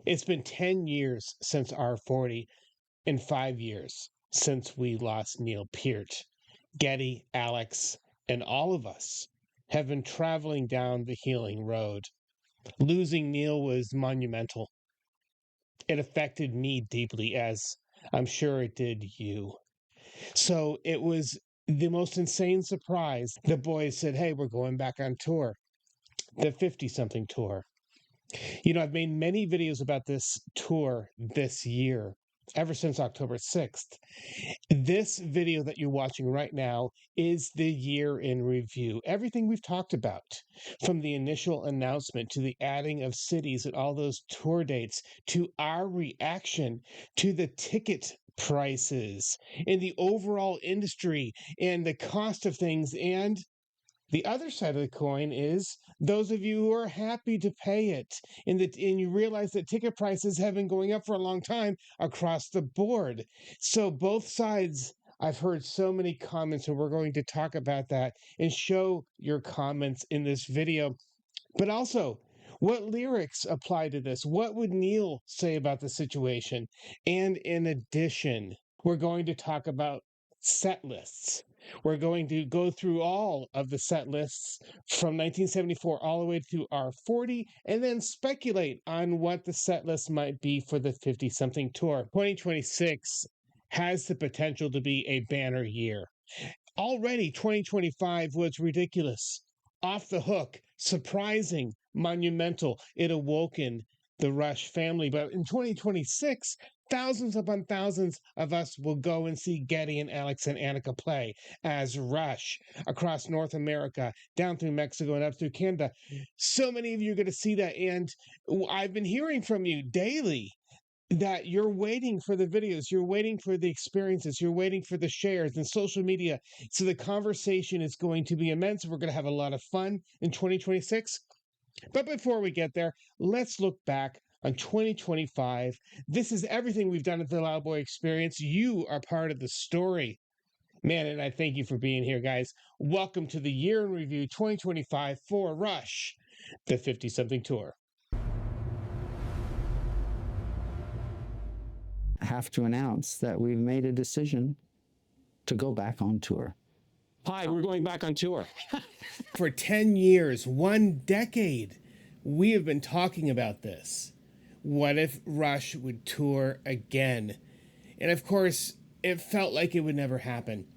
It's been 10 years since R40 and 5 years since we lost Neil Peart. Geddy, Alex, and all of us have been traveling down the healing road. Losing Neil was monumental. It affected me deeply, as I'm sure it did you. So it was the most insane surprise. The boys said, "Hey, we're going back on tour, the 50 something tour." I've made many videos about this tour this year, ever since October 6th. This video that you're watching right now is the year in review. Everything we've talked about, from the initial announcement to the adding of cities and all those tour dates, to our reaction to the ticket prices and the overall industry and the cost of things. And the other side of the coin is those of you who are happy to pay it, and you realize that ticket prices have been going up for a long time across the board. So both sides, I've heard so many comments, and we're going to talk about that and show your comments in this video. But also, what lyrics apply to this? What would Neil say about the situation? And in addition, we're going to talk about set lists. We're going to go through all of the set lists from 1974 all the way to R40, and then speculate on what the set list might be for the 50-something tour. 2026 has the potential to be a banner year. Already, 2025 was ridiculous, off the hook, surprising, monumental. It awoken the Rush family. But in 2026, thousands upon thousands of us will go and see Geddy and Alex and Annika play as Rush across North America, down through Mexico and up through Canada. So many of you are going to see that. And I've been hearing from you daily that you're waiting for the videos, you're waiting for the experiences, you're waiting for the shares and social media. So the conversation is going to be immense. We're going to have a lot of fun in 2026. But before we get there, let's look back on 2025. This is everything we've done at the Loudboy Experience. You are part of the story. Man, and I thank you for being here, guys. Welcome to the Year in Review 2025 for Rush, the 50-something tour. I have to announce that we've made a decision to go back on tour. Hi, we're going back on tour. For 10 years, 1 decade, we have been talking about this. What if Rush would tour again? And of course, it felt like it would never happen.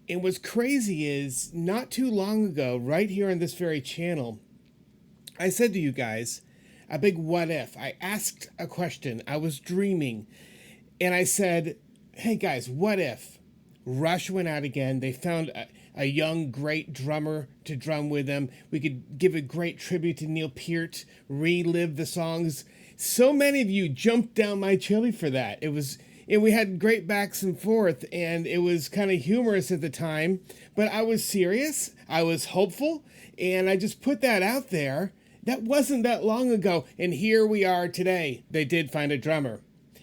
And what's crazy is, not too long ago, right here on this very channel, I said to you guys, a big what if. I asked a question. I was dreaming. And I said, hey guys, what if Rush went out again? They found a young, great drummer to drum with them. We could give a great tribute to Neil Peart, relive the songs. So many of you jumped down my chili for that. And we had great backs and forth, and it was kind of humorous at the time, but I was serious, I was hopeful, and I just put that out there. That wasn't that long ago, and here we are today. They did find a drummer.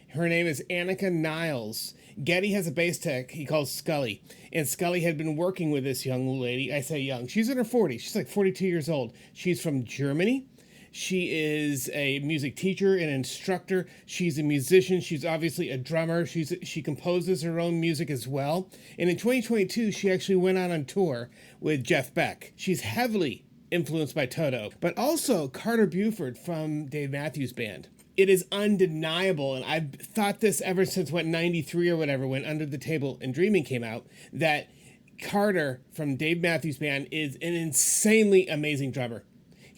Her name is Annika Niles. Geddy has a bass tech he calls Scully, and Scully had been working with this young lady. I say young, she's in her 40s, she's like 42 years old. She's from Germany. She is a music teacher and instructor. She's a musician. She's obviously a drummer. She composes her own music as well. And in 2022, she actually went out on tour with Jeff Beck. She's heavily influenced by Toto, but also Carter Buford from Dave Matthews Band. It is undeniable, and I've thought this ever since, 93 or whatever, when Under the Table and Dreaming came out, that Carter from Dave Matthews Band is an insanely amazing drummer.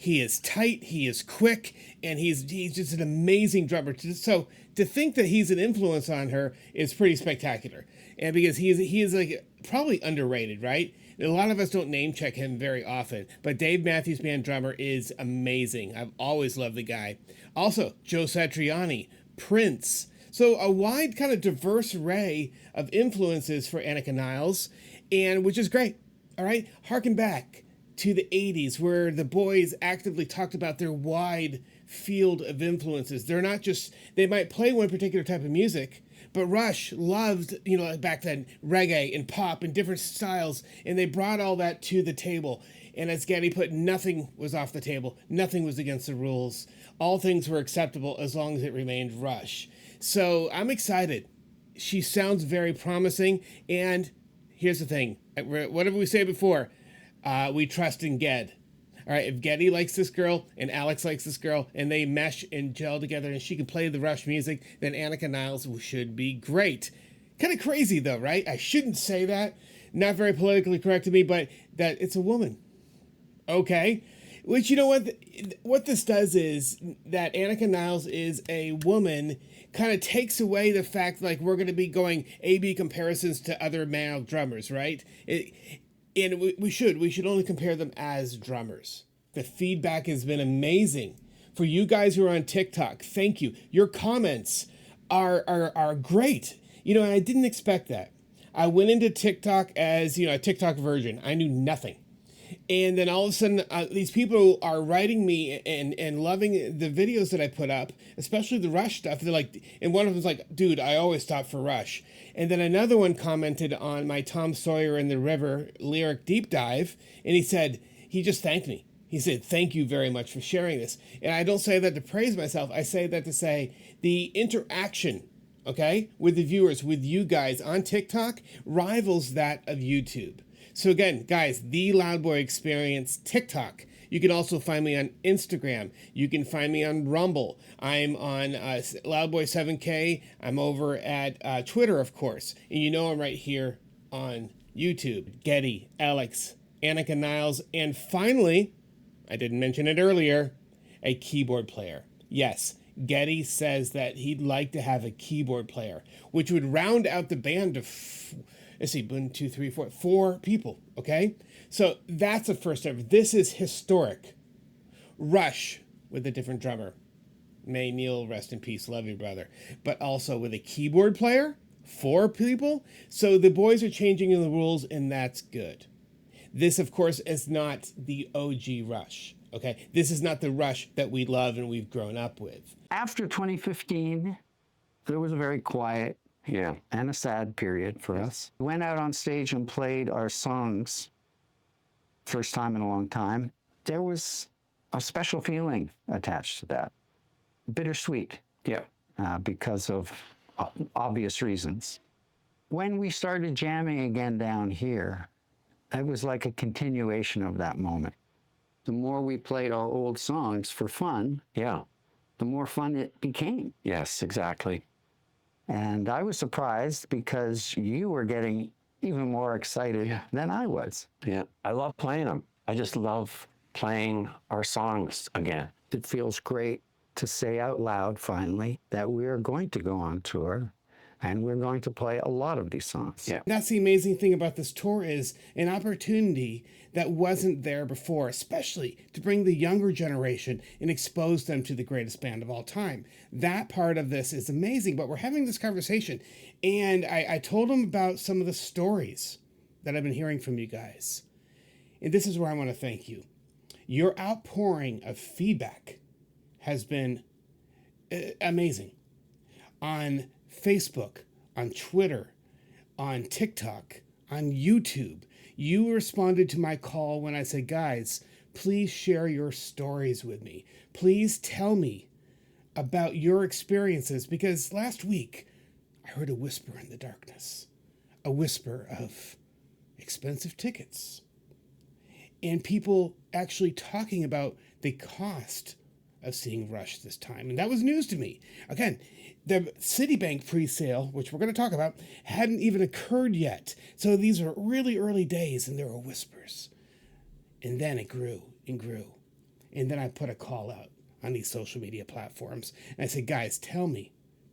He is tight, he is quick, and he's just an amazing drummer. So to think that he's an influence on her is pretty spectacular. And because he is like probably underrated, right? A lot of us don't name check him very often, but Dave Matthews Band drummer is amazing. I've always loved the guy. Also, Joe Satriani, Prince. So a wide kind of diverse array of influences for Annika Niles, and which is great. All right, harken back to the 80s, where the boys actively talked about their wide field of influences. They're not just, they might play one particular type of music, but Rush loved, back then, reggae and pop and different styles, and they brought all that to the table. And as Geddy put, nothing was off the table. Nothing was against the rules. All things were acceptable as long as it remained Rush. So I'm excited. She sounds very promising. And here's the thing. Whatever we say before, we trust in Ged. All right, if Geddy likes this girl and Alex likes this girl and they mesh and gel together and she can play the Rush music, then Annika Niles should be great. Kind of crazy though, right? I shouldn't say that. Not very politically correct to me, but that it's a woman. Okay? Which, you know what this does is that Annika Niles is a woman kind of takes away the fact like we're going to be going A-B comparisons to other male drummers, right? And we should only compare them as drummers. The feedback has been amazing. For you guys who are on TikTok, thank you. Your comments are great. And I didn't expect that. I went into TikTok as, a TikTok virgin. I knew nothing. And then all of a sudden, these people are writing me and loving the videos that I put up, especially the Rush stuff. They're like, and one of them's like, dude, I always stop for Rush. And then another one commented on my Tom Sawyer in the River lyric deep dive, and he just thanked me. He said, thank you very much for sharing this. And I don't say that to praise myself. I say that to say the interaction, okay, with the viewers, with you guys on TikTok rivals that of YouTube. So again, guys, the Loudboy Experience TikTok. You can also find me on Instagram. You can find me on Rumble. I'm on Loudboy7K. I'm over at Twitter, of course. And I'm right here on YouTube. Geddy, Alex, Annika Niles, and finally, I didn't mention it earlier, a keyboard player. Yes, Geddy says that he'd like to have a keyboard player, which would round out the band of, let's see, 1, 2, 3, 4, 4 people, okay? So that's a first ever. This is historic. Rush with a different drummer. May Neil rest in peace, love you, brother. But also with a keyboard player, 4 people. So the boys are changing the rules, and that's good. This, of course, is not the OG Rush, okay? This is not the Rush that we love and we've grown up with. After 2015, there was a very quiet and a sad period for us. We went out on stage and played our songs, first time in a long time. There was a special feeling attached to that. Bittersweet. Because of obvious reasons. When we started jamming again down here, it was like a continuation of that moment. The more we played our old songs for fun, the more fun it became. Yes, exactly. And I was surprised because you were getting even more excited than I was. Yeah, I love playing them. I just love playing our songs again. It feels great to say out loud, finally, that we're going to go on tour and we're going to play a lot of these songs. Yeah. That's the amazing thing about this tour is an opportunity that wasn't there before, especially to bring the younger generation and expose them to the greatest band of all time. That part of this is amazing, but we're having this conversation, and I told them about some of the stories that I've been hearing from you guys. And this is where I want to thank you. Your outpouring of feedback has been amazing. On Facebook, on Twitter, on TikTok, on YouTube, you responded to my call when I said, guys, please share your stories with me. Please tell me about your experiences, because last week I heard a whisper in the darkness, a whisper of expensive tickets, and people actually talking about the cost of seeing Rush this time. And that was news to me. Again, the Citibank pre-sale, which we're going to talk about, hadn't even occurred yet. So these are really early days, and there were whispers. And then it grew and grew. And then I put a call out on these social media platforms. And I said, guys, tell me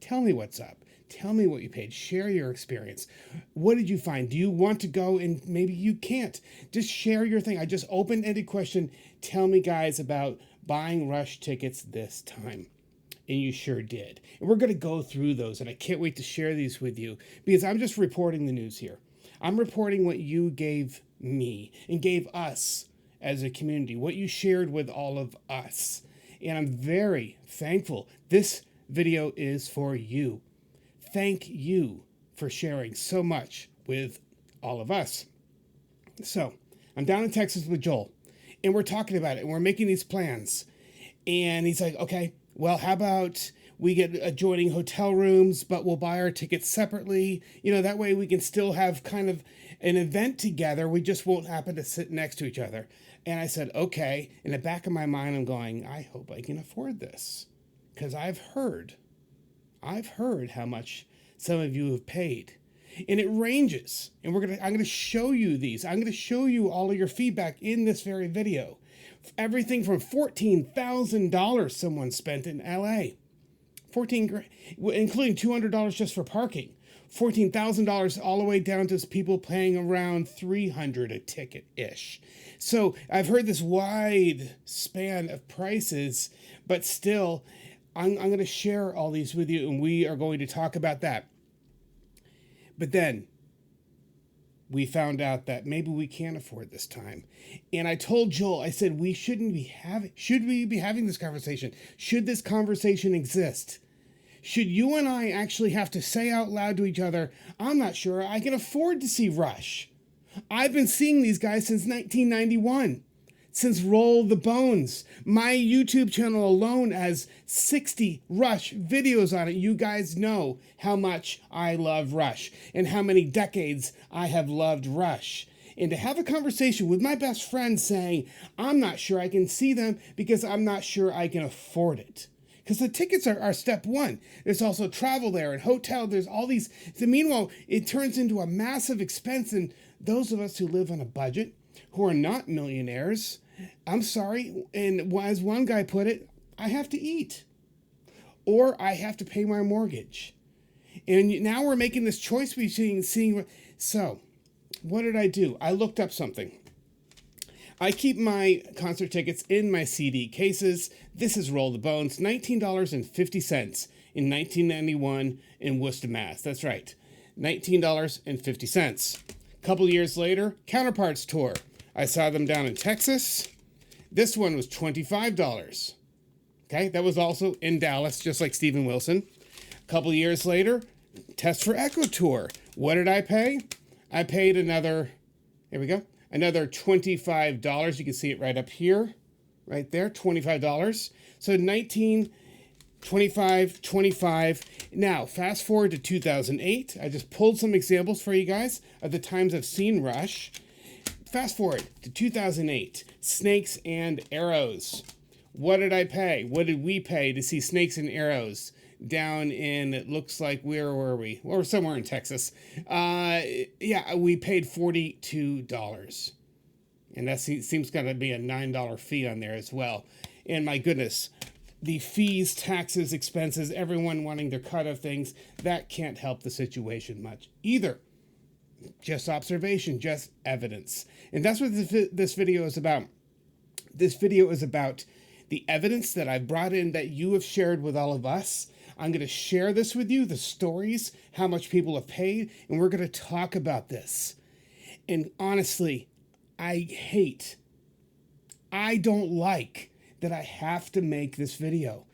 what's up. Tell me what you paid. Share your experience. What did you find? Do you want to go and maybe you can't? Just share your thing. I just open-ended question. Tell me, guys, about buying Rush tickets this time. And you sure did. And we're going to go through those, and I can't wait to share these with you because I'm just reporting the news here. I'm reporting what you gave me and gave us as a community, what you shared with all of us. And I'm very thankful. This video is for you. Thank you for sharing so much with all of us. So I'm down in Texas with Joel, and we're talking about it, and we're making these plans. And he's like, okay, well, how about we get adjoining hotel rooms, but we'll buy our tickets separately. That way we can still have kind of an event together. We just won't happen to sit next to each other. And I said, okay. In the back of my mind, I'm going, I hope I can afford this. Because I've heard how much some of you have paid. And it ranges. And I'm gonna show you these. I'm gonna show you all of your feedback in this very video. Everything from $14,000 someone spent in LA. $14,000, including $200 just for parking. $14,000 all the way down to people paying around $300 a ticket-ish. So I've heard this wide span of prices, but still, I'm going to share all these with you, and we are going to talk about that. But then we found out that maybe we can't afford this time. And I told Joel, I said, should we be having this conversation? Should this conversation exist? Should you and I actually have to say out loud to each other, I'm not sure I can afford to see Rush. I've been seeing these guys since 1991, since Roll the Bones. My YouTube channel alone has 60 Rush videos on it. You guys know how much I love Rush and how many decades I have loved Rush. And to have a conversation with my best friend saying, I'm not sure I can see them because I'm not sure I can afford it. Because the tickets are step one. There's also travel there and hotel. There's all these. So meanwhile, it turns into a massive expense. And those of us who live on a budget, who are not millionaires, I'm sorry. And as one guy put it, I have to eat. Or I have to pay my mortgage. And now we're making this choice between seeing. So what did I do? I looked up something. I keep my concert tickets in my CD cases. This is Roll the Bones, $19.50 in 1991 in Worcester, Mass. That's right, $19.50. A couple years later, Counterparts tour. I saw them down in Texas. This one was $25. Okay, that was also in Dallas, just like Steven Wilson. A couple years later, Test for Echo tour. What did I pay? I paid another, here we go, another $25. You can see it right up here, right there, $25. So 19, 25, 25. Now, fast forward to 2008. I just pulled some examples for you guys of the times I've seen Rush. Fast forward to 2008, Snakes and Arrows. What did I pay? What did we pay to see Snakes and Arrows down in, it looks like, where were we? Well, we're somewhere in Texas. Yeah, we paid $42. And that seems going to be a $9 fee on there as well. And my goodness, the fees, taxes, expenses, everyone wanting their cut of things, that can't help the situation much either. Just observation, just evidence. And that's what this video is about. This video is about the evidence that I brought in that you have shared with all of us. I'm going to share this with you, the stories, how much people have paid, and we're going to talk about this. And honestly, I don't like that I have to make this video,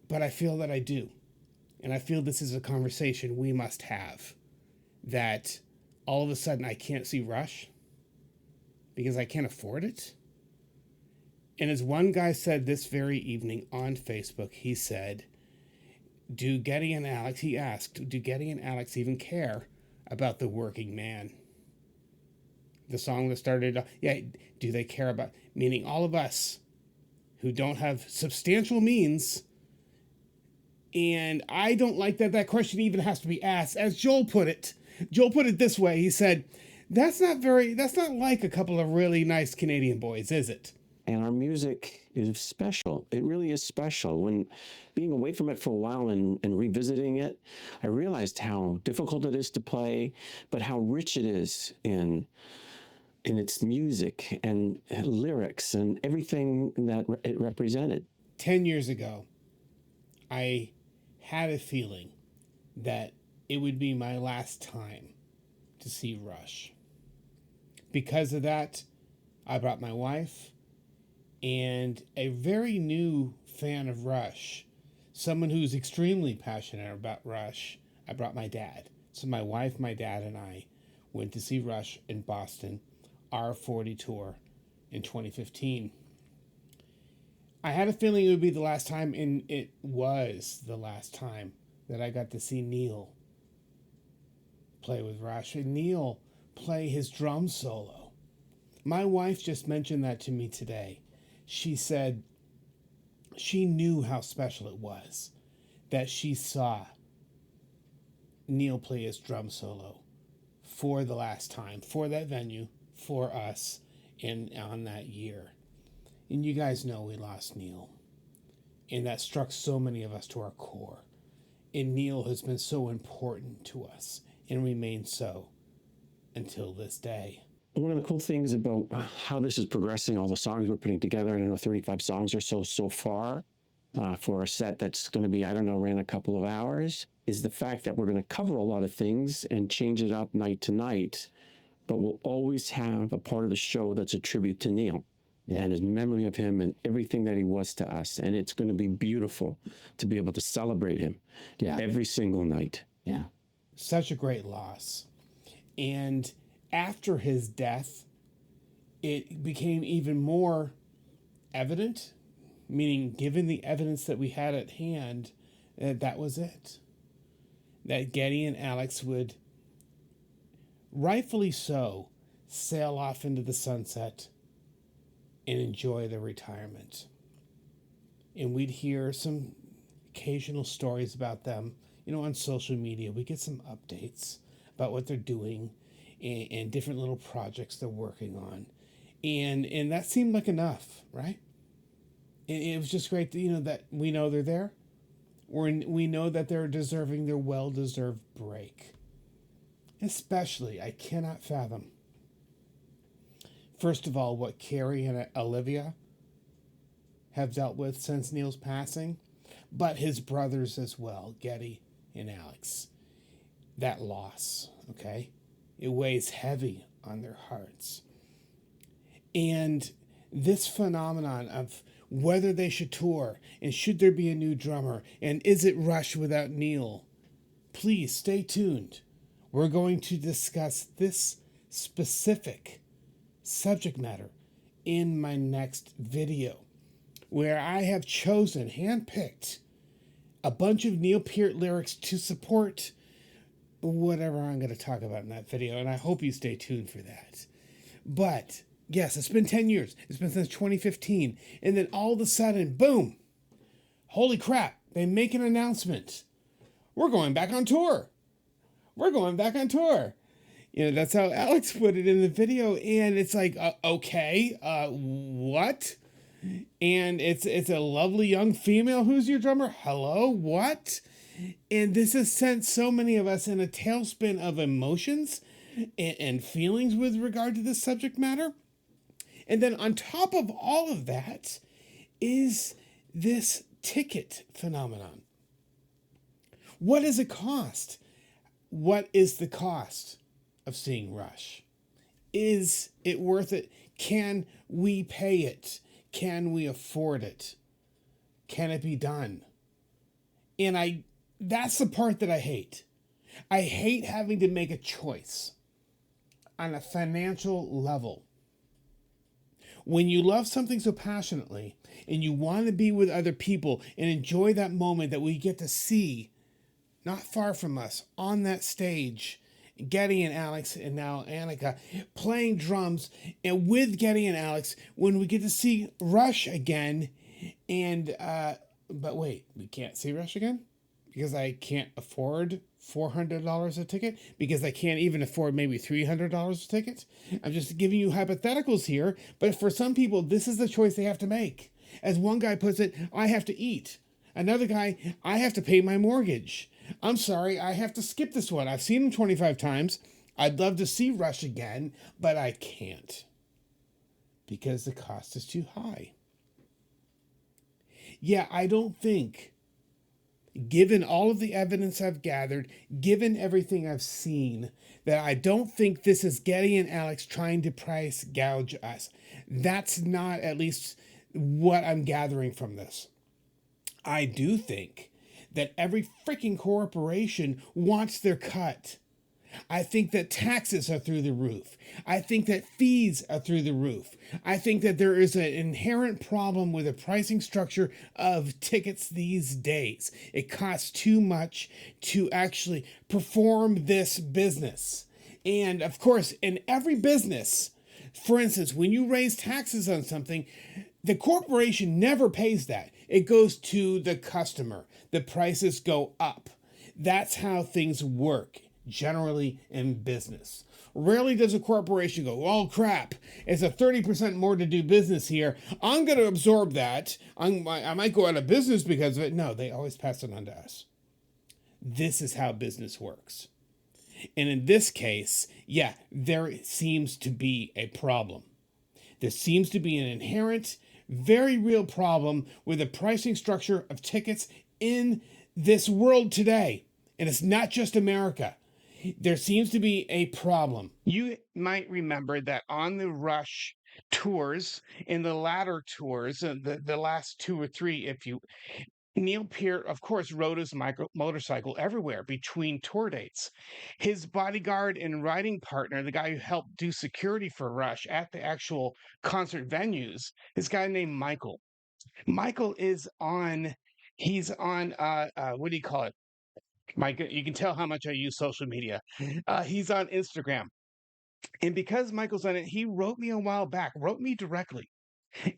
but I feel that I do. And I feel this is a conversation we must have, that all of a sudden I can't see Rush because I can't afford it. And as one guy said this very evening on Facebook, he said, do Geddy and Alex, he asked, do Geddy and Alex even care about the working man? The song that started, yeah, do they care about, meaning all of us who don't have substantial means. And I don't like that that question even has to be asked. As Joel put it this way. He said, that's not like a couple of really nice Canadian boys, is it? And our music is special. It really is special. When being away from it for a while and revisiting it, I realized how difficult it is to play, but how rich it is in its music and lyrics and everything that it represented. 10 years ago, I had a feeling that it would be my last time to see Rush. Because of that, I brought my wife, and a very new fan of Rush, someone who's extremely passionate about Rush. I brought my dad. So my wife, my dad, and I went to see Rush in Boston, our 40 tour in 2015. I had a feeling it would be the last time, and it was the last time that I got to see Neil play with Rush, and Neil play his drum solo. My wife just mentioned that to me today. She said she knew how special it was that she saw Neil play his drum solo for the last time, for that venue, for us, and on that year. And you guys know we lost Neil. And that struck so many of us to our core. And Neil has been so important to us and remains so until this day. One of the cool things about how this is progressing, all the songs we're putting together, and I know 35 songs or so far, for a set that's going to be, I don't know, around a couple of hours, is the fact that we're going to cover a lot of things and change it up night to night, but we'll always have a part of the show that's a tribute to Neil and his memory of him and everything that he was to us. And it's going to be beautiful to be able to celebrate him every single night. Yeah. Such a great loss. And after his death, it became even more evident, meaning given the evidence that we had at hand, that was it. That Geddy and Alex would, rightfully so, sail off into the sunset and enjoy their retirement. And we'd hear some occasional stories about them, on social media. We get some updates about what they're doing and different little projects they're working on. And that seemed like enough, right? And it was just great that, that we know they're there. We know that they're deserving their well-deserved break. Especially, I cannot fathom, first of all, what Carrie and Olivia have dealt with since Neil's passing, but his brothers as well, Geddy and Alex. That loss, okay? It weighs heavy on their hearts. And this phenomenon of whether they should tour and should there be a new drummer and is it Rush without Neil? Please stay tuned. We're going to discuss this specific subject matter in my next video, where I have chosen, handpicked, a bunch of Neil Peart lyrics to support whatever I'm going to talk about in that video, and I hope you stay tuned for that. But yes, it's been 10 years. It's been since 2015, and then all of a sudden, boom, holy crap, they make an announcement. We're going back on tour. We're going back on tour. That's how Alex put it in the video, and it's like, okay, what? And it's a lovely young female who's your drummer. Hello, what? And this has sent so many of us in a tailspin of emotions and feelings with regard to this subject matter. And then on top of all of that is this ticket phenomenon. What does it cost? What is the cost of seeing Rush? Is it worth it? Can we pay it? Can we afford it? Can it be done? And that's the part that I hate. I hate having to make a choice on a financial level. When you love something so passionately and you want to be with other people and enjoy that moment that we get to see not far from us on that stage, Geddy and Alex and now Annika playing drums, and with Geddy and Alex when we get to see Rush again, and but wait, we can't see Rush again because I can't afford $400 a ticket, because I can't even afford maybe $300 a ticket. I'm just giving you hypotheticals here, but for some people this is the choice they have to make. As one guy puts it, I have to eat. Another guy, I have to pay my mortgage. I'm sorry, I have to skip this one. I've seen him 25 times. I'd love to see Rush again, but I can't because the cost is too high. Yeah, I don't think, given all of the evidence I've gathered, given everything I've seen, that I don't think this is Geddy and Alex trying to price gouge us. That's not, at least what I'm gathering from this. I do think that every freaking corporation wants their cut. I think that taxes are through the roof. I think that fees are through the roof. I think that there is an inherent problem with the pricing structure of tickets these days. It costs too much to actually perform this business. And of course, in every business, for instance, when you raise taxes on something, the corporation never pays that. It goes to the customer. The prices go up. That's how things work generally in business. Rarely does a corporation go, oh crap, it's a 30% more to do business here. I'm going to absorb that. I might go out of business because of it. No, they always pass it on to us. This is how business works. And in this case, yeah, there seems to be a problem. There seems to be an inherent, very real problem with the pricing structure of tickets in this world today. And it's not just America. There seems to be a problem. You might remember that on the Rush tours, in the latter tours, the last two or three, Neil Peart, of course, rode his motorcycle everywhere between tour dates. His bodyguard and riding partner, the guy who helped do security for Rush at the actual concert venues, is a guy named Michael. Michael he's on, what do you call it? Mike, you can tell how much I use social media. He's on Instagram. And because Michael's on it, he wrote me a while back, wrote me directly.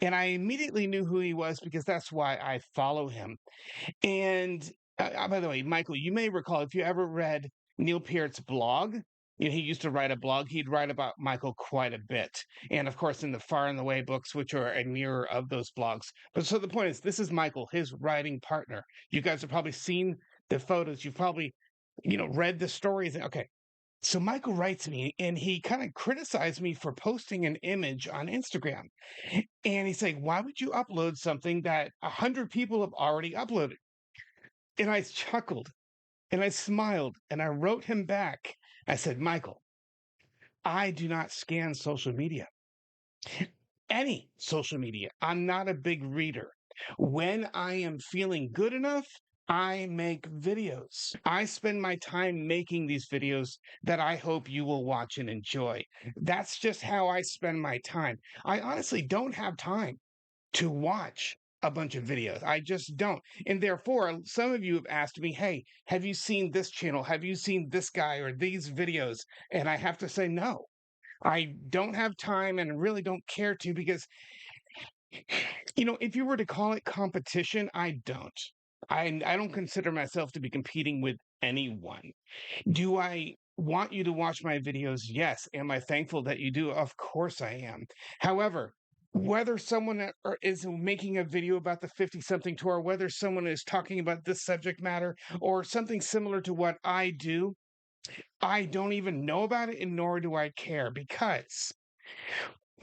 And I immediately knew who he was because that's why I follow him. And by the way, Michael, you may recall if you ever read Neil Peart's blog, he used to write a blog. He'd write about Michael quite a bit. And of course, in the Far and Away books, which are a mirror of those blogs. But so the point is, this is Michael, his writing partner. You guys have probably seen the photos. You've probably, read the stories. Okay. So Michael writes me and he kind of criticized me for posting an image on Instagram. And he's like, why would you upload something that 100 people have already uploaded? And I chuckled and I smiled and I wrote him back. I said, Michael, I do not scan social media, any social media. I'm not a big reader. When I am feeling good enough, I make videos. I spend my time making these videos that I hope you will watch and enjoy. That's just how I spend my time. I honestly don't have time to watch a bunch of videos. I just don't. And therefore, some of you have asked me, hey, have you seen this channel? Have you seen this guy or these videos? And I have to say, no, I don't have time and really don't care to because, if you were to call it competition, I don't. I don't consider myself to be competing with anyone. Do I want you to watch my videos? Yes. Am I thankful that you do? Of course I am. However, whether someone is making a video about the 50 something tour, whether someone is talking about this subject matter or something similar to what I do, I don't even know about it and nor do I care because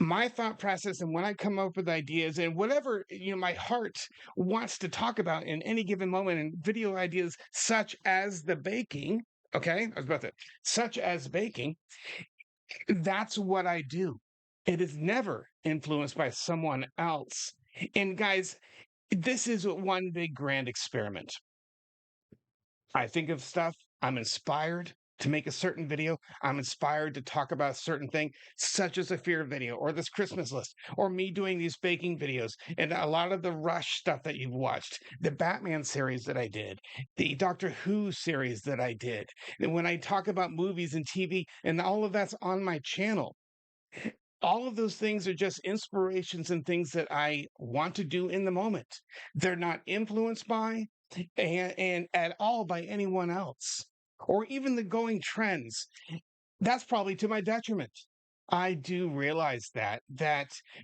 my thought process and when I come up with ideas and whatever my heart wants to talk about in any given moment and video ideas such as the baking, okay, I was about to, such as baking, that's what I do. It is never influenced by someone else. And guys, this is one big grand experiment. I think of stuff, I'm inspired to make a certain video. I'm inspired to talk about a certain thing, such as a fear video or this Christmas list, or me doing these baking videos, and a lot of the Rush stuff that you've watched, the Batman series that I did, the Doctor Who series that I did. And when I talk about movies and TV, and all of that's on my channel. All of those things are just inspirations and things that I want to do in the moment. They're not influenced by and at all by anyone else or even the going trends. That's probably to my detriment. I do realize that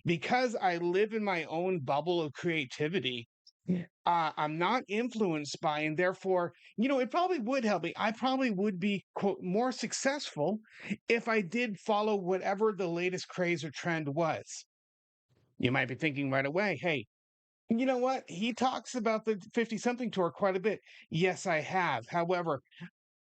because I live in my own bubble of creativity, I'm not influenced by, and therefore, it probably would help me. I probably would be, quote, more successful if I did follow whatever the latest craze or trend was. You might be thinking right away, hey, you know what? He talks about the 50 something tour quite a bit. Yes, I have. However,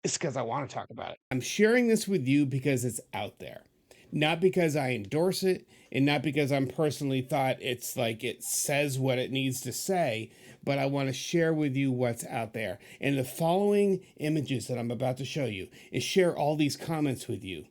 it's because I want to talk about it. I'm sharing this with you because it's out there. Not because I endorse it, and not because I'm personally thought it's like it says what it needs to say, but I want to share with you what's out there. And the following images that I'm about to show you is share all these comments with you.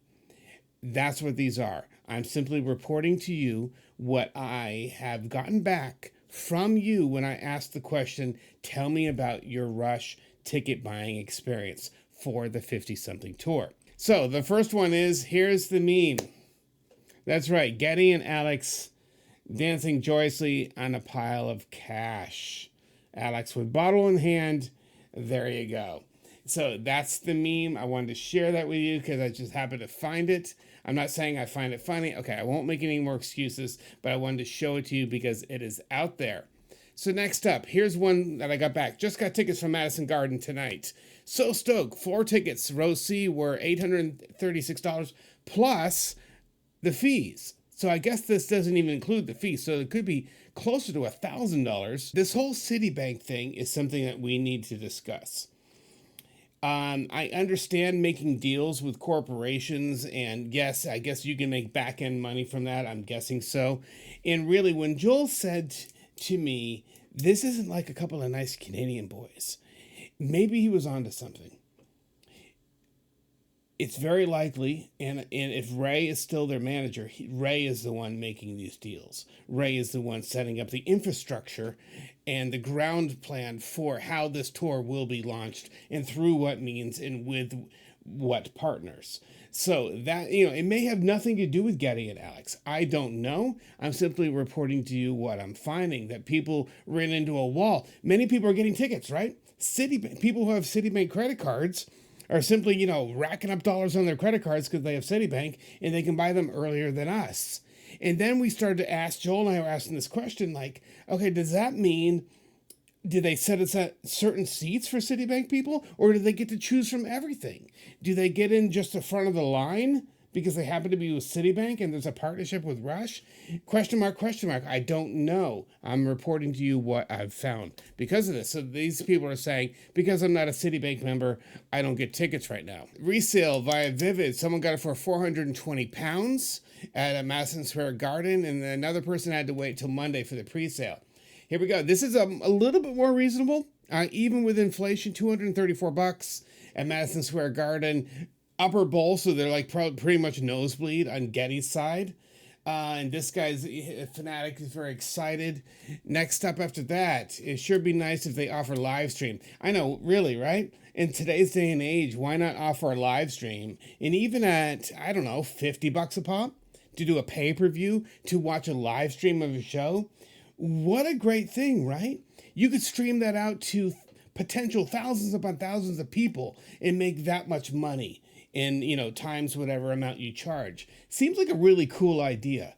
That's what these are. I'm simply reporting to you what I have gotten back from you when I asked the question, tell me about your Rush ticket buying experience for the 50-something tour. So the first one is, here's the meme. That's right, Geddy and Alex dancing joyously on a pile of cash. Alex with bottle in hand, there you go. So that's the meme. I wanted to share that with you because I just happened to find it. I'm not saying I find it funny. Okay, I won't make any more excuses, but I wanted to show it to you because it is out there. So next up, here's one that I got back. Just got tickets from Madison Garden tonight. So stoked. 4 tickets. Row C were $836 plus the fees. So I guess this doesn't even include the fees. So it could be closer to $1,000. This whole Citibank thing is something that we need to discuss. I understand making deals with corporations, and yes, I guess you can make back end money from that. I'm guessing so. And really, when Joel said to me, this isn't like a couple of nice Canadian boys, maybe he was onto something. It's very likely, and if Ray is still their manager, Ray is the one making these deals. Ray is the one setting up the infrastructure and the ground plan for how this tour will be launched and through what means and with what partners. So that, it may have nothing to do with Geddy and Alex. I don't know. I'm simply reporting to you what I'm finding, that people ran into a wall. Many people are getting tickets, right? People who have Citibank credit cards are simply, racking up dollars on their credit cards because they have Citibank and they can buy them earlier than us. And then we started to ask, Joel and I were asking this question, like, okay, does that mean, do they set aside certain seats for Citibank people, or do they get to choose from everything? Do they get in just the front of the line because they happen to be with Citibank and there's a partnership with Rush? Question mark, question mark. I don't know. I'm reporting to you what I've found because of this. So these people are saying, because I'm not a Citibank member, I don't get tickets right now. Resale via Vivid. Someone got it for £420 at a Madison Square Garden, and then another person had to wait till Monday for the pre-sale. Here we go. This is a little bit more reasonable, even with inflation. $234 at Madison Square Garden. Upper bowl, so they're like pretty much nosebleed on Geddy's side. And this guy's fanatic is very excited. Next up after that, it sure be nice if they offer live stream. I know, really, right? In today's day and age, why not offer a live stream? And even at, I don't know, $50 a pop to do a pay-per-view, to watch a live stream of a show. What a great thing, right? You could stream that out to potential thousands upon thousands of people and make that much money in, times whatever amount you charge. Seems like a really cool idea.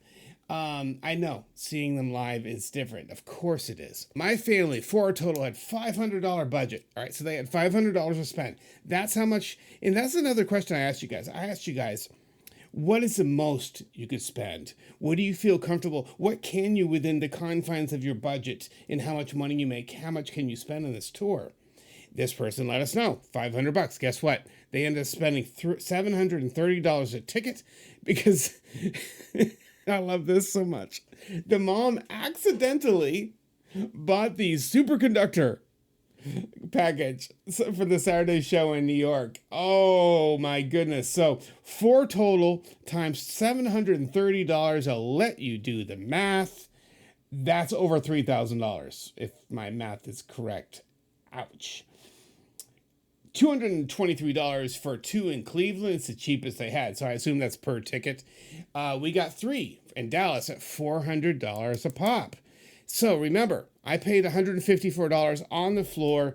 I know seeing them live is different. Of course it is. My family, 4 total, had $500 budget. All right, so they had $500 to spend. That's how much, and that's another question I asked you guys. I asked you guys, what is the most you could spend? What do you feel comfortable? What can you, within the confines of your budget and how much money you make, how much can you spend on this tour? This person let us know, $500. Guess what? They ended up spending $730 a ticket because I love this so much. The mom accidentally bought the superconductor package for the Saturday show in New York. Oh my goodness. So 4 total times $730. I'll let you do the math. That's over $3,000 if my math is correct. Ouch. $223 for 2 in Cleveland. It's the cheapest they had, so I assume that's per ticket. We got 3 in Dallas at $400 a pop. So remember, I paid $154 on the floor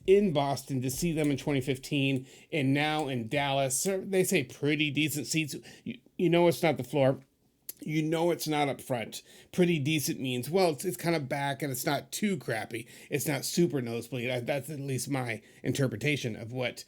in Boston to see them in 2015, and now in Dallas. They say pretty decent seats. You know it's not the floor. You know it's not up front. Pretty decent means, well, it's kind of back and it's not too crappy. It's not super nosebleed. That's at least my interpretation of what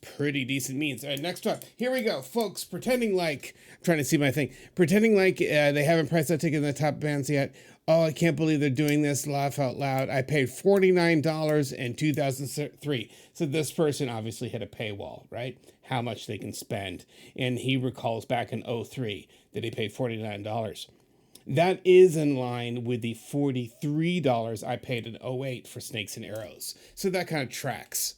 pretty decent means. All right, next up. Here we go, folks. Pretending like, I'm trying to see my thing. Pretending like they haven't priced that ticket in the top bands yet. Oh, I can't believe they're doing this. Laugh out loud. I paid $49 in 2003. So this person obviously hit a paywall, right? How much they can spend. And he recalls back in '03 that he paid $49. That is in line with the $43 I paid in '08 for Snakes and Arrows. So that kind of tracks.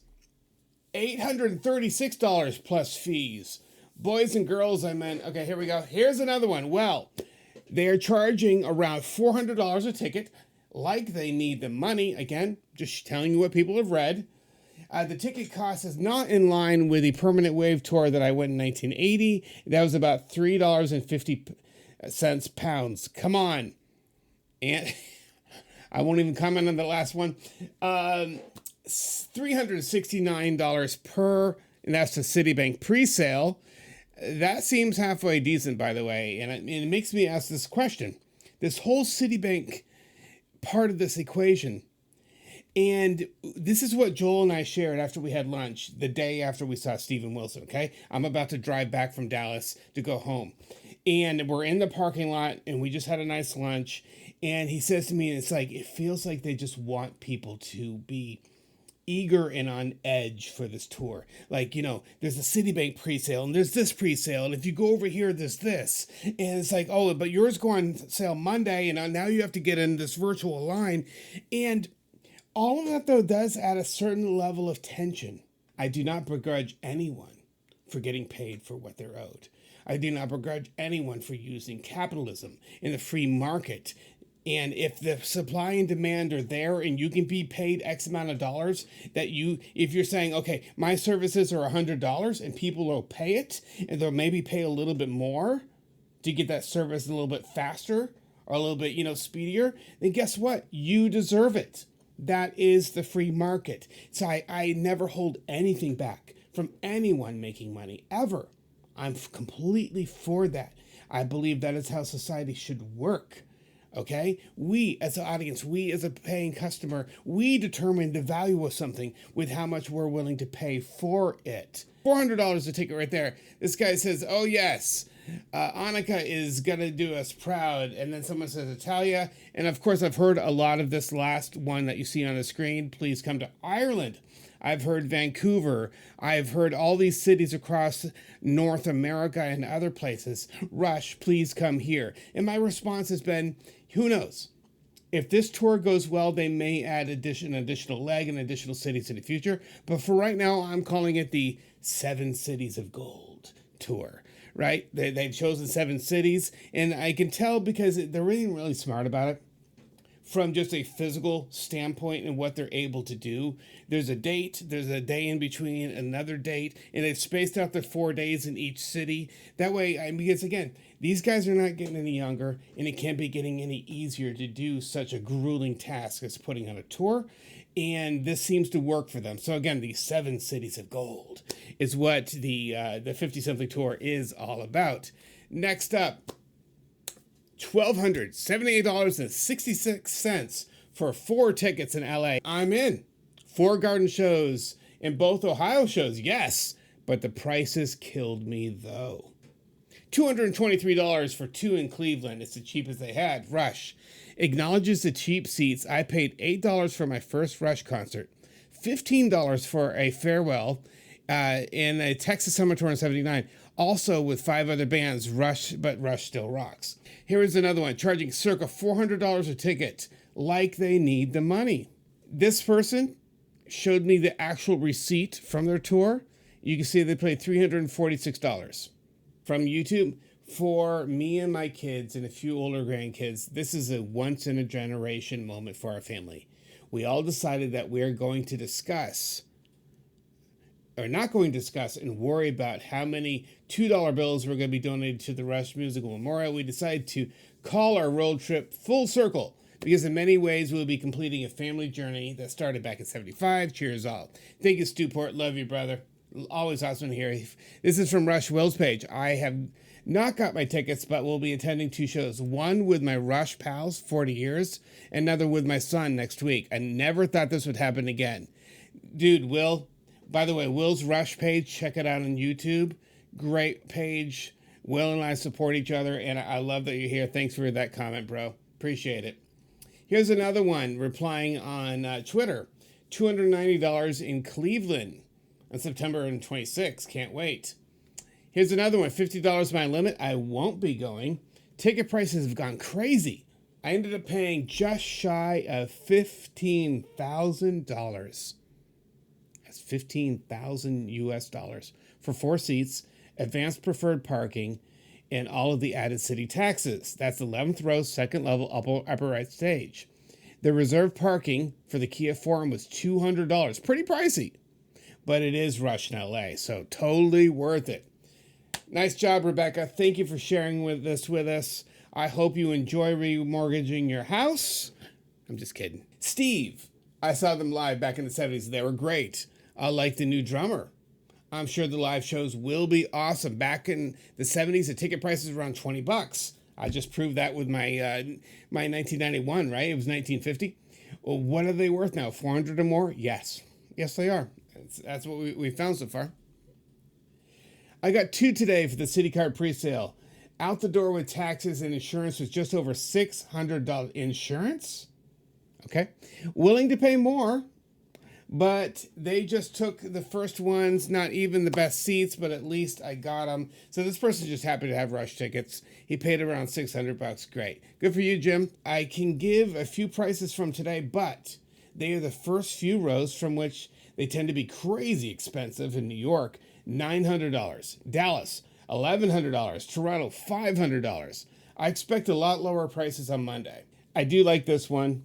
$836 plus fees. Boys and girls, I meant, okay, here we go. Here's another one. Well, they're charging around $400 a ticket, like they need the money. Again, just telling you what people have read. The ticket cost is not in line with the Permanent Wave tour that I went in 1980. That was about $3.50 pounds. Come on. And I won't even comment on the last one. $369 per, and that's the Citibank pre-sale. That seems halfway decent, by the way, and it makes me ask this question. This whole Citibank part of this equation, and this is what Joel and I shared after we had lunch, the day after we saw Steven Wilson, okay? I'm about to drive back from Dallas to go home, and we're in the parking lot, and we just had a nice lunch, and he says to me, and it's like, it feels like they just want people to be eager and on edge for this tour. Like, there's a Citibank pre-sale and there's this pre-sale, and if you go over here, there's this, and it's like, oh, but yours go on sale Monday, and now you have to get in this virtual line. And all of that, though, does add a certain level of tension. I do not begrudge anyone for getting paid for what they're owed. I do not begrudge anyone for using capitalism in the free market. And if the supply and demand are there and you can be paid X amount of dollars, if you're saying, okay, my services are $100 and people will pay it, and they'll maybe pay a little bit more to get that service a little bit faster or a little bit, speedier, then guess what? You deserve it. That is the free market. So I never hold anything back from anyone making money, ever. I'm completely for that. I believe that is how society should work. Okay, we as an audience, we as a paying customer, we determine the value of something with how much we're willing to pay for it. $400 a ticket right there. This guy says, oh yes, Annika is gonna do us proud. And then someone says Italia. And of course, I've heard a lot of this last one that you see on the screen. Please come to Ireland. I've heard Vancouver. I've heard all these cities across North America and other places. Rush, please come here. And my response has been, who knows? If this tour goes well, they may add an additional leg and additional cities in the future. But for right now, I'm calling it the 7 Cities of Gold tour, right? They've chosen 7 cities. And I can tell because they're really smart about it. From just a physical standpoint and what they're able to do. There's a date, there's a day in between, another date, and they've spaced out the 4 days in each city. That way, because again, these guys are not getting any younger, and it can't be getting any easier to do such a grueling task as putting on a tour. And this seems to work for them. So again, the 7 Cities of Gold is what the 50-something tour is all about. Next up, $1,278.66 for 4 tickets in LA. I'm in. 4 garden shows and both Ohio shows, yes, but the prices killed me though. $223 for 2 in Cleveland. It's the cheapest they had. Rush acknowledges the cheap seats. I paid $8 for my first Rush concert, $15 for a farewell in a Texas Summer Tour in '79. Also with 5 other bands, but Rush still rocks. Here is another one, charging circa $400 a ticket, like they need the money. This person showed me the actual receipt from their tour. You can see they paid $346 from YouTube. For me and my kids and a few older grandkids, this is a once-in-a-generation moment for our family. We all decided that we're going to discuss and worry about how many $2 bills we're going to be donated to the Rush Musical Memorial. We decided to call our road trip Full Circle because in many ways we'll be completing a family journey that started back in '75. Cheers all. Thank you, Stewport. Love you, brother. Always awesome to hear. This is from Rush Will's page. I have not got my tickets, but will be attending 2 shows. One with my Rush pals, 40 years, another with my son next week. I never thought this would happen again. Dude, Will, by the way, Will's Rush page, check it out on YouTube. Great page. Will and I support each other, and I love that you're here. Thanks for that comment, bro. Appreciate it. Here's another one replying on Twitter. $290 in Cleveland on September 26th. Can't wait. Here's another one. $50 my limit. I won't be going. Ticket prices have gone crazy. I ended up paying just shy of $15,000. That's 15,000 US dollars for 4 seats, advanced preferred parking, and all of the added city taxes. That's 11th row, second level, upper right stage. The reserved parking for the Kia Forum was $200. Pretty pricey, but it is Rush in LA, so totally worth it. Nice job, Rebecca. Thank you for sharing this with us. I hope you enjoy remortgaging your house. I'm just kidding. Steve, I saw them live back in the 70s. They were great. I like the new drummer. I'm sure the live shows will be awesome. Back in the 70s, the ticket prices were around $20. I just proved that with my 1991, right? It was 1950. Well, what are they worth now? 400 or more? Yes. Yes, they are. That's what we found so far. I got 2 today for the City Card presale. Out the door with taxes and insurance was just over $600. Insurance? Okay. Willing to pay more, but they just took the first ones, not even the best seats, but at least I got them. So this person's just happy to have Rush tickets. He paid around $600. Great. Good for you, Jim. I can give a few prices from today, but they are the first few rows from which they tend to be crazy expensive in New York. $900. Dallas, $1,100. Toronto, $500. I expect a lot lower prices on Monday. I do like this one.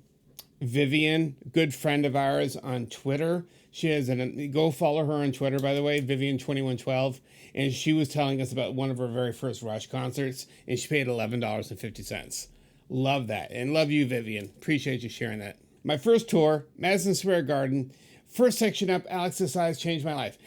Vivian, good friend of ours on Twitter. She has go follow her on Twitter, by the way, Vivian2112. And she was telling us about one of her very first Rush concerts, and she paid $11.50. Love that. And love you, Vivian. Appreciate you sharing that. My first tour, Madison Square Garden. First section up, Alex's size changed my life.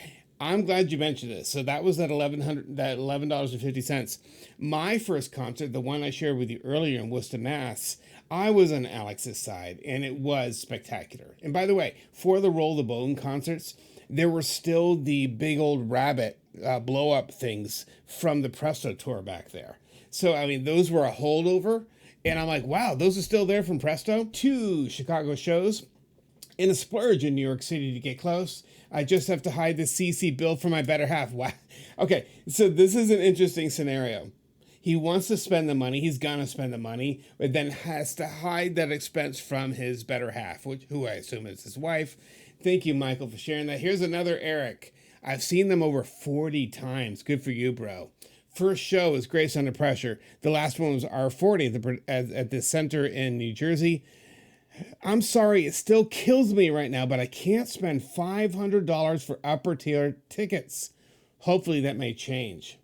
I'm glad you mentioned this. So that was that $11.50. My first concert, the one I shared with you earlier in Worcester, Mass., I was on Alex's side, and it was spectacular. And by the way, for the Roll the Bone concerts, there were still the big old rabbit blow-up things from the Presto tour back there. So, I mean, those were a holdover. And I'm like, wow, those are still there from Presto. 2 Chicago shows and a splurge in New York City to get close. I just have to hide the CC bill for my better half. Wow. Okay, so this is an interesting scenario. He wants to spend the money. He's going to spend the money, but then has to hide that expense from his better half, who I assume is his wife. Thank you, Michael, for sharing that. Here's another Eric. I've seen them over 40 times. Good for you, bro. First show was Grace Under Pressure. The last one was R40 at the center in New Jersey. I'm sorry, it still kills me right now, but I can't spend $500 for upper tier tickets. Hopefully that may change.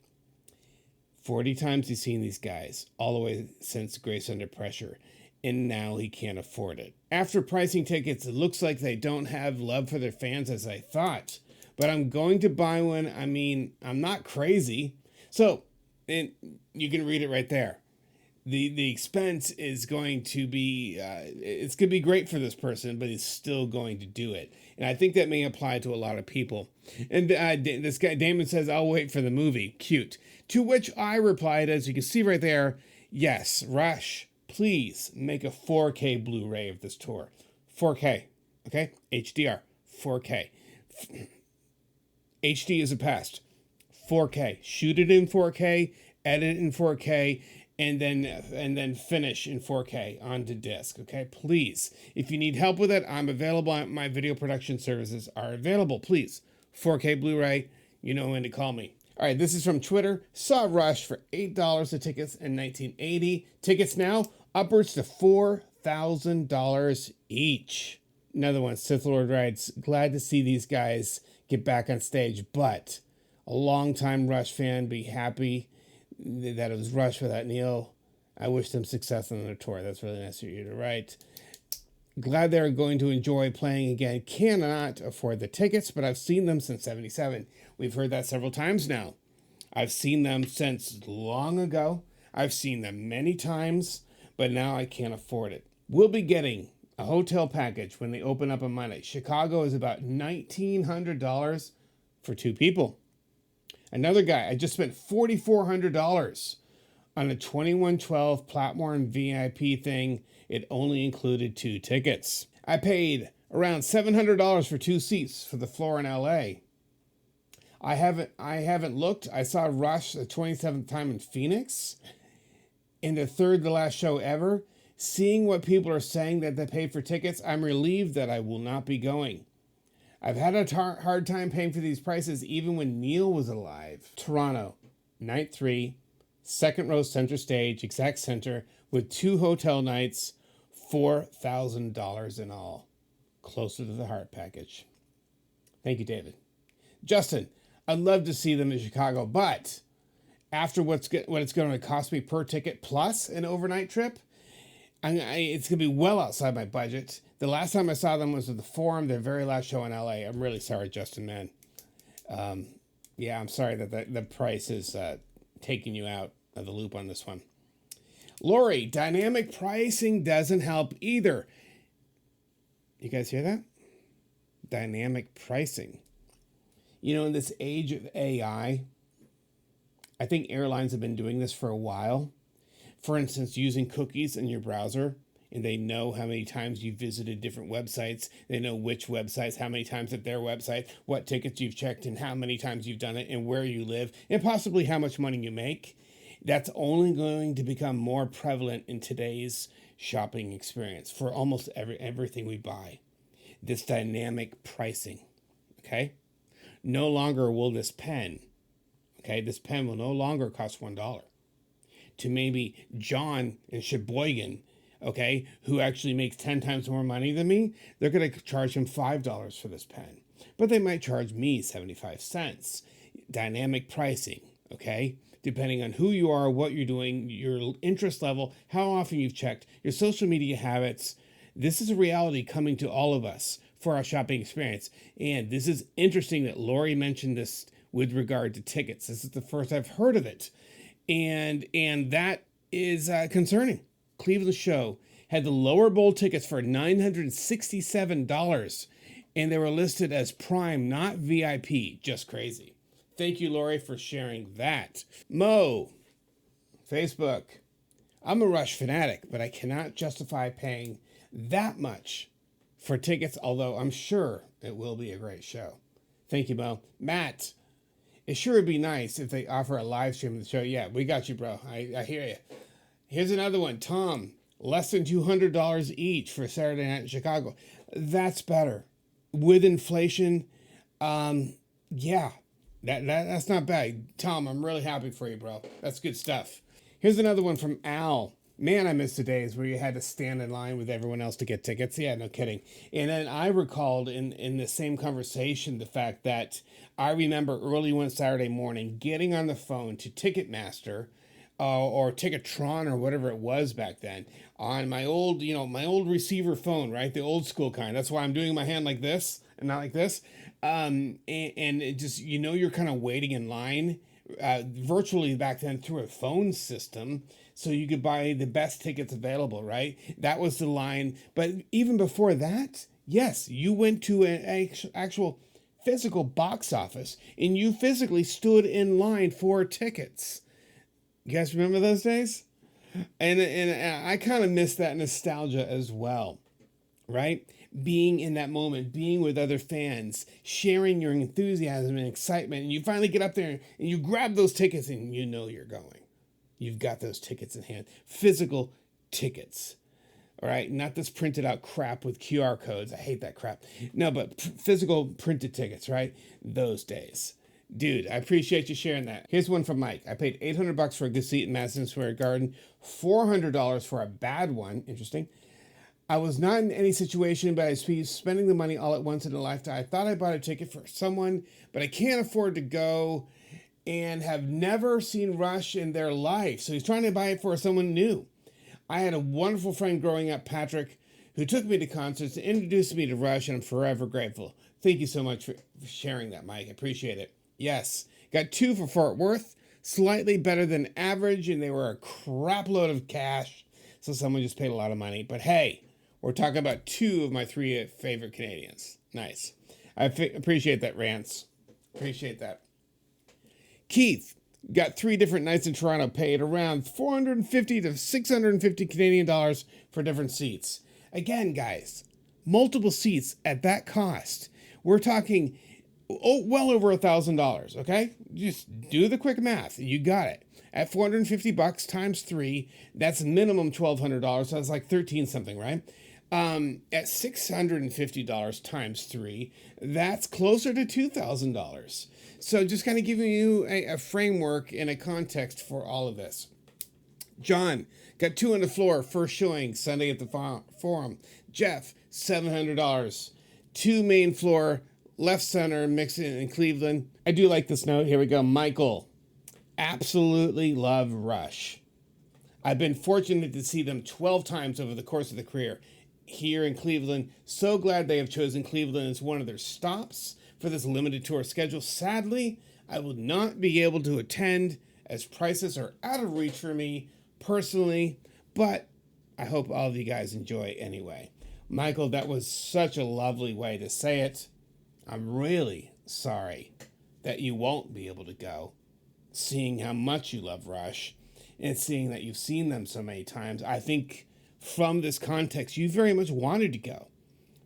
40 times he's seen these guys, all the way since Grace Under Pressure, and now he can't afford it. After pricing tickets, it looks like they don't have love for their fans as I thought, but I'm going to buy one. I mean, I'm not crazy. So, and you can read it right there. The expense is going to be, it's going to be great for this person, but he's still going to do it. And I think that may apply to a lot of people. And this guy, Damon, says, I'll wait for the movie. Cute. To which I replied, as you can see right there, yes, Rush, please make a 4K Blu-ray of this tour. 4K, okay? HDR, 4K. HD is a past. 4K. Shoot it in 4K, edit it in 4K, and then finish in 4K onto disc, okay? Please. If you need help with it, I'm available. My video production services are available. Please. 4K Blu-ray, you know when to call me. All right, this is from Twitter. Saw Rush for $8 a tickets in 1980. Tickets now upwards to $4,000 each. Another one, Sith Lord writes, glad to see these guys get back on stage, but a longtime Rush fan, be happy that it was Rush without Neil. I wish them success on their tour. That's really nice of you to write. Glad they're going to enjoy playing again. Cannot afford the tickets, but I've seen them since '77. We've heard that several times now. I've seen them since long ago. I've seen them many times, but now I can't afford it. We'll be getting a hotel package when they open up on Monday. Chicago is about $1,900 for 2 people. Another guy, I just spent $4,400 on a 2112 platform VIP thing, It only included 2 tickets. I paid around $700 for 2 seats for the floor in LA. I haven't looked. I saw Rush the 27th time in Phoenix in the third to last show ever. Seeing what people are saying that they paid for tickets, I'm relieved that I will not be going. I've had a hard time paying for these prices even when Neil was alive. Toronto, night 3, second row center stage, exact center, with 2 hotel nights, $4,000 in all. Closer to the heart package. Thank you, David. Justin, I'd love to see them in Chicago, but after what it's going to cost me per ticket plus an overnight trip, it's going to be well outside my budget. The last time I saw them was at the Forum, their very last show in LA. I'm really sorry, Justin, man. Yeah, I'm sorry that the price is taking you out of the loop on this one. Lori, dynamic pricing doesn't help either. You guys hear that? Dynamic pricing. You know, in this age of AI, I think airlines have been doing this for a while. For instance, using cookies in your browser, and they know how many times you've visited different websites. They know which websites, how many times at their website, what tickets you've checked, and how many times you've done it, and where you live, and possibly how much money you make. That's only going to become more prevalent in today's shopping experience for almost everything we buy. This dynamic pricing, okay? No longer will this pen, okay? This pen will no longer cost $1. To maybe John in Sheboygan, okay, who actually makes 10 times more money than me, they're going to charge him $5 for this pen. But they might charge me 75 cents. Dynamic pricing, okay? Depending on who you are, what you're doing, your interest level, how often you've checked, your social media habits. This is a reality coming to all of us for our shopping experience. And this is interesting that Lori mentioned this with regard to tickets. This is the first I've heard of it. And that is concerning. Cleveland show had the lower bowl tickets for $967, and they were listed as prime, not VIP. Just crazy. Thank you, Lori, for sharing that. Mo, Facebook. I'm a Rush fanatic, but I cannot justify paying that much for tickets, although I'm sure it will be a great show. Thank you, Mo. Matt, it sure would be nice if they offer a live stream of the show. Yeah, we got you, bro. I hear you. Here's another one. Tom, less than $200 each for Saturday night in Chicago. That's better. With inflation, yeah, that's not bad. Tom, I'm really happy for you, bro. That's good stuff. Here's another one from Al. Man, I miss the days where you had to stand in line with everyone else to get tickets. Yeah, no kidding. And then I recalled in the same conversation the fact that I remember early one Saturday morning getting on the phone to Ticketmaster or Ticketron or whatever it was back then on my old receiver phone, right? The old school kind. That's why I'm doing my hand like this and not like this. And it just, you're kind of waiting in line virtually back then through a phone system. So you could buy the best tickets available, right? That was the line. But even before that, yes, you went to an actual physical box office and you physically stood in line for tickets. You guys remember those days? And I kind of miss that nostalgia as well, right? Being in that moment, being with other fans, sharing your enthusiasm and excitement, and you finally get up there and you grab those tickets and you're going. You've got those tickets in hand. Physical tickets. All right? Not this printed out crap with QR codes. I hate that crap. No, but physical printed tickets, right? Those days. Dude, I appreciate you sharing that. Here's one from Mike. I paid $800 for a good seat in Madison Square Garden, $400 for a bad one. Interesting. I was not in any situation, but I was spending the money all at once in a lifetime. I thought I bought a ticket for someone, but I can't afford to go and have never seen Rush in their life. So he's trying to buy it for someone new. I had a wonderful friend growing up, Patrick, who took me to concerts and introduced me to Rush, and I'm forever grateful. Thank you so much for sharing that, Mike. I appreciate it. Yes, got 2 for Fort Worth, slightly better than average, and they were a crap load of cash, so someone just paid a lot of money. But hey, we're talking about 2 of my 3 favorite Canadians. Nice. I appreciate that, Rance. Appreciate that. Keith, Got 3 different nights in Toronto, paid around 450 to 650 Canadian dollars for different seats. Again, guys, multiple seats at that cost. We're talking well over $1,000, okay? Just do the quick math. You got it. At 450 bucks times 3, that's minimum $1,200. So that's like 13 something, right? At $650 times 3, that's closer to $2,000. So just kind of giving you a framework and a context for all of this. John got 2 on the floor, first showing Sunday at the Forum. Jeff, $700. 2 main floor, left center, mixing in Cleveland. I do like this note. Here we go. Michael, absolutely love Rush. I've been fortunate to see them 12 times over the course of the career here in Cleveland. So glad they have chosen Cleveland as one of their stops for this limited tour schedule. Sadly, I will not be able to attend as prices are out of reach for me personally, but I hope all of you guys enjoy anyway. Michael, that was such a lovely way to say it. I'm really sorry that you won't be able to go, seeing how much you love Rush and seeing that you've seen them so many times. I think from this context, you very much wanted to go,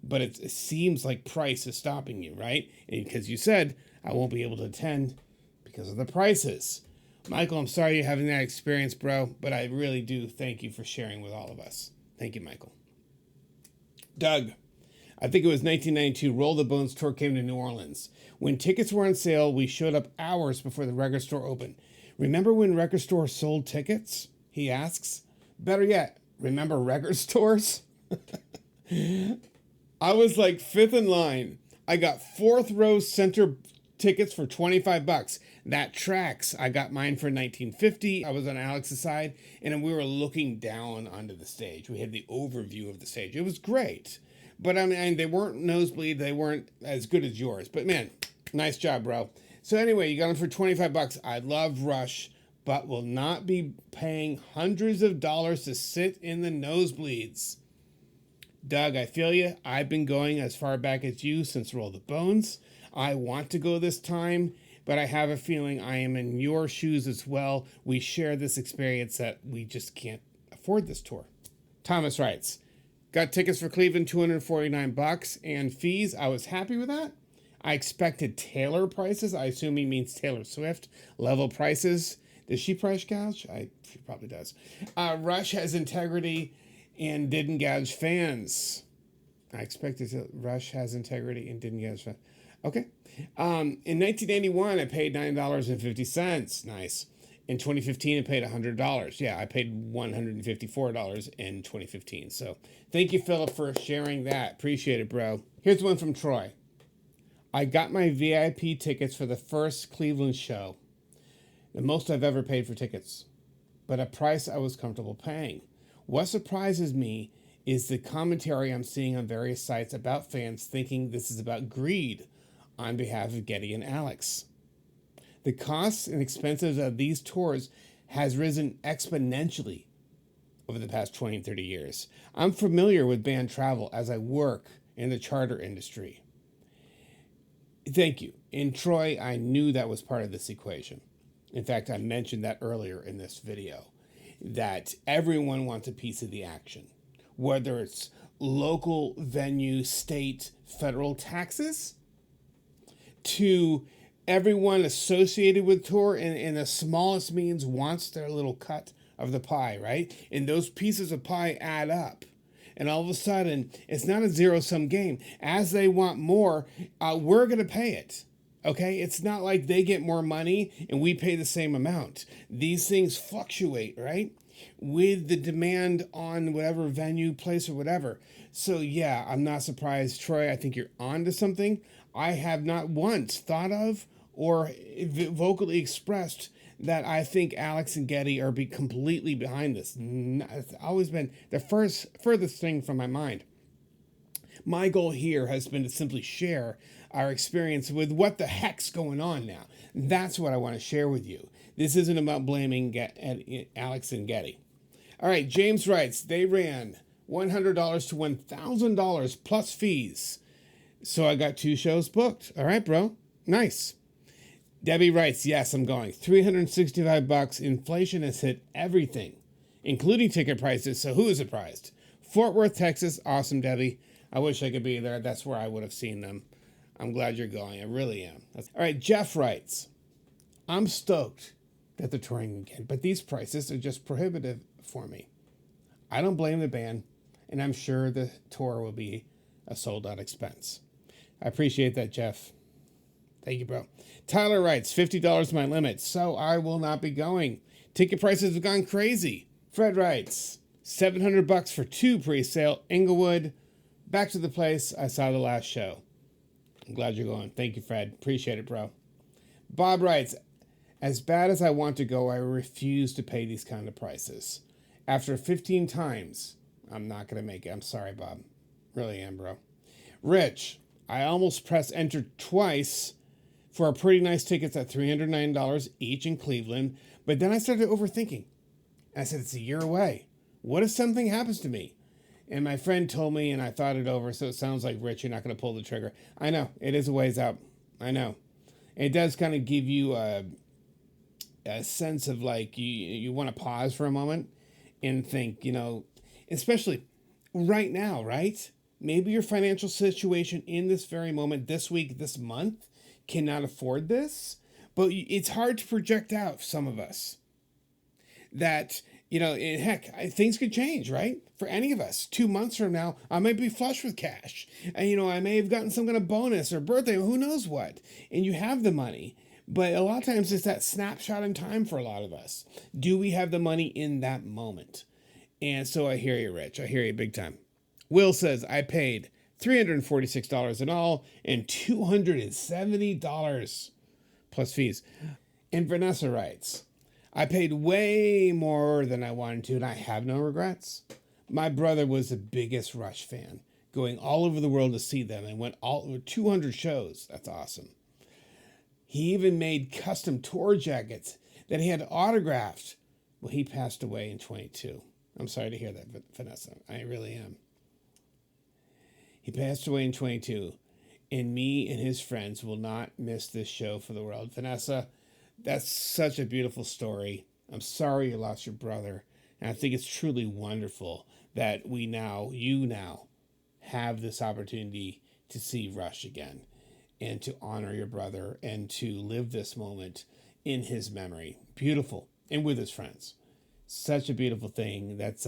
but it seems like price is stopping you, right? And because you said, I won't be able to attend because of the prices. Michael, I'm sorry you're having that experience, bro, but I really do thank you for sharing with all of us. Thank you, Michael. Doug, I think it was 1992, Roll the Bones tour came to New Orleans. When tickets were on sale, we showed up hours before the record store opened. Remember when record stores sold tickets? He asks. Better yet, remember record stores? I was like 5th in line. I got 4th row center tickets for 25 bucks. That tracks. I got mine for 1950. I was on Alex's side, and we were looking down onto the stage. We had the overview of the stage. It was great. But I mean, they weren't nosebleed. They weren't as good as yours. But man, nice job, bro. So anyway, you got them for 25 bucks. I love Rush, but will not be paying hundreds of dollars to sit in the nosebleeds. Doug, I feel you. I've been going as far back as you since Roll the Bones. I want to go this time, but I have a feeling I am in your shoes as well. We share this experience that we just can't afford this tour. Thomas writes, got tickets for Cleveland, 249 bucks and fees. I was happy with that. I expected Taylor prices. I assume he means Taylor Swift level prices. Does she price gouge? She probably does. Rush has integrity and didn't gouge fans. I expected Rush has integrity and didn't gouge fans. Okay. In 1981, I paid $9.50. Nice. In 2015, I paid $100. Yeah, I paid $154 in 2015. So thank you, Philip, for sharing that. Appreciate it, bro. Here's one from Troy. I got my VIP tickets for the first Cleveland show, the most I've ever paid for tickets, but a price I was comfortable paying. What surprises me is the commentary I'm seeing on various sites about fans thinking this is about greed on behalf of Geddy and Alex. The costs and expenses of these tours has risen exponentially over the past 20 and 30 years. I'm familiar with band travel as I work in the charter industry. Thank you. In Troy, I knew that was part of this equation. In fact, I mentioned that earlier in this video, that everyone wants a piece of the action, whether it's local, venue, state, federal taxes, to everyone associated with tour in the smallest means wants their little cut of the pie, right? And those pieces of pie add up. And all of a sudden, it's not a zero-sum game. As they want more, we're going to pay it. Okay? It's not like they get more money and we pay the same amount. These things fluctuate, right? With the demand on whatever venue, place, or whatever. So yeah, I'm not surprised. Troy, I think you're onto something. I have not once thought of or vocally expressed that I think Alex and Geddy are completely behind this. It's always been the furthest thing from my mind. My goal here has been to simply share our experience with what the heck's going on now. That's what I want to share with you. This isn't about blaming Alex and Geddy. All right, James writes, they ran $100 to $1,000 plus fees. So I got 2 shows booked. All right, bro. Nice. Debbie writes, yes, I'm going. $365. Inflation has hit everything, including ticket prices. So who is surprised? Fort Worth, Texas. Awesome, Debbie. I wish I could be there. That's where I would have seen them. I'm glad you're going. I really am. All right, Jeff writes, I'm stoked that they're touring again, but these prices are just prohibitive for me. I don't blame the band, and I'm sure the tour will be a sold-out expense. I appreciate that, Jeff. Thank you, bro. Tyler writes, $50 my limit, so I will not be going. Ticket prices have gone crazy. Fred writes, $700 for 2 pre-sale. Inglewood. Back to the place I saw the last show. I'm glad you're going. Thank you, Fred. Appreciate it, bro. Bob writes, as bad as I want to go, I refuse to pay these kind of prices. After 15 times, I'm not going to make it. I'm sorry, Bob. Really am, bro. Rich, I almost pressed enter twice for a pretty nice tickets at $309 each in Cleveland, but then I started overthinking. I said, it's a year away. What if something happens to me? And my friend told me, and I thought it over, so it sounds like, Rich, you're not going to pull the trigger. I know. It is a ways out. I know. It does kind of give you a sense of like you want to pause for a moment and think, especially right now, right? Maybe your financial situation in this very moment, this week, this month, cannot afford this, but it's hard to project out for some of us that, heck, things could change, right? For any of us, 2 months from now, I might be flush with cash and, I may have gotten some kind of bonus or birthday, who knows what, and you have the money. But a lot of times it's that snapshot in time for a lot of us. Do we have the money in that moment? And so I hear you, Rich. I hear you big time. Will says, I paid $346 in all and $270 plus fees. And Vanessa writes, I paid way more than I wanted to, and I have no regrets. My brother was the biggest Rush fan, going all over the world to see them and went all over 200 shows. That's awesome. He even made custom tour jackets that he had autographed. Well, he passed away in 22. I'm sorry to hear that, Vanessa. I really am. He passed away in 22, and me and his friends will not miss this show for the world. Vanessa, that's such a beautiful story. I'm sorry you lost your brother, and I think it's truly wonderful that you now have this opportunity to see Rush again and to honor your brother and to live this moment in his memory. Beautiful, and with his friends. Such a beautiful thing. That's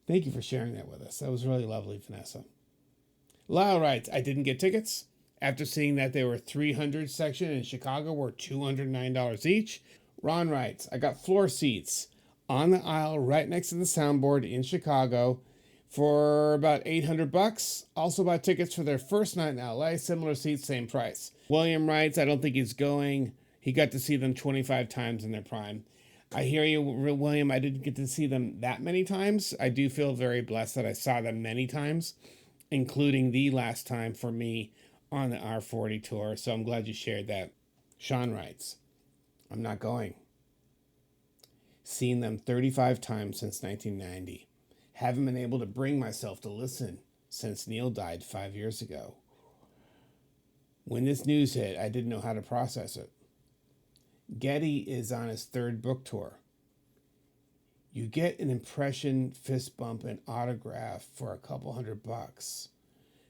thank you for sharing that with us. That was really lovely, Vanessa. Lyle writes, I didn't get tickets. After seeing that they were 300 section in Chicago were $209 each. Ron writes, I got floor seats on the aisle right next to the soundboard in Chicago for about $800. Also bought tickets for their first night in LA. Similar seats, same price. William writes, I don't think he's going. He got to see them 25 times in their prime. I hear you, William. I didn't get to see them that many times. I do feel very blessed that I saw them many times, including the last time for me on the R40 tour. So I'm glad you shared that. Sean writes, I'm not going. Seen them 35 times since 1990. Haven't been able to bring myself to listen since Neil died 5 years ago. When this news hit, I didn't know how to process it. Geddy is on his 3rd book tour. You get an impression, fist bump, and autograph for a couple $100.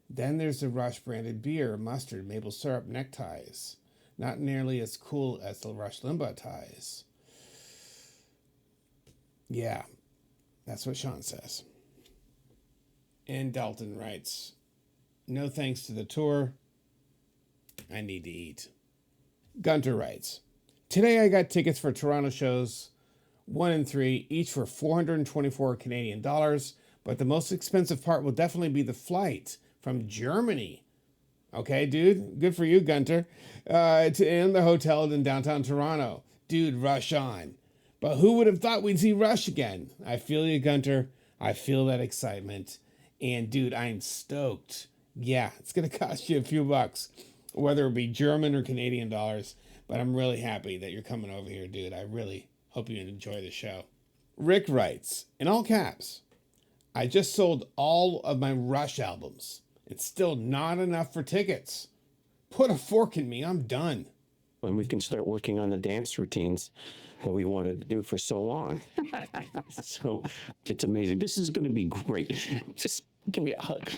Then there's the Rush branded beer, mustard, maple syrup neckties. Not nearly as cool as the Rush Limbaugh ties. Yeah, that's what Sean says. And Dalton writes, no thanks to the tour. I need to eat. Gunter writes, today I got tickets for Toronto shows 1 and 3, each for 424 Canadian dollars, but the most expensive part will definitely be the flight from Germany. Okay, dude, good for you, Gunter. To end the hotel in downtown Toronto. Dude, Rush on. But who would have thought we'd see Rush again? I feel you, Gunter. I feel that excitement. And dude, I'm stoked. Yeah, it's going to cost you a few bucks, whether it be German or Canadian dollars. But I'm really happy that you're coming over here, dude. I really hope you enjoy the show. Rick writes, in all caps, I just sold all of my Rush albums. It's still not enough for tickets. Put a fork in me. I'm done. when we can start working on the dance routines that we wanted to do for so long. So it's amazing. This is going to be great. Just give me a hug.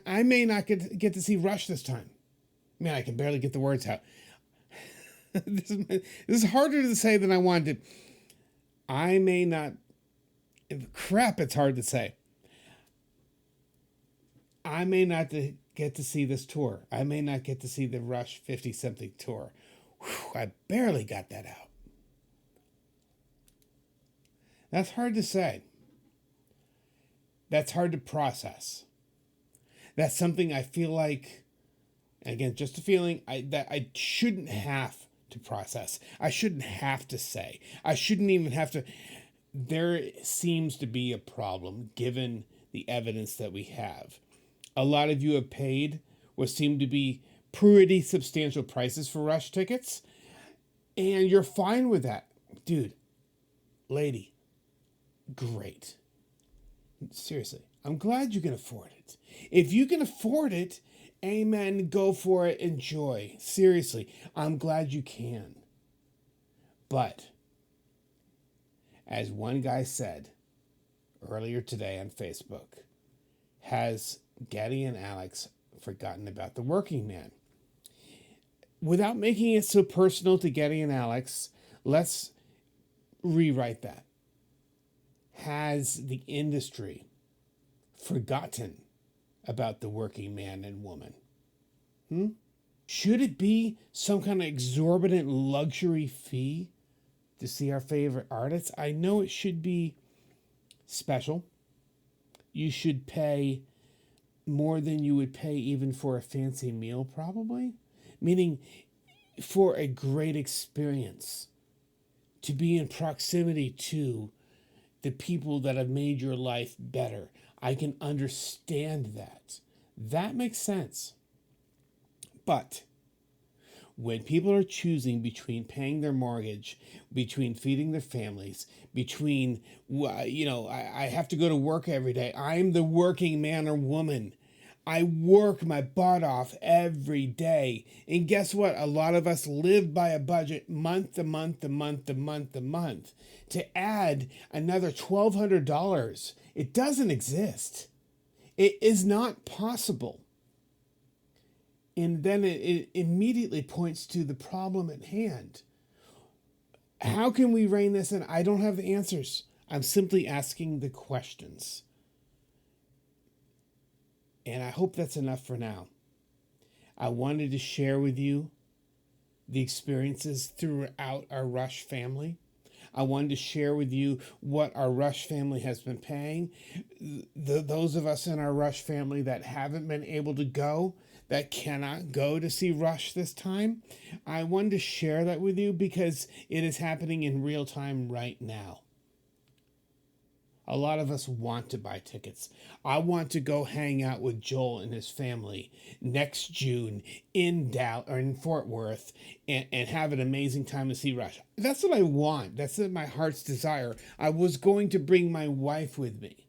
I may not get to see Rush this time. Man, I can barely get the words out. This is harder to say than I wanted. I may not. Crap, it's hard to say. I may not get to see this tour. I may not get to see the Rush 50-something tour. Whew, I barely got that out. That's hard to say. That's hard to process. That's something I feel like, again, just a feeling that I shouldn't have to process. I shouldn't have to say. I shouldn't even have to. There seems to be a problem given the evidence that we have. A lot of you have paid what seem to be pretty substantial prices for Rush tickets, and you're fine with that. Dude, lady, great. Seriously, I'm glad you can afford it. If you can afford it, amen, go for it, enjoy. Seriously, I'm glad you can. But, as one guy said earlier today on Facebook, has Geddy and Alex forgotten about the working man? Without making it so personal to Geddy and Alex, let's rewrite that. Has the industry forgotten about the working man and woman? Should it be some kind of exorbitant luxury fee to see our favorite artists? I know it should be special. You should pay more than you would pay even for a fancy meal, probably. Meaning for a great experience, to be in proximity to the people that have made your life better. I can understand that. That makes sense. But when people are choosing between paying their mortgage, between feeding their families, between, I have to go to work every day. I'm the working man or woman. I work my butt off every day. And guess what? A lot of us live by a budget month to month to month to month to month. To add another $1,200, it doesn't exist. It is not possible. And then it immediately points to the problem at hand. How can we rein this in? I don't have the answers. I'm simply asking the questions. And I hope that's enough for now. I wanted to share with you the experiences throughout our Rush family. I wanted to share with you what our Rush family has been paying. Those of us in our Rush family that haven't been able to go, that cannot go to see Rush this time, I wanted to share that with you because it is happening in real time right now. A lot of us want to buy tickets. I want to go hang out with Joel and his family next June in Dallas or in Fort Worth and have an amazing time to see Rush. That's what I want. That's my heart's desire. I was going to bring my wife with me,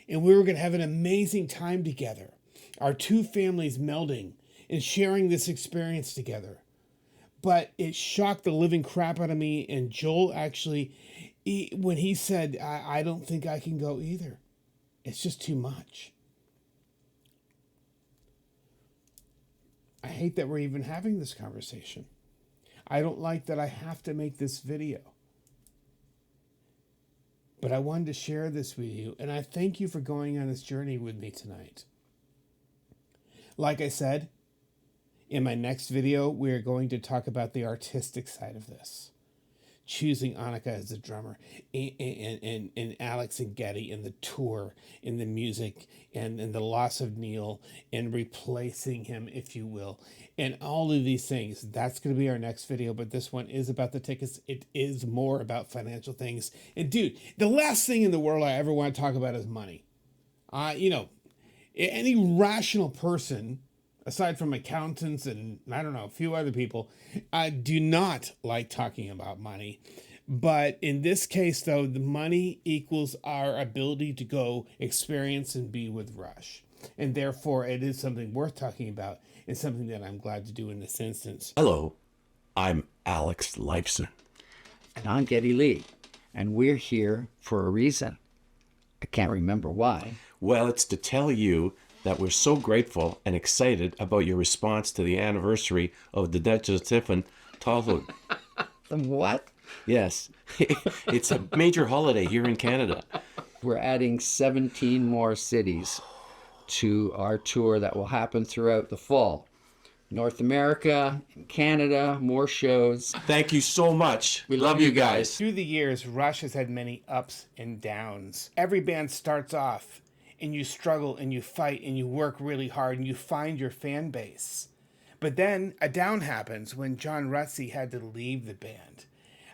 and we were going to have an amazing time together. Our two families melding and sharing this experience together. But it shocked the living crap out of me, and Joel actually, when he said, I don't think I can go either. It's just too much. I hate that we're even having this conversation. I don't like that I have to make this video. But I wanted to share this with you, and I thank you for going on this journey with me tonight. Like I said, in my next video, we're going to talk about the artistic side of this. Choosing Annika as a drummer, and Alex and Geddy in the tour, in the music, and the loss of Neil, and replacing him, if you will, and all of these things. That's going to be our next video, but this one is about the tickets. It is more about financial things. And dude, the last thing in the world I ever want to talk about is money. Any rational person, aside from accountants and I don't know, a few other people, do not like talking about money. But in this case, though, the money equals our ability to go experience and be with Rush. And therefore, it is something worth talking about. It's something that I'm glad to do in this instance. Hello, I'm Alex Lifeson. And I'm Geddy Lee, and we're here for a reason. I can't remember why. Well, it's to tell you that we're so grateful and excited about your response to the anniversary of the Duchess Tiffin Talhood. The what? Yes, it's a major holiday here in Canada. We're adding 17 more cities to our tour that will happen throughout the fall. North America, Canada, more shows. Thank you so much. We love you guys. Through the years, Rush has had many ups and downs. Every band starts off, and you struggle, and you fight, and you work really hard, and you find your fan base. But then a down happens when John Rutsey had to leave the band.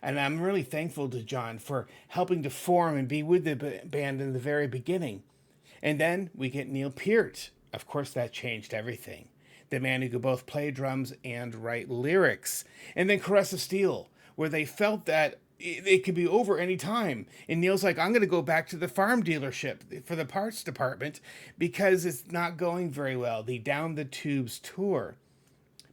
And I'm really thankful to John for helping to form and be with the band in the very beginning. And then we get Neil Peart. Of course, that changed everything. The man who could both play drums and write lyrics. And then Caress of Steel, where they felt that it could be over any time. And Neil's like, I'm going to go back to the farm dealership for the parts department because it's not going very well. The Down the Tubes tour.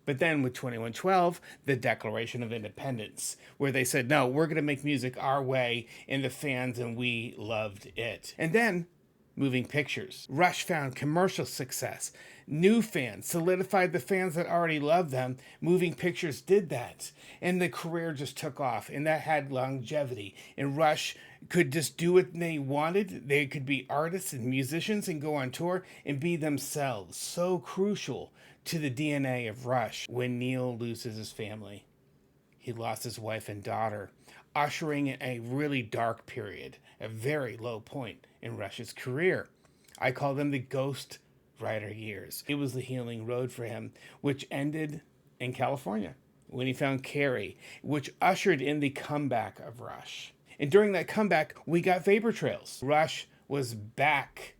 But then with 2112, the Declaration of Independence, where they said, no, we're going to make music our way, and the fans and we loved it. And then Moving Pictures. Rush found commercial success. New fans solidified the fans that already loved them. Moving Pictures did that. And the career just took off, and that had longevity. And Rush could just do what they wanted. They could be artists and musicians and go on tour and be themselves. So crucial to the DNA of Rush. When Neil loses his family, he lost his wife and daughter, ushering in a really dark period, a very low point in Rush's career. I call them the Ghost Rider years. It was the healing road for him, which ended in California when he found Carrie, which ushered in the comeback of Rush. And during that comeback, we got Vapor Trails. Rush was back.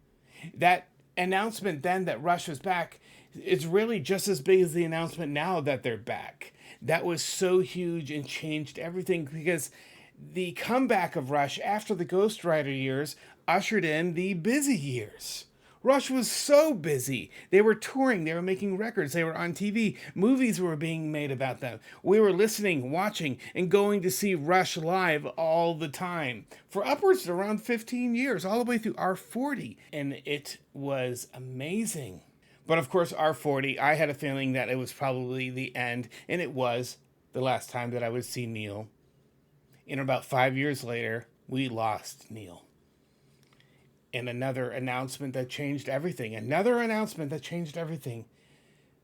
That announcement then that Rush was back is really just as big as the announcement now that they're back. That was so huge and changed everything because the comeback of Rush after the Ghost Rider years ushered in the busy years. Rush was so busy. They were touring, they were making records, they were on TV, movies were being made about them. We were listening, watching, and going to see Rush live all the time for upwards of around 15 years, all the way through R40. And it was amazing. But of course, R40, I had a feeling that it was probably the end, and it was the last time that I would see Neil. And about 5 years later, we lost Neil. And another announcement that changed everything.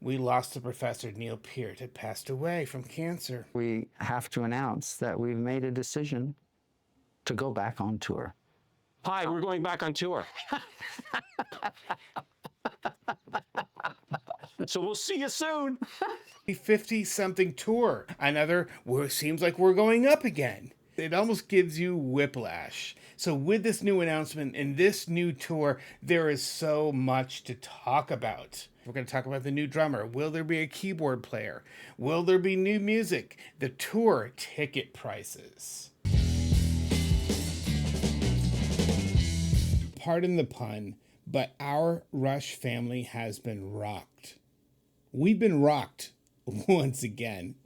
We lost the Professor. Neil Peart had passed away from cancer. We have to announce that we've made a decision to go back on tour. Hi, we're going back on tour. So we'll see you soon. 50-something tour. Another, seems like we're going up again. It almost gives you whiplash. So with this new announcement and this new tour, there is so much to talk about. We're going to talk about the new drummer. Will there be a keyboard player? Will there be new music? The tour ticket prices. Pardon the pun, but our Rush family has been rocked. We've been rocked once again.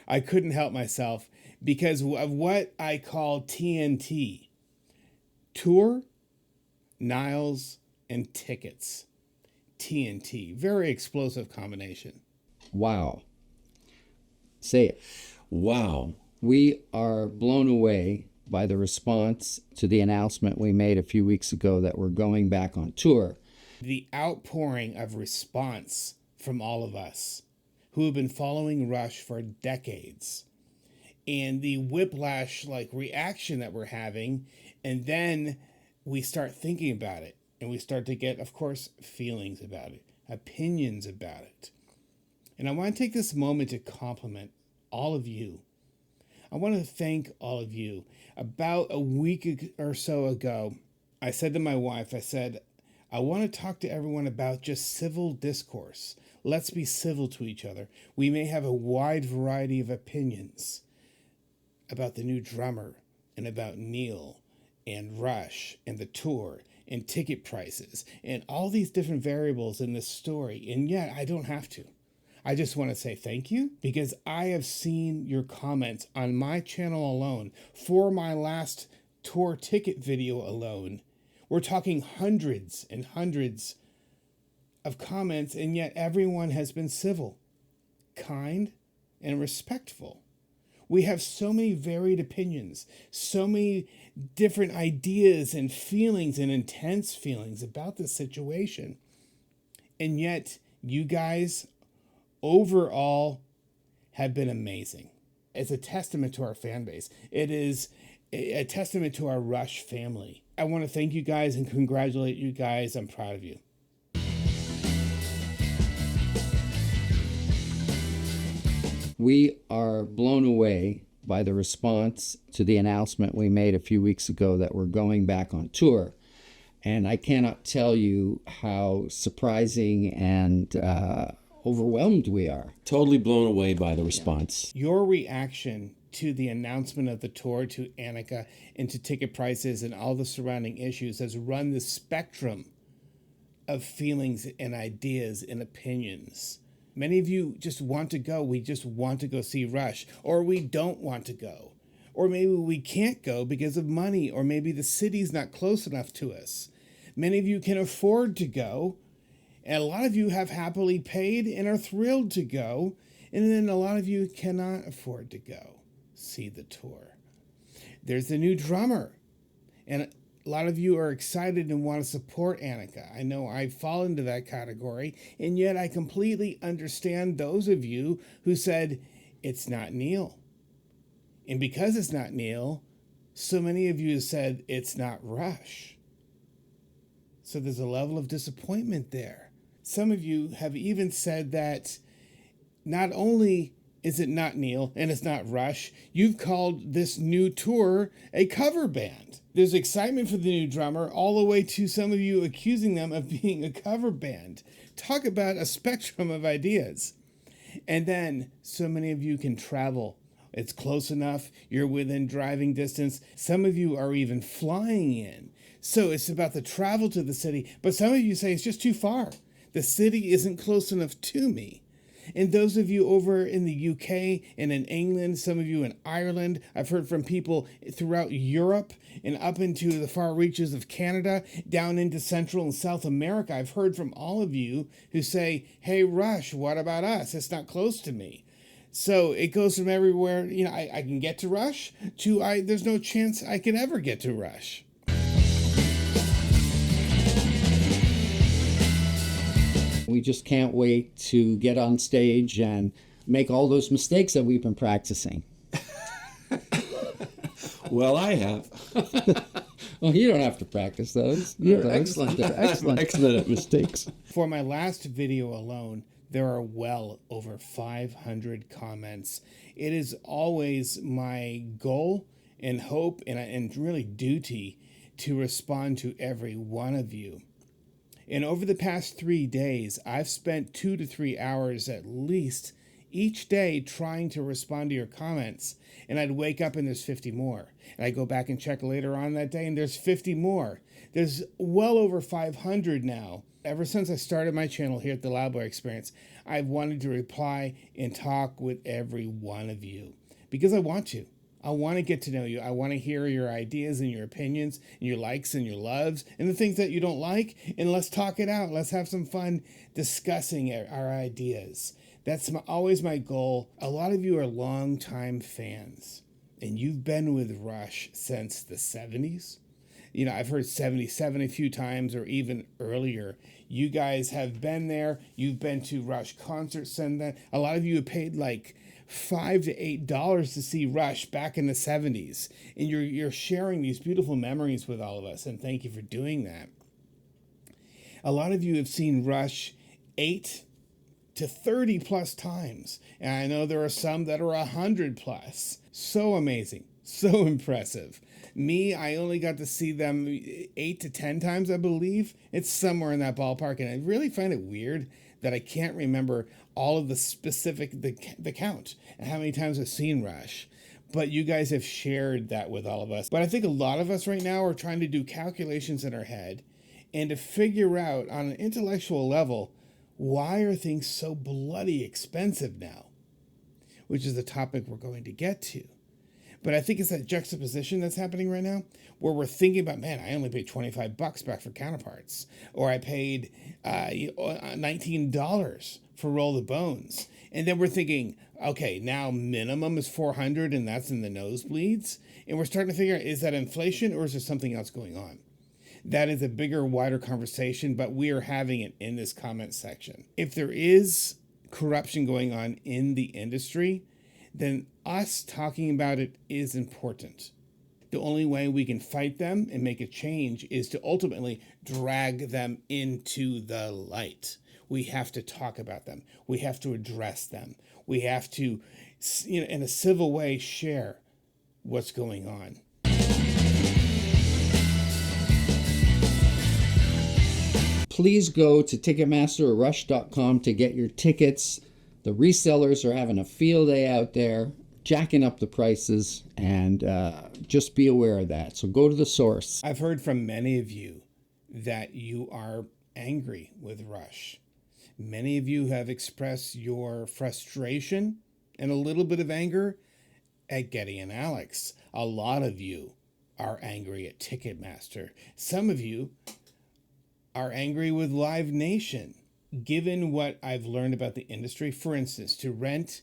I couldn't help myself because of what I call TNT. Tour, Niles, and tickets. TNT. Very explosive combination. Wow. Say it. Wow. We are blown away by the response to the announcement we made a few weeks ago that we're going back on tour. The outpouring of response from all of us who have been following Rush for decades, and the whiplash reaction that we're having, and then we start thinking about it, and we start to get, of course, feelings about it, opinions about it. And I want to take this moment to compliment all of you. I want to thank all of you. About a week or so ago, I said to my wife, I want to talk to everyone about just civil discourse. Let's be civil to each other. We may have a wide variety of opinions about the new drummer and about Neil and Rush and the tour and ticket prices and all these different variables in this story. And yet I don't have to. I just want to say thank you, because I have seen your comments on my channel alone for my last tour ticket video alone. We're talking hundreds and hundreds of comments, and yet everyone has been civil, kind, and respectful. We have so many varied opinions, so many different ideas and feelings and intense feelings about this situation. And yet you guys overall have been amazing. It's a testament to our fan base. It is a testament to our Rush family. I want to thank you guys and congratulate you guys. I'm proud of you. We are blown away by the response to the announcement we made a few weeks ago that we're going back on tour. And I cannot tell you how surprising and overwhelmed we are. Totally blown away by the response. Your reaction to the announcement of the tour, to Annika, and to ticket prices and all the surrounding issues has run the spectrum of feelings and ideas and opinions. Many of you just want to go. We just want to go see Rush, or we don't want to go. Or maybe we can't go because of money, or maybe the city's not close enough to us. Many of you can afford to go, and a lot of you have happily paid and are thrilled to go, and then a lot of you cannot afford to go see the tour. There's the new drummer, and a lot of you are excited and want to support Annika. I know I fall into that category, and yet I completely understand those of you who said, it's not Neil. And because it's not Neil, so many of you have said, it's not Rush. So there's a level of disappointment there. Some of you have even said that not only is it not Neil and it's not Rush, you've called this new tour a cover band. There's excitement for the new drummer, all the way to some of you accusing them of being a cover band. Talk about a spectrum of ideas. And then so many of you can travel. It's close enough. You're within driving distance. Some of you are even flying in. So it's about the travel to the city. But some of you say it's just too far. The city isn't close enough to me. And those of you over in the UK and in England, some of you in Ireland, I've heard from people throughout Europe and up into the far reaches of Canada, down into Central and South America. I've heard from all of you who say, hey, Rush, what about us? It's not close to me. So it goes from everywhere, I can get to Rush to there's no chance I could ever get to Rush. We just can't wait to get on stage and make all those mistakes that we've been practicing. Well, I have. Well, you don't have to practice those. You're excellent. They're excellent. Excellent at mistakes. For my last video alone, there are well over 500 comments. It is always my goal and hope and really duty to respond to every one of you. And over the past 3 days, I've spent 2 to 3 hours at least each day trying to respond to your comments. And I'd wake up and there's 50 more. And I go back and check later on that day and there's 50 more. There's well over 500 now. Ever since I started my channel here at the Loudboy Experience, I've wanted to reply and talk with every one of you because I want to. I want to get to know you. I want to hear your ideas and your opinions and your likes and your loves and the things that you don't like. And let's talk it out. Let's have some fun discussing our ideas. That's always my goal. A lot of you are longtime fans and you've been with Rush since the 70s. I've heard 77 a few times or even earlier. You guys have been there. You've been to Rush concerts and then a lot of you have paid like $5 to $8 to see Rush back in the 70s. And you're sharing these beautiful memories with all of us. And thank you for doing that. A lot of you have seen Rush 8 to 30 plus times. And I know there are some that are 100 plus. So amazing. So impressive. Me, I only got to see them 8 to 10 times, I believe. It's somewhere in that ballpark. And I really find it weird that I can't remember all of the specific, the count and how many times I've seen Rush. But you guys have shared that with all of us. But I think a lot of us right now are trying to do calculations in our head and to figure out on an intellectual level, why are things so bloody expensive now? Which is the topic we're going to get to. But I think it's that juxtaposition that's happening right now where we're thinking about, man, I only paid $25 back for counterparts. Or I paid $19 for Roll the Bones. And then we're thinking, okay, now minimum is $400 and that's in the nosebleeds. And we're starting to figure out, is that inflation or is there something else going on? That is a bigger, wider conversation, but we are having it in this comment section. If there is corruption going on in the industry, then us talking about it is important. The only way we can fight them and make a change is to ultimately drag them into the light. We have to talk about them. We have to address them. We have to, in a civil way, share what's going on. Please go to Ticketmaster or Rush.com to get your tickets. The resellers are having a field day out there, jacking up the prices, and just be aware of that. So go to the source. I've heard from many of you that you are angry with Rush. Many of you have expressed your frustration and a little bit of anger at Geddy and Alex. A lot of you are angry at Ticketmaster. Some of you are angry with Live Nation. Given what I've learned about the industry, for instance, to rent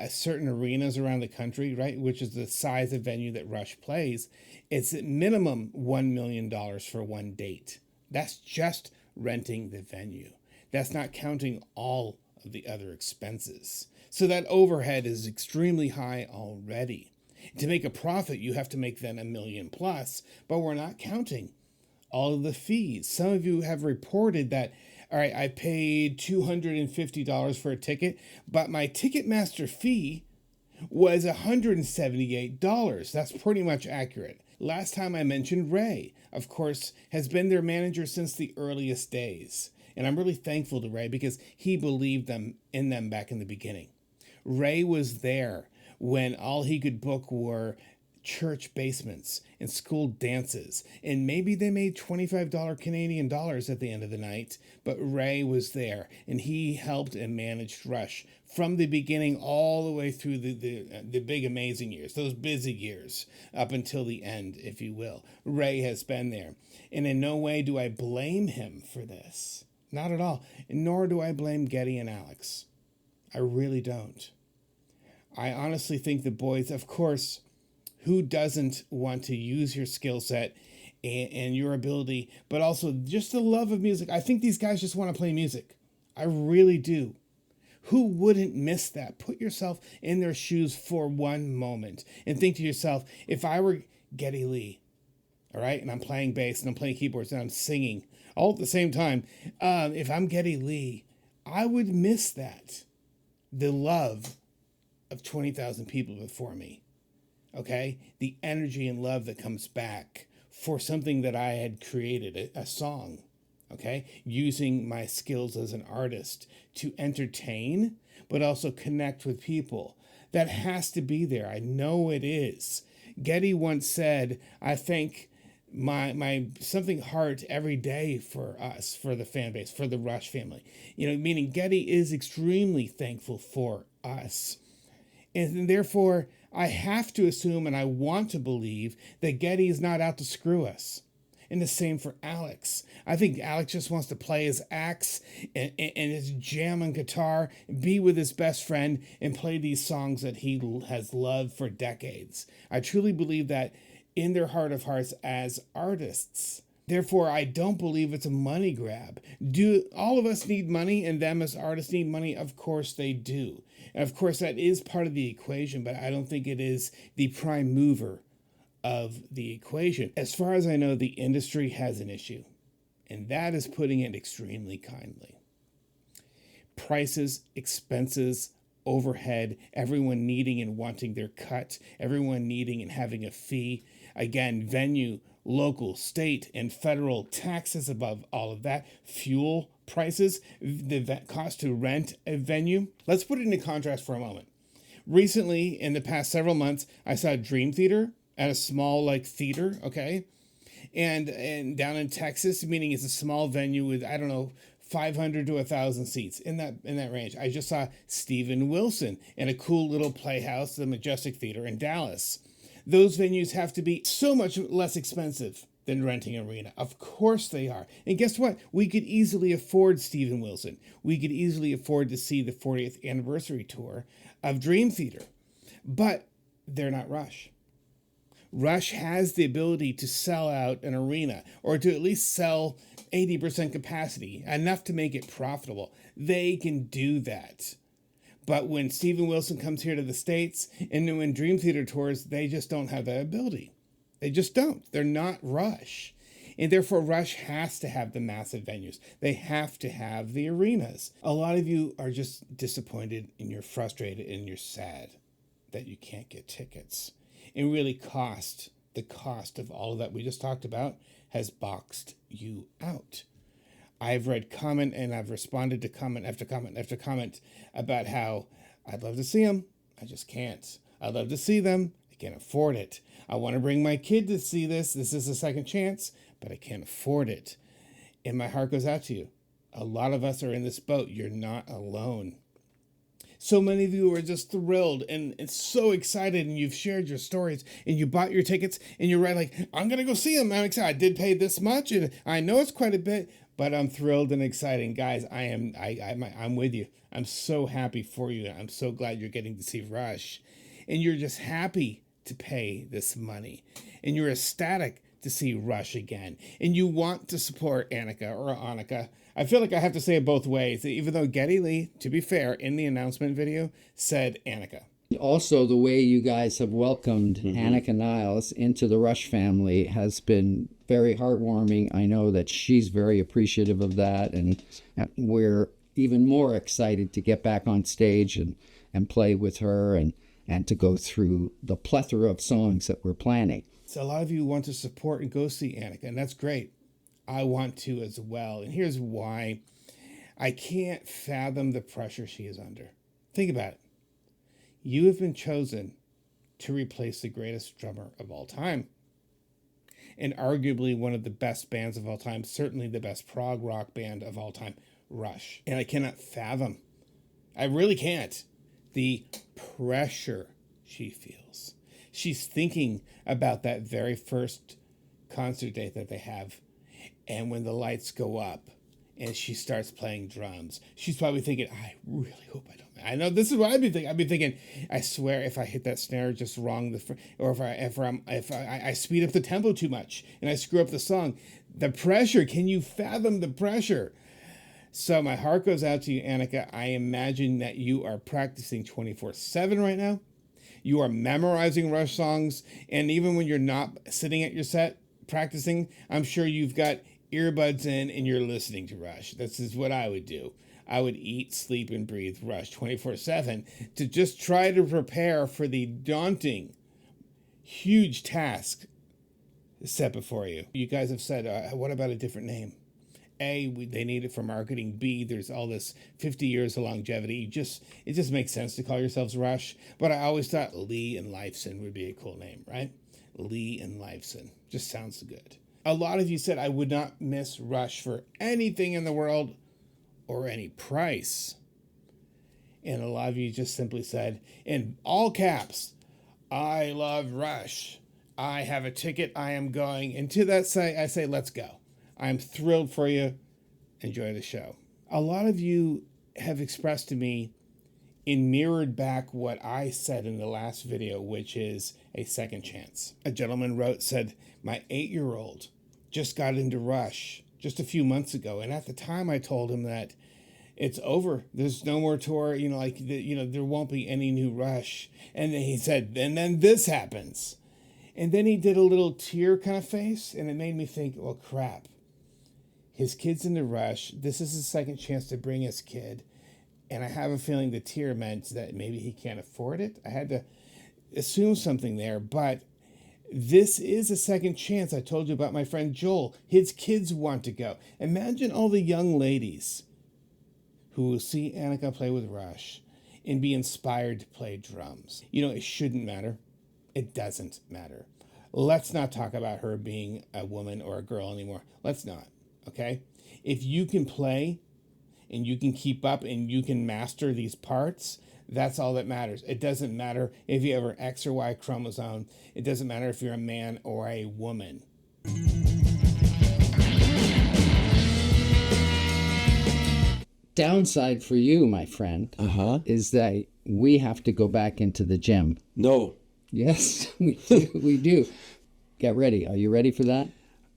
certain arenas around the country, right, which is the size of venue that Rush plays, it's at minimum $1 million for one date. That's just renting the venue. That's not counting all of the other expenses. So that overhead is extremely high already. To make a profit, you have to make then $1 million plus, but we're not counting all of the fees. Some of you have reported that, all right, I paid $250 for a ticket, but my Ticketmaster fee was $178. That's pretty much accurate. Last time I mentioned Ray, of course, has been their manager since the earliest days. And I'm really thankful to Ray because he believed in them back in the beginning. Ray was there when all he could book were church basements and school dances, and maybe they made $25 Canadian dollars at the end of the night, but Ray was there and he helped and managed Rush from the beginning all the way through the big amazing years, those busy years, up until the end, if you will. Ray has been there, and in no way do I blame him for this, not at all, nor do I blame Geddy and Alex. I really don't. I honestly think the boys, of course, who doesn't want to use your skill set and your ability, but also just the love of music? I think these guys just want to play music. I really do. Who wouldn't miss that? Put yourself in their shoes for one moment and think to yourself, if I were Geddy Lee, all right, and I'm playing bass and I'm playing keyboards and I'm singing all at the same time, if I'm Geddy Lee, I would miss that. The love of 20,000 people before me. Okay? The energy and love that comes back for something that I had created, a song. Okay? Using my skills as an artist to entertain, but also connect with people. That has to be there. I know it is. Geddy once said, I thank my something heart every day for us, for the fan base, for the Rush family. Meaning Geddy is extremely thankful for us. And therefore, I have to assume and I want to believe that Geddy is not out to screw us. And the same for Alex. I think Alex just wants to play his axe and his jam on guitar, be with his best friend, and play these songs that he has loved for decades. I truly believe that in their heart of hearts as artists. Therefore, I don't believe it's a money grab. Do all of us need money and them as artists need money? Of course they do. And of course that is part of the equation, but I don't think it is the prime mover of the equation. As far as I know, the industry has an issue, and that is putting it extremely kindly. Prices, expenses, overhead, everyone needing and wanting their cut, everyone needing and having a fee. Again, venue, local, state, and federal taxes above all of that, fuel prices, the cost to rent a venue. Let's put it into contrast for a moment. Recently, in the past several months, I saw a Dream Theater at a small theater, okay? and down in Texas, meaning it's a small venue with, I don't know, 500 to 1,000 seats in that range. I just saw Steven Wilson in a cool little playhouse, the Majestic Theater in Dallas. Those venues have to be so much less expensive than renting an arena. Of course they are. And guess what? We could easily afford Steven Wilson. We could easily afford to see the 40th anniversary tour of Dream Theater. But they're not Rush. Rush has the ability to sell out an arena, or to at least sell 80% capacity, enough to make it profitable. They can do that. But when Steven Wilson comes here to the States and when Dream Theater tours, they just don't have that ability. They just don't. They're not Rush. And therefore, Rush has to have the massive venues. They have to have the arenas. A lot of you are just disappointed and you're frustrated and you're sad that you can't get tickets. And really the cost of all of that we just talked about has boxed you out. I've read comment and I've responded to comment after comment after comment about how I'd love to see them. I just can't. I'd love to see them. I can't afford it. I want to bring my kid to see this. This is a second chance, but I can't afford it. And my heart goes out to you. A lot of us are in this boat. You're not alone. So many of you are just thrilled and so excited, and you've shared your stories and you bought your tickets and you're right, like, I'm going to go see them. I'm excited. I did pay this much and I know it's quite a bit, but I'm thrilled and excited. Guys, I'm with you. I'm so happy for you. I'm so glad you're getting to see Rush, and you're just happy to pay this money, and you're ecstatic to see Rush again, and you want to support Annika or Annika. I feel like I have to say it both ways, even though Geddy Lee, to be fair, in the announcement video said Annika. Also, the way you guys have welcomed Annika Niles into the Rush family has been very heartwarming. I know that she's very appreciative of that, and we're even more excited to get back on stage and play with her and to go through the plethora of songs that we're planning. So a lot of you want to support and go see Annika, and that's great. I want to as well. And here's why. I can't fathom the pressure she is under. Think about it. You have been chosen to replace the greatest drummer of all time, and arguably one of the best bands of all time, certainly the best prog rock band of all time, Rush. And I cannot fathom, I really can't, the pressure she feels. She's thinking about that very first concert date that they have, and when the lights go up and she starts playing drums, she's probably thinking, I really hope I don't. I know this is what I'd be thinking. I'd be thinking, I swear, if I hit that snare just wrong, or if I speed up the tempo too much and I screw up the song, the pressure. Can you fathom the pressure? So my heart goes out to you, Annika. I imagine that you are practicing 24/7 right now. You are memorizing Rush songs, and even when you're not sitting at your set practicing, I'm sure you've got earbuds in and you're listening to Rush. This is what I would do. I would eat, sleep, and breathe Rush 24/7 to just try to prepare for the daunting, huge task set before you. You guys have said, what about a different name? A, they need it for marketing. B, there's all this 50 years of longevity. It just makes sense to call yourselves Rush. But I always thought Lee and Lifeson would be a cool name, right? Lee and Lifeson. Just sounds good. A lot of you said I would not miss Rush for anything in the world or any price. And a lot of you just simply said, in all caps, I love Rush. I have a ticket. I am going. And to that I say, let's go. I'm thrilled for you. Enjoy the show. A lot of you have expressed to me and mirrored back what I said in the last video, which is a second chance. A gentleman said, my 8-year-old just got into Rush just a few months ago. And at the time I told him that it's over. There's no more tour, there won't be any new Rush. And then he said, and then this happens. And then he did a little tear kind of face, and it made me think, well, crap. His kid's in the Rush. This is his second chance to bring his kid. And I have a feeling the tear meant that maybe he can't afford it. I had to assume something there, but this is a second chance. I told you about my friend Joel. His kids want to go. Imagine all the young ladies who will see Annika play with Rush and be inspired to play drums. It shouldn't matter. It doesn't matter. Let's not talk about her being a woman or a girl anymore. Let's not, okay? If you can play and you can keep up and you can master these parts, that's all that matters. It doesn't matter if you have an X or Y chromosome. It doesn't matter if you're a man or a woman. Downside for you, my friend, is that we have to go back into the gym. No, Yes, we do. We do. Get ready. Are you ready for that?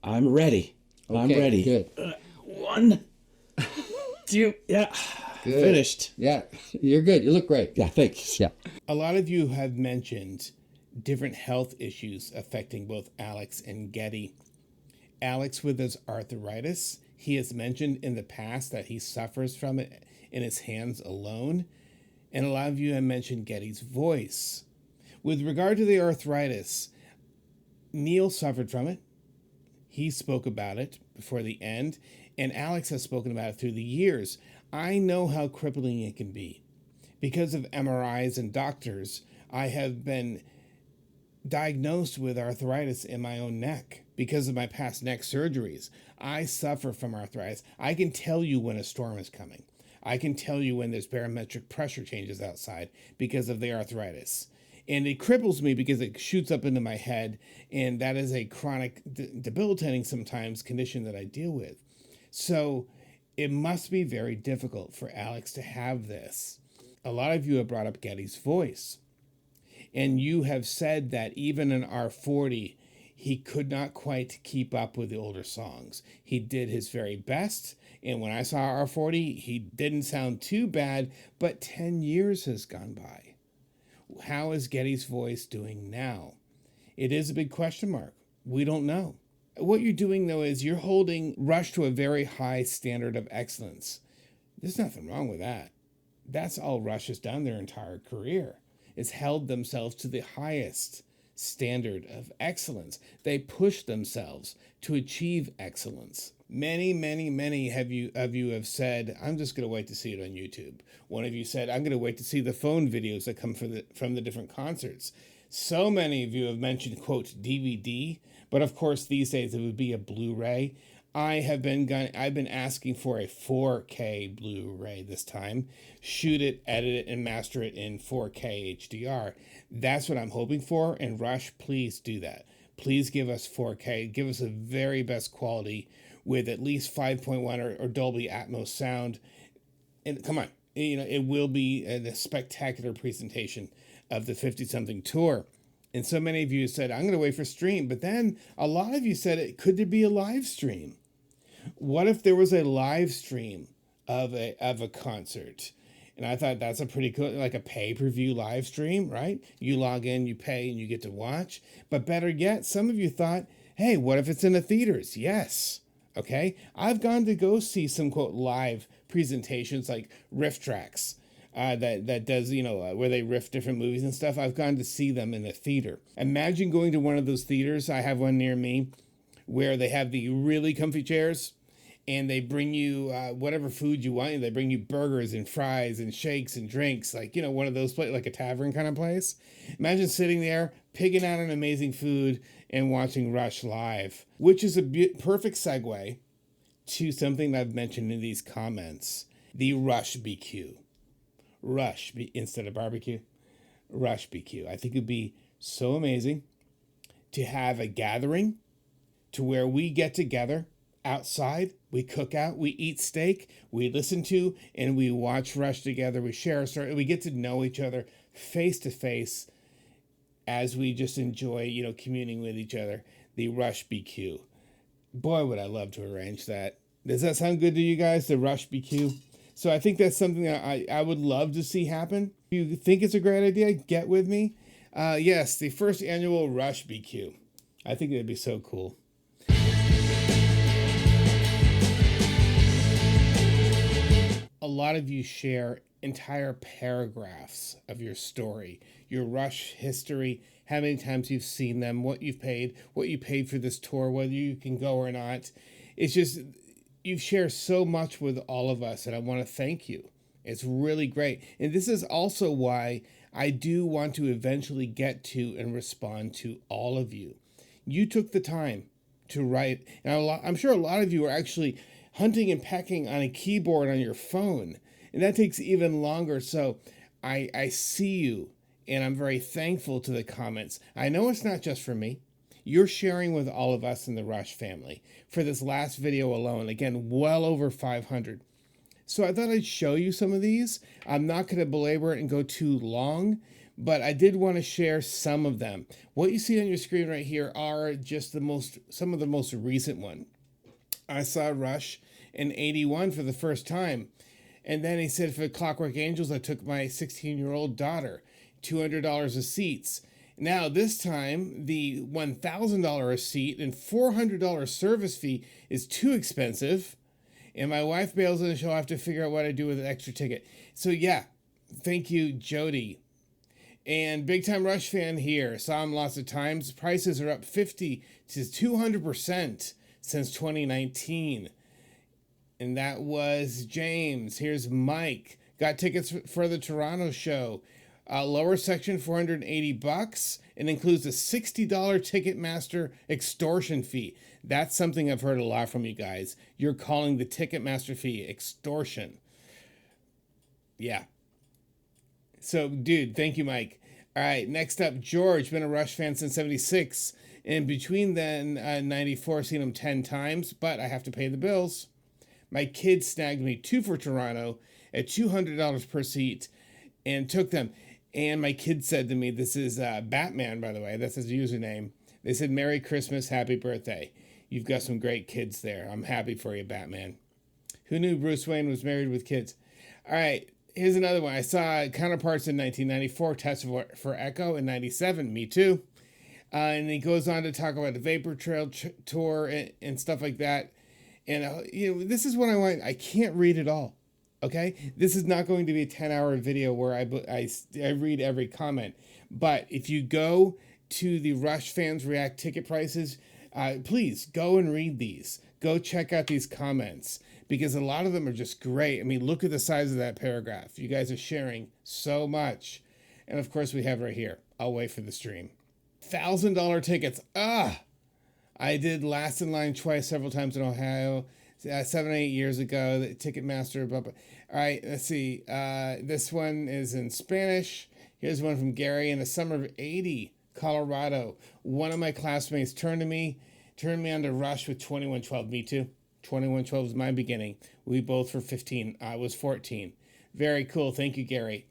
I'm ready. I'm Okay, ready. Good. 1, 2, yeah. Good. Finished. Yeah, you're good. You look great. Yeah, thanks. Yeah. A lot of you have mentioned different health issues affecting both Alex and Geddy. Alex with his arthritis, he has mentioned in the past that he suffers from it in his hands alone. And a lot of you have mentioned Geddy's voice. With regard to the arthritis, Neil suffered from it. He spoke about it before the end, and Alex has spoken about it through the years. I know how crippling it can be. Because of MRIs and doctors, I have been diagnosed with arthritis in my own neck because of my past neck surgeries. I suffer from arthritis. I can tell you when a storm is coming. I can tell you when there's barometric pressure changes outside because of the arthritis. And it cripples me because it shoots up into my head, and that is a chronic, debilitating sometimes condition that I deal with. So it must be very difficult for Alex to have this. A lot of you have brought up Geddy's voice, and you have said that even in R40, he could not quite keep up with the older songs. He did his very best, and when I saw R40, he didn't sound too bad, but 10 years has gone by. How is Geddy's voice doing now? It is a big question mark. We don't know. What you're doing, though, is you're holding Rush to a very high standard of excellence. There's nothing wrong with that. That's all Rush has done their entire career, is held themselves to the highest standard of excellence. They push themselves to achieve excellence. Many of you have said, I'm just going to wait to see it on YouTube. One of you said, I'm going to wait to see the phone videos that come from the different concerts. So many of you have mentioned, quote, DVD, but of course these days it would be a Blu-ray. I've been asking for a 4K Blu-ray this time. Shoot it, edit it, and master it in 4K HDR. That's what I'm hoping for, and Rush, please do that. Please give us 4K. Give us the very best quality with at least 5.1 or Dolby Atmos sound. And come on, it will be a spectacular presentation of the 50-something tour. And so many of you said, I'm going to wait for stream. But then a lot of you said, could there be a live stream? What if there was a live stream of a concert? And I thought that's a pretty cool, like a pay-per-view live stream, right? You log in, you pay, and you get to watch. But better yet, some of you thought, hey, what if it's in the theaters? Yes. Okay. I've gone to go see some, quote, live presentations like riff tracks that does, where they riff different movies and stuff. I've gone to see them in the theater. Imagine going to one of those theaters. I have one near me where they have the really comfy chairs, and they bring you whatever food you want. They bring you burgers and fries and shakes and drinks, like, one of those like a tavern kind of place. Imagine sitting there, picking out an amazing food and watching Rush live, which is a perfect segue to something that I've mentioned in these comments, the Rush BQ. Instead of barbecue, Rush BQ. I think it'd be so amazing to have a gathering to where we get together outside, we cook out, we eat steak, we listen to and we watch Rush together, we share our story, we get to know each other face to face as we just enjoy, communing with each other, the Rush BQ. Boy, would I love to arrange that. Does that sound good to you guys, the Rush BQ? So I think that's something that I would love to see happen. If you think it's a great idea, get with me. Yes, the first annual Rush BQ. I think it'd be so cool. A lot of you share entire paragraphs of your story, your Rush history, how many times you've seen them, what you paid for this tour, whether you can go or not. It's just, you share so much with all of us, and I want to thank you. It's really great. And this is also why I do want to eventually get to and respond to all of you. You took the time to write. And I'm sure a lot of you are actually hunting and pecking on a keyboard on your phone. And that takes even longer. So I see you, and I'm very thankful to the comments. I know it's not just for me. You're sharing with all of us in the Rush family. For this last video alone, again, well over 500. So I thought I'd show you some of these. I'm not going to belabor it and go too long, but I did want to share some of them. What you see on your screen right here are just some of the most recent one. I saw Rush in 81 for the first time. And then he said for Clockwork Angels, I took my 16-year-old daughter, $200 a seats. Now, this time, the $1,000 a seat and $400 service fee is too expensive. And my wife bails and she'll have to figure out what I do with an extra ticket. So, yeah, thank you, Jody. And Big Time Rush fan here. Saw him lots of times. Prices are up 50 to 200% since 2019. And that was James. Here's Mike. Got tickets for the Toronto show. Lower section, $480, and includes a $60 Ticketmaster extortion fee. That's something I've heard a lot from you guys. You're calling the Ticketmaster fee extortion. Yeah. So, dude, thank you, Mike. All right, next up, George. Been a Rush fan since 76. And between then, 94, seen him 10 times, but I have to pay the bills. My kids snagged me 2 for Toronto at $200 per seat and took them. And my kids said to me, this is Batman, by the way. That's his username. They said, Merry Christmas, Happy Birthday. You've got some great kids there. I'm happy for you, Batman. Who knew Bruce Wayne was married with kids? All right, here's another one. I saw Counterparts in 1994, Test for Echo in 97. Me too. And he goes on to talk about the Vapor Trail tour and stuff like that. And, this is what I want. I can't read it all. Okay, this is not going to be a 10-hour video where I read every comment. But if you go to the Rush Fans React ticket prices, please go and read these. Go check out these comments because a lot of them are just great. I mean, look at the size of that paragraph. You guys are sharing so much. And of course, we have right here. I'll wait for the stream. $1,000 tickets. I did Last in Line twice, several times in Ohio. 7 or 8 years ago, the Ticketmaster, blah, blah. All right, let's see. This one is in Spanish. Here's one from Gary. In the summer of 80, Colorado, one of my classmates turned me on to Rush with 2112. Me too. 2112 was my beginning. We both were 15. I was 14. Very cool. Thank you, Gary.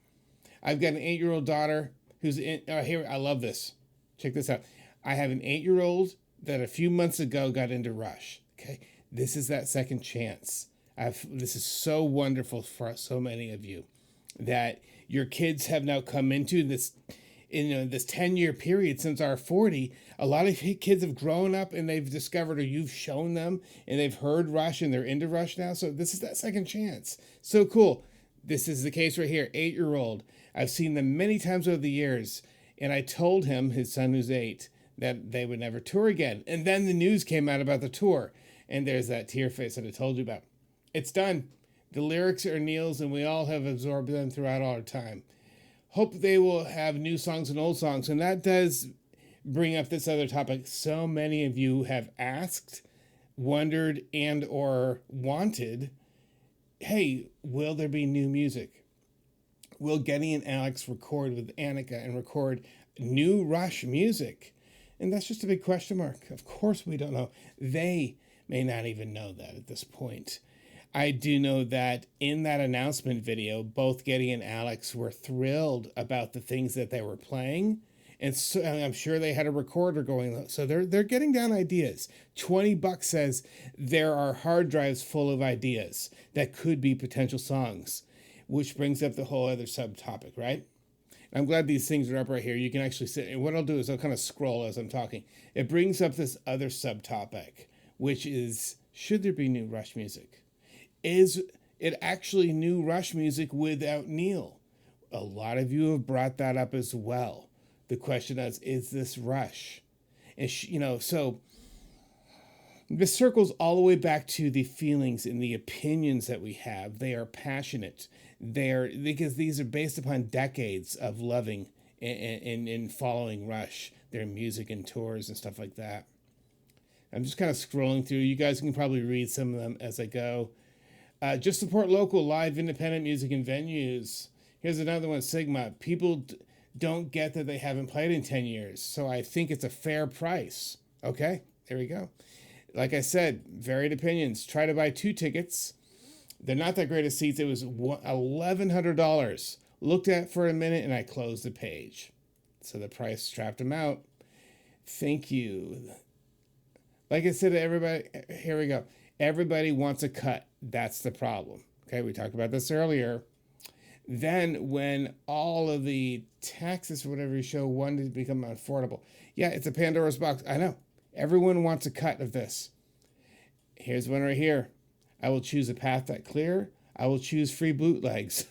I've got an 8-year-old daughter who's in. Here, I love this. Check this out. I have an 8-year-old that a few months ago got into Rush. Okay. This is that second chance. This is so wonderful for so many of you that your kids have now come into this, this 10-year period since our 40. A lot of kids have grown up and they've discovered, or you've shown them, and they've heard Rush and they're into Rush now. So this is that second chance. So cool. This is the case right here. 8-year-old. I've seen them many times over the years. And I told him, his son who's 8, that they would never tour again. And then the news came out about the tour. And there's that tear face that I told you about. It's done. The lyrics are Neil's, and we all have absorbed them throughout all our time. Hope they will have new songs and old songs. And that does bring up this other topic. So many of you have asked, wondered, and or wanted, hey, will there be new music? Will Geddy and Alex record with Annika and record new Rush music? And that's just a big question mark. Of course we don't know. They may not even know that at this point. I do know that in that announcement video, both Geddy and Alex were thrilled about the things that they were playing. And so I'm sure they had a recorder going. So they're getting down ideas. $20 says there are hard drives full of ideas that could be potential songs, which brings up the whole other subtopic, right? I'm glad these things are up right here. You can actually sit. And what I'll do is I'll kind of scroll as I'm talking. It brings up this other subtopic, which is, should there be new Rush music? Is it actually new Rush music without Neil? A lot of you have brought that up as well. The question is this Rush? And, so this circles all the way back to the feelings and the opinions that we have. They are passionate. Because these are based upon decades of loving in following Rush, their music and tours and stuff like that. I'm just kind of scrolling through. You guys can probably read some of them as I go. Just support local, live, independent music and venues. Here's another one, Sigma. People don't get that they haven't played in 10 years, so I think it's a fair price. Okay, there we go. Like I said, varied opinions. Try to buy 2 tickets. They're not that great of seats. It was $1,100. Looked at for a minute and I closed the page. So the price trapped them out. Thank you. Like I said to everybody, here we go. Everybody wants a cut. That's the problem. Okay, we talked about this earlier. Then when all of the taxes or whatever you show wanted to become affordable. Yeah, it's a Pandora's box. I know. Everyone wants a cut of this. Here's one right here. I will choose a path that clear. I will choose free bootlegs.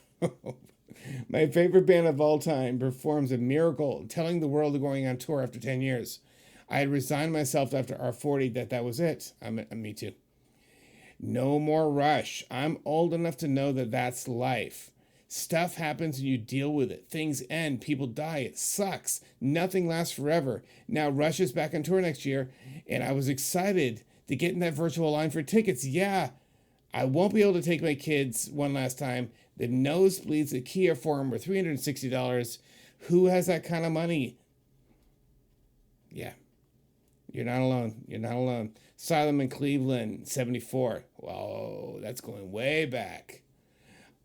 My favorite band of all time performs a miracle, telling the world they're going on tour after 10 years. I had resigned myself after R40 that was it. Me too. No more Rush. I'm old enough to know that that's life. Stuff happens and you deal with it. Things end. People die. It sucks. Nothing lasts forever. Now Rush is back on tour next year, and I was excited to get in that virtual line for tickets. Yeah, I won't be able to take my kids one last time. The nosebleeds at Kia Forum were $360. Who has that kind of money? Yeah. You're not alone. You're not alone. Asylum in Cleveland, 74. Whoa, that's going way back.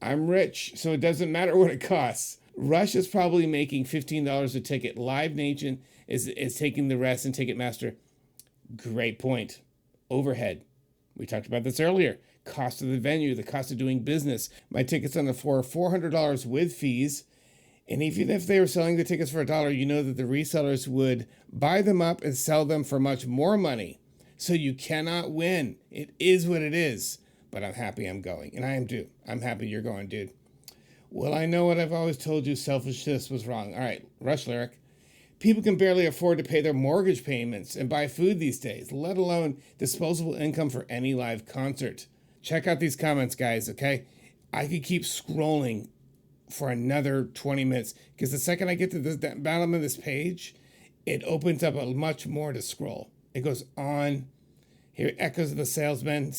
I'm rich, so it doesn't matter what it costs. Rush is probably making $15 a ticket. Live Nation is taking the rest, and Ticketmaster. Great point. Overhead. We talked about this earlier. Cost of the venue, the cost of doing business. My tickets on the floor are $400 with fees. And even if they were selling the tickets for $1, you know that the resellers would buy them up and sell them for much more money. So you cannot win. It is what it is. But I'm happy I'm going. And I am too. I'm happy you're going, dude. Well, I know what I've always told you. Selfishness was wrong. All right, Rush lyric. People can barely afford to pay their mortgage payments and buy food these days, let alone disposable income for any live concert. Check out these comments, guys, okay? I could keep scrolling for another 20 minutes because the second I get to the bottom of this page, it opens up a much more to scroll. It goes on. Here, echoes of the salesman,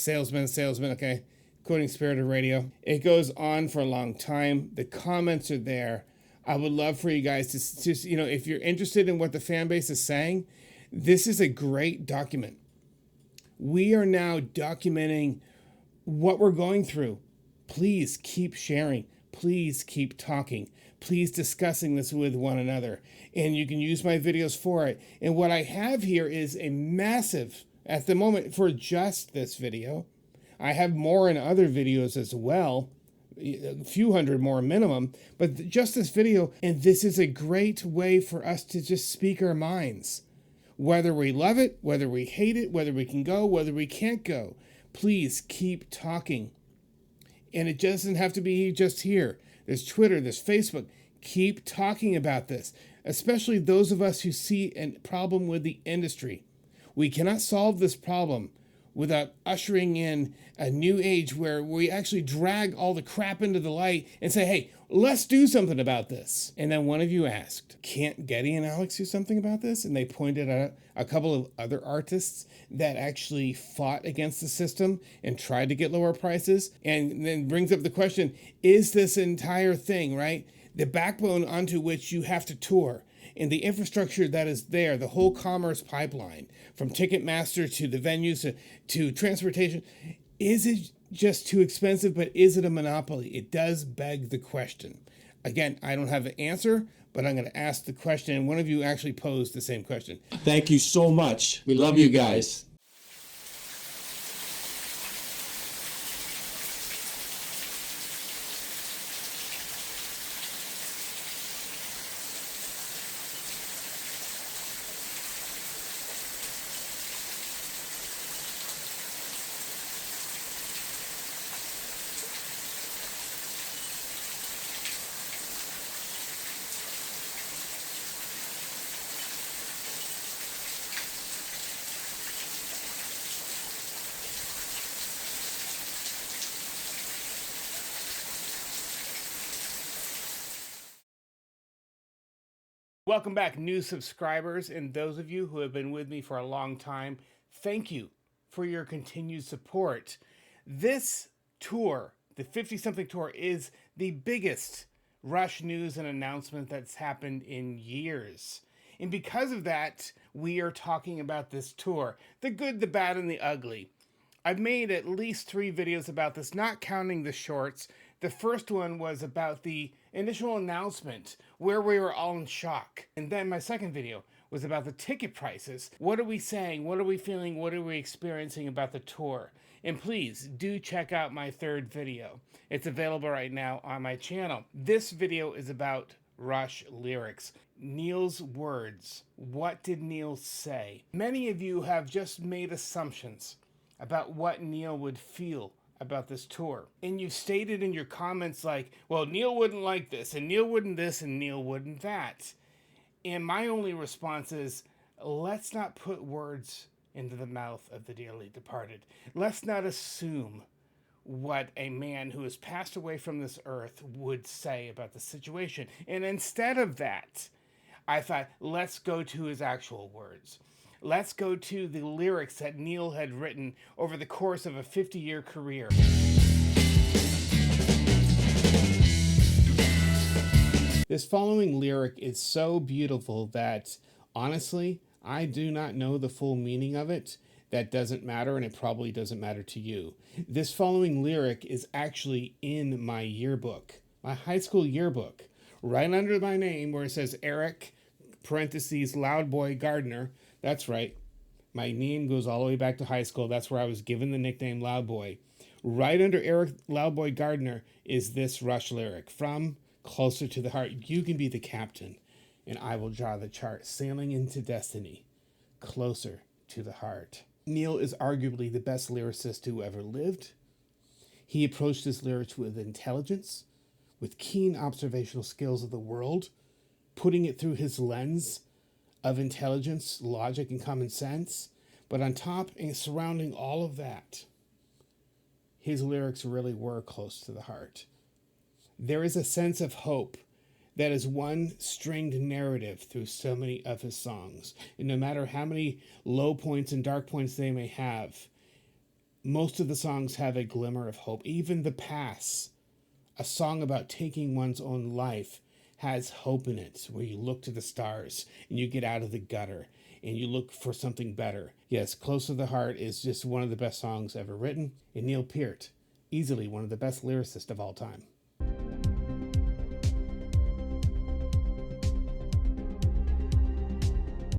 okay? Quoting Spirit of Radio. It goes on for a long time. The comments are there. I would love for you guys to just, if you're interested in what the fan base is saying, this is a great document. We are now documenting what we're going through. Please keep sharing. Please keep talking. Please discussing this with one another. And you can use my videos for it. And what I have here is a massive, at the moment, for just this video. I have more in other videos as well. A few hundred more minimum. But just this video. And this is a great way for us to just speak our minds. Whether we love it, whether we hate it, whether we can go, whether we can't go. Please keep talking. And it doesn't have to be just here. There's Twitter, there's Facebook. Keep talking about this, especially those of us who see a problem with the industry. We cannot solve this problem without ushering in a new age where we actually drag all the crap into the light and say, hey, let's do something about this. And then one of you asked, can't Geddy and Alex do something about this? And they pointed out a couple of other artists that actually fought against the system and tried to get lower prices. And then brings up the question, is this entire thing, right? The backbone onto which you have to tour and the infrastructure that is there, the whole commerce pipeline, from Ticketmaster to the venues to transportation, is it just too expensive, but is it a monopoly? It does beg the question. Again, I don't have the answer, but I'm going to ask the question, and one of you actually posed the same question. Thank you so much. We love you guys. Welcome back, new subscribers, and those of you who have been with me for a long time. Thank you for your continued support. This tour, the 50-something tour, is the biggest Rush news and announcement that's happened in years. And because of that, we are talking about this tour, the good, the bad, and the ugly. I've made at least 3 videos about this, not counting the shorts. The first one was about the initial announcement, where we were all in shock. And then my second video was about the ticket prices. What are we saying? What are we feeling? What are we experiencing about the tour? And please do check out my third video. It's available right now on my channel. This video is about Rush lyrics. Neil's words. What did Neil say? Many of you have just made assumptions about what Neil would feel about this tour. And you stated in your comments like, well, Neil wouldn't like this, and Neil wouldn't this, and Neil wouldn't that. And my only response is, let's not put words into the mouth of the dearly departed. Let's not assume what a man who has passed away from this earth would say about the situation. And instead of that, I thought, let's go to his actual words. Let's go to the lyrics that Neil had written over the course of a 50-year career. This following lyric is so beautiful that, honestly, I do not know the full meaning of it. That doesn't matter, and it probably doesn't matter to you. This following lyric is actually in my yearbook, my high school yearbook, right under my name where it says Eric, parentheses, Loudboy Gardner. That's right. My name goes all the way back to high school. That's where I was given the nickname Loudboy. Right under Eric Loudboy Gardner is this Rush lyric from Closer to the Heart. You can be the captain, and I will draw the chart. Sailing into destiny, closer to the heart. Neil is arguably the best lyricist who ever lived. He approached his lyrics with intelligence, with keen observational skills of the world, putting it through his lens of intelligence, logic, and common sense. But on top and surrounding all of that, his lyrics really were close to the heart. There is a sense of hope that is one stringed narrative through so many of his songs. And no matter how many low points and dark points they may have, most of the songs have a glimmer of hope. Even The Pass, a song about taking one's own life, has hope in it, where you look to the stars and you get out of the gutter and you look for something better. Yes, Close to the Heart is just one of the best songs ever written. And Neil Peart, easily one of the best lyricists of all time.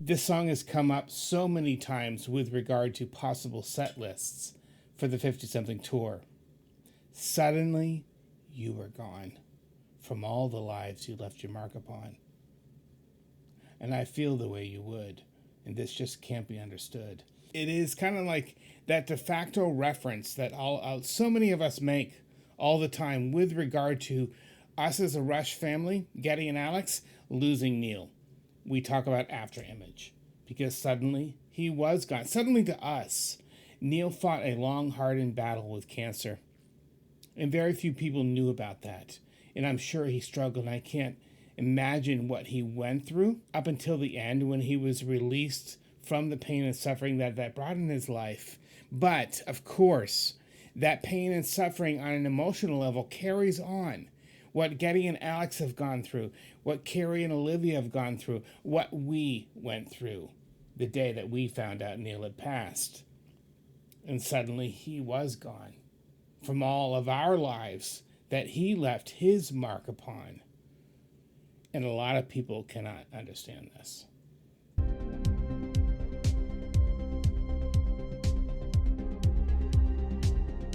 This song has come up so many times with regard to possible set lists for the 50-something tour. Suddenly, you were gone from all the lives you left your mark upon. And I feel the way you would, and this just can't be understood. It is kind of like that de facto reference that so many of us make all the time with regard to us as a Rush family, Geddy and Alex, losing Neil. We talk about after image, because suddenly he was gone. Suddenly to us, Neil fought a long, hardened battle with cancer. And very few people knew about that. And I'm sure he struggled, and I can't imagine what he went through up until the end when he was released from the pain and suffering that brought in his life. But, of course, that pain and suffering on an emotional level carries on. What Geddy and Alex have gone through, what Carrie and Olivia have gone through, what we went through the day that we found out Neil had passed. And suddenly he was gone from all of our lives that he left his mark upon. And a lot of people cannot understand this.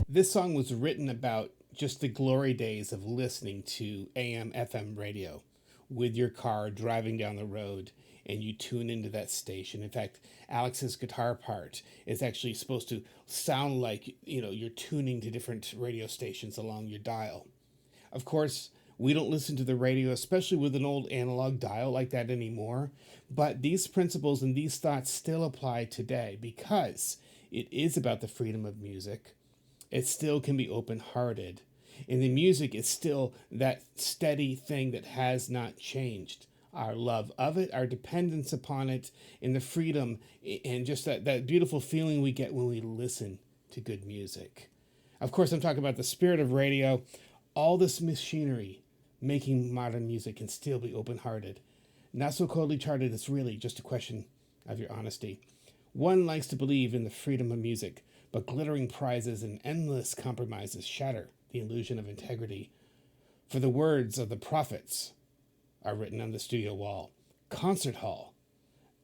This song was written about just the glory days of listening to AM, FM radio with your car driving down the road, and you tune into that station. In fact, Alex's guitar part is actually supposed to sound like, you're tuning to different radio stations along your dial. Of course, we don't listen to the radio, especially with an old analog dial like that anymore. But these principles and these thoughts still apply today because it is about the freedom of music. It still can be open-hearted. And the music is still that steady thing that has not changed. our love of it, our dependence upon it, and the freedom and just that beautiful feeling we get when we listen to good music. Of course, I'm talking about the spirit of radio. All this machinery making modern music can still be open-hearted. Not so coldly charted, it's really just a question of your honesty. One likes to believe in the freedom of music, but glittering prizes and endless compromises shatter the illusion of integrity. For the words of the prophets are written on the studio wall. Concert hall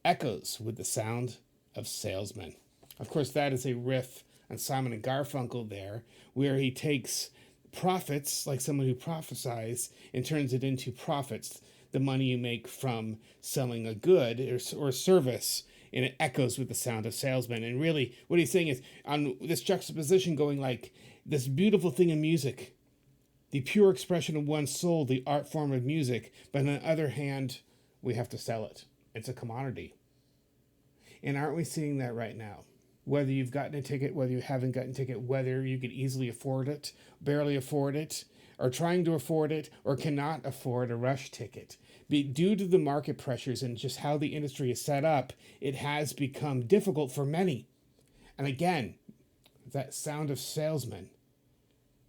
echoes with the sound of salesmen. Of course, that is a riff on Simon and Garfunkel there, where he takes profits, like someone who prophesies, and turns it into profits, the money you make from selling a good or service, and it echoes with the sound of salesmen. And really, what he's saying is, on this juxtaposition going like, this beautiful thing in music, the pure expression of one's soul, the art form of music, but on the other hand, we have to sell it. It's a commodity. And aren't we seeing that right now? Whether you've gotten a ticket, whether you haven't gotten a ticket, whether you could easily afford it, barely afford it, or trying to afford it, or cannot afford a rush ticket. Due to the market pressures and just how the industry is set up, it has become difficult for many. And again, that sound of salesman,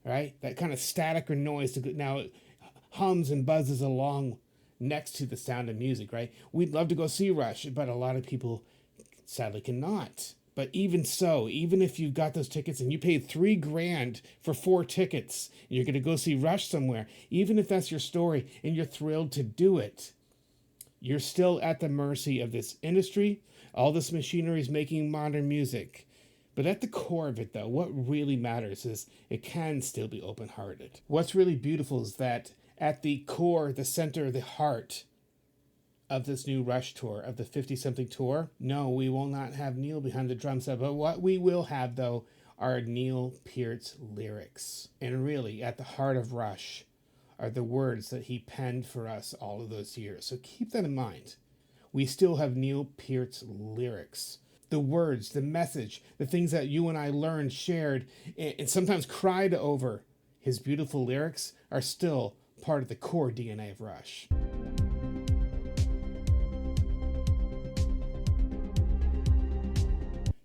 right? That kind of static or noise now it hums and buzzes along next to the sound of music, right? We'd love to go see Rush, but a lot of people sadly cannot. But even so, even if you've got those tickets and you paid $3,000 for 4 tickets, and you're going to go see Rush somewhere, even if that's your story and you're thrilled to do it, you're still at the mercy of this industry. All this machinery is making modern music. But at the core of it, though, what really matters is it can still be open-hearted. What's really beautiful is that at the core, the center, the heart of this new Rush tour, of the 50-something tour, no, we will not have Neil behind the drum set. But what we will have, though, are Neil Peart's lyrics. And really, at the heart of Rush are the words that he penned for us all of those years. So keep that in mind. We still have Neil Peart's lyrics. The words, the message, the things that you and I learned, shared, and sometimes cried over his beautiful lyrics are still part of the core DNA of Rush.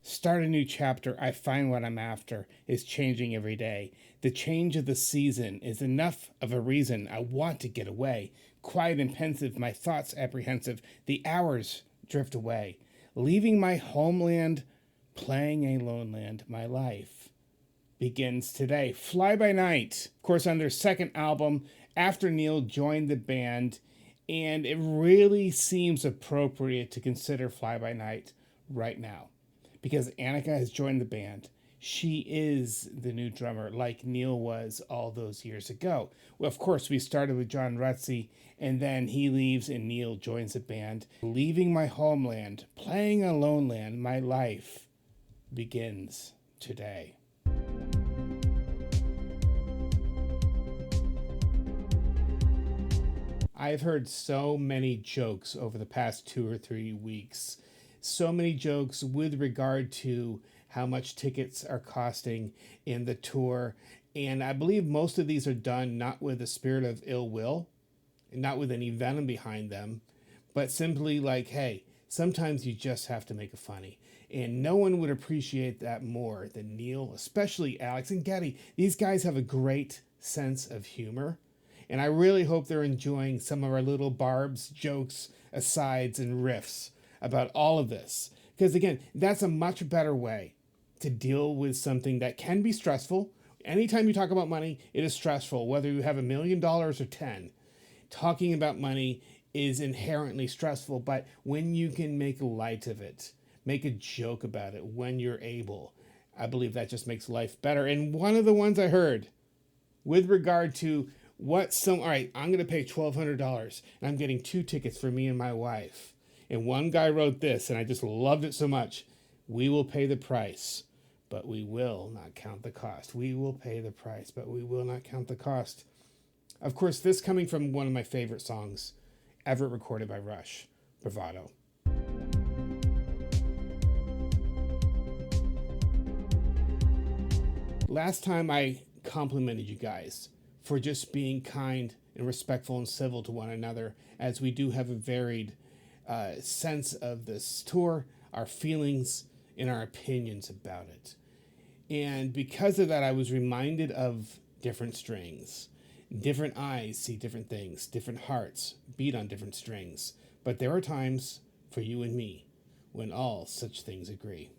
Start a new chapter, I find what I'm after is changing every day. The change of the season is enough of a reason I want to get away. Quiet and pensive, my thoughts apprehensive, the hours drift away. Leaving my homeland, playing a lone land, my life begins today. Fly By Night, of course, on their second album, after Neil joined the band, and it really seems appropriate to consider Fly By Night right now, because Annika has joined the band. She is the new drummer, like Neil was all those years ago. Well, of course, we started with John Rutsey, and then he leaves and Neil joins the band. Leaving my homeland, playing a lone land, my life begins today. I've heard so many jokes over the past 2 or 3 weeks. So many jokes with regard to how much tickets are costing in the tour. And I believe most of these are done not with a spirit of ill will, not with any venom behind them, but simply like, hey, sometimes you just have to make it funny. And no one would appreciate that more than Neil, especially Alex and Geddy. These guys have a great sense of humor. And I really hope they're enjoying some of our little barbs, jokes, asides, and riffs about all of this. Because again, that's a much better way to deal with something that can be stressful. Anytime you talk about money, it is stressful, whether you have $1 million or 10. Talking about money is inherently stressful, but when you can make light of it, make a joke about it when you're able, I believe that just makes life better. And one of the ones I heard with regard to all right, I'm going to pay $1,200 and I'm getting 2 tickets for me and my wife. And one guy wrote this, and I just loved it so much. We will pay the price, but we will not count the cost. We will pay the price, but we will not count the cost. Of course, this coming from one of my favorite songs ever recorded by Rush, Bravado. Last time I complimented you guys for just being kind and respectful and civil to one another, as we do have a varied sense of this tour, our feelings, and our opinions about it. And because of that, I was reminded of different strings. Different eyes see different things, different hearts beat on different strings. But there are times for you and me when all such things agree.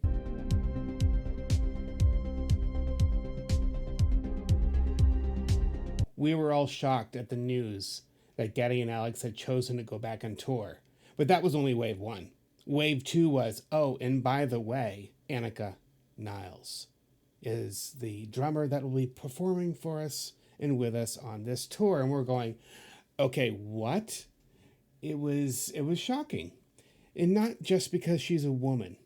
We were all shocked at the news that Geddy and Alex had chosen to go back on tour. But that was only wave one. Wave two was, oh, and by the way, Annika Niles is the drummer that will be performing for us and with us on this tour. And we're going, okay, what? It was shocking. And not just because she's a woman.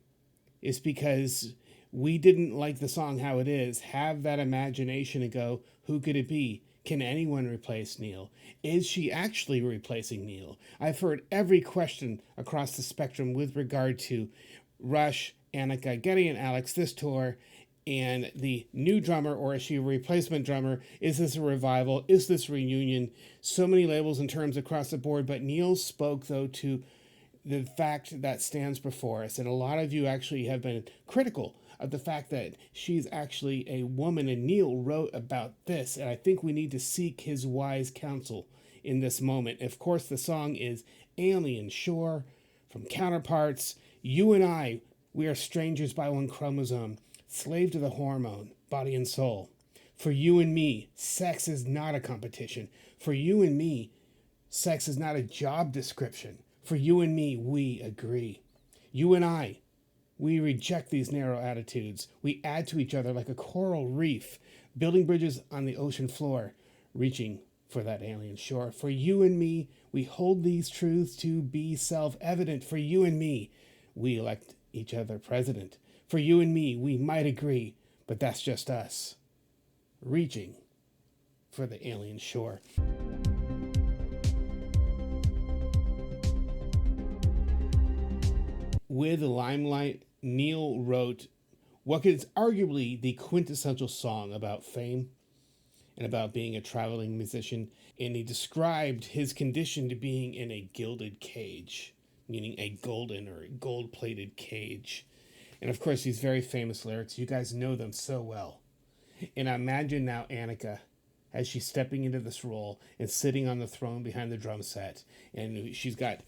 It's because we didn't like the song how it is, have that imagination and go, who could it be? Can anyone replace Neil? Is she actually replacing Neil? I've heard every question across the spectrum with regard to Rush, Annika, Geddy, and Alex this tour, and the new drummer, or is she a replacement drummer? Is this a revival? Is this a reunion? So many labels and terms across the board, but Neil spoke, though, to the fact that stands before us. And a lot of you actually have been critical of the fact that she's actually a woman, and Neil wrote about this, and I think we need to seek his wise counsel in this moment. Of course, the song is Alien Shore from Counterparts. You and I, we are strangers by one chromosome, slave to the hormone, body and soul. For you and me, sex is not a competition. For you and me, sex is not a job description. For you and me, we agree. You and I, we reject these narrow attitudes. We add to each other like a coral reef, building bridges on the ocean floor, reaching for that alien shore. For you and me, we hold these truths to be self-evident. For you and me, we elect each other president. For you and me, we might agree, but that's just us, reaching for the alien shore. With the limelight, Neil wrote what is arguably the quintessential song about fame and about being a traveling musician, and he described his condition to being in a gilded cage, meaning a golden or gold-plated cage. And of course, these very famous lyrics, you guys know them so well. And I imagine now Annika, as she's stepping into this role and sitting on the throne behind the drum set, and she's got,